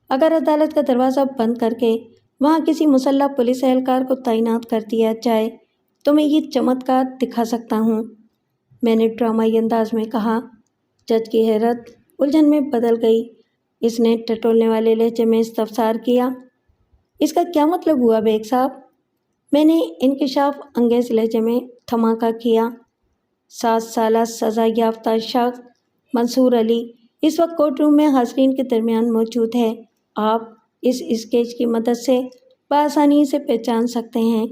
اگر عدالت کا دروازہ بند کر کے وہاں کسی مسلح پولیس اہلکار کو تعینات کر دیا جائے تو میں یہ چمتکار دکھا سکتا ہوں، میں نے ڈرامائی انداز میں کہا۔ جج کی حیرت الجھن میں بدل گئی۔ اس نے ٹٹولنے والے لہجے میں استفسار کیا، اس کا کیا مطلب ہوا بیگ صاحب؟ میں نے انکشاف انگیز لہجے میں دھماکہ کیا۔ 7 سالہ سزا یافتہ شخص منصور علی اس وقت کورٹ روم میں حاضرین کے درمیان موجود ہے۔ آپ اس اسکیچ کی مدد سے بآسانی اسے پہچان سکتے ہیں۔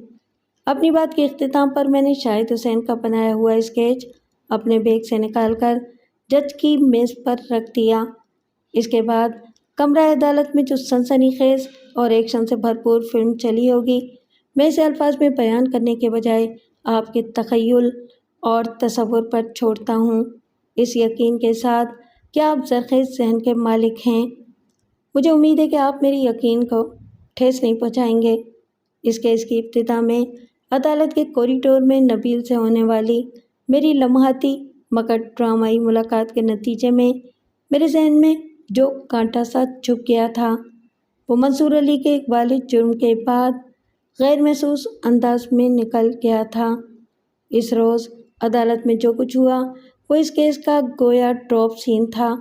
اپنی بات کے اختتام پر میں نے شاہد حسین کا بنایا ہوا اسکیچ اپنے بیگ سے نکال کر جج کی میز پر رکھ دیا۔ اس کے بعد کمرہ عدالت میں جو سنسنی خیز اور ایکشن سے بھرپور فلم چلی ہوگی، میں اسے الفاظ میں بیان کرنے کے بجائے آپ کے تخیل اور تصور پر چھوڑتا ہوں، اس یقین کے ساتھ کہ آپ زرخیز ذہن کے مالک ہیں۔ مجھے امید ہے کہ آپ میری یقین کو ٹھیس نہیں پہنچائیں گے۔ اس کیس کی ابتدا میں عدالت کے کوریڈور میں نبیل سے ہونے والی میری لمحاتی مگر ڈرامائی ملاقات کے نتیجے میں میرے ذہن میں جو کانٹا سا چھپ گیا تھا، وہ منصور علی کے ایک والد جرم کے بعد غیر محسوس انداز میں نکل گیا تھا۔ اس روز عدالت میں جو کچھ ہوا وہ اس کیس کا گویا ڈراپ سین تھا۔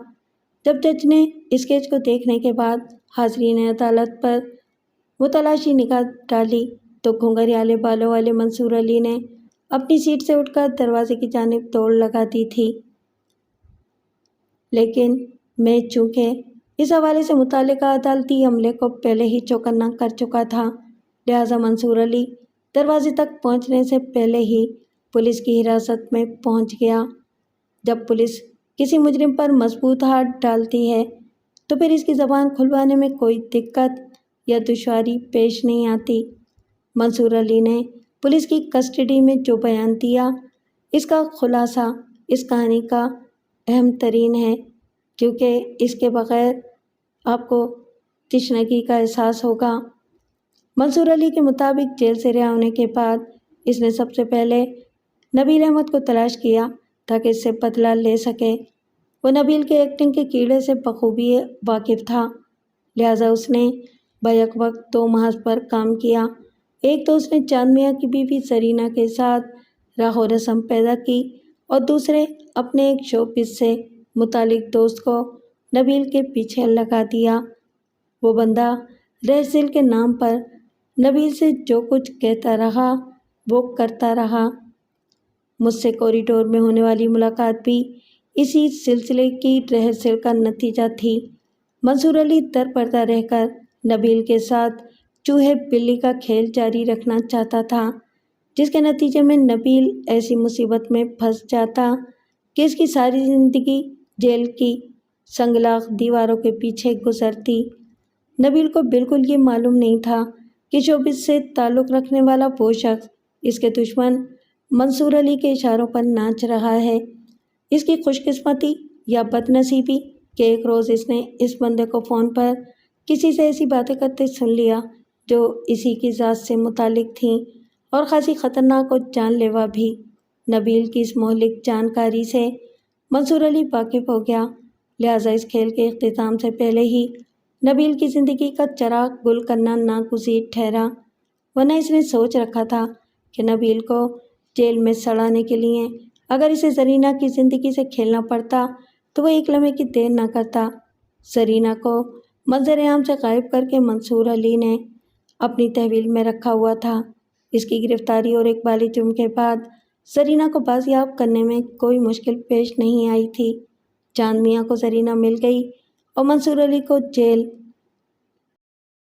جب جج نے اس کیس کو دیکھنے کے بعد حاضرین عدالت پر متلاشی نگاہ ڈالی تو گھنگھریالے بالوں والے منصور علی نے اپنی سیٹ سے اٹھ کر دروازے کی جانب دوڑ لگا دی تھی، لیکن میں چونکہ اس حوالے سے متعلقہ عدالتی عملے کو پہلے ہی چوکنا کر چکا تھا، لہٰذا منصور علی دروازے تک پہنچنے سے پہلے ہی پولیس کی حراست میں پہنچ گیا۔ جب پولیس کسی مجرم پر مضبوط ہاتھ ڈالتی ہے تو پھر اس کی زبان کھلوانے میں کوئی دقت یا دشواری پیش نہیں آتی۔ منصور علی نے پولیس کی کسٹڈی میں جو بیان دیا، اس کا خلاصہ اس کہانی کا اہم ترین ہے، کیونکہ اس کے بغیر آپ کو تشنگی کا احساس ہوگا۔ منصور علی کے مطابق جیل سے رہا ہونے کے بعد اس نے سب سے پہلے نبیل احمد کو تلاش کیا تاکہ اس سے بدلہ لے سکے۔ وہ نبیل کے ایکٹنگ کے کیڑے سے بخوبی واقف تھا، لہٰذا اس نے بیک وقت 2 محاذ پر کام کیا۔ ایک تو اس نے چاند میاں کی بیوی زرینہ کے ساتھ راہ و رسم پیدا کی، اور دوسرے اپنے ایک شوبز سے متعلق دوست کو نبیل کے پیچھے لگا دیا۔ وہ بندہ ریس دل کے نام پر نبیل سے جو کچھ کہتا رہا وہ کرتا رہا۔ مجھ سے کوریڈور میں ہونے والی ملاقات بھی اسی سلسلے کی رہسل کا نتیجہ تھی۔ منصور علی در پردہ رہ کر نبیل کے ساتھ چوہے بلی کا کھیل جاری رکھنا چاہتا تھا، جس کے نتیجے میں نبیل ایسی مصیبت میں پھنس جاتا کہ اس کی ساری زندگی جیل کی سنگلاخ دیواروں کے پیچھے گزرتی۔ نبیل کو بالکل یہ معلوم نہیں تھا کہ شوبز سے تعلق رکھنے والا وہ شخص اس کے دشمن منصور علی کے اشاروں پر ناچ رہا ہے۔ اس کی خوش قسمتی یا بد نصیبی کہ ایک روز اس نے اس بندے کو فون پر کسی سے ایسی باتیں کرتے سن لیا جو اسی کی ذات سے متعلق تھیں اور خاصی خطرناک اور جان لیوا بھی۔ نبیل کی اس مہلک جانکاری سے منصور علی واقف ہو گیا، لہٰذا اس کھیل کے اختتام سے پہلے ہی نبیل کی زندگی کا چراغ گل کرنا ناگزیر ٹھہرا، ورنہ اس نے سوچ رکھا تھا کہ نبیل کو جیل میں سڑانے کے لیے اگر اسے زرینہ کی زندگی سے کھیلنا پڑتا تو وہ ایک لمحے کی دیر نہ کرتا۔ زرینہ کو منظر عام سے غائب کر کے منصور علی نے اپنی تحویل میں رکھا ہوا تھا۔ اس کی گرفتاری اور اقبالی جرم کے بعد زرینہ کو بازیاب کرنے میں کوئی مشکل پیش نہیں آئی تھی۔ چاند میاں کو زرینہ مل گئی اور منصور علی کو جیل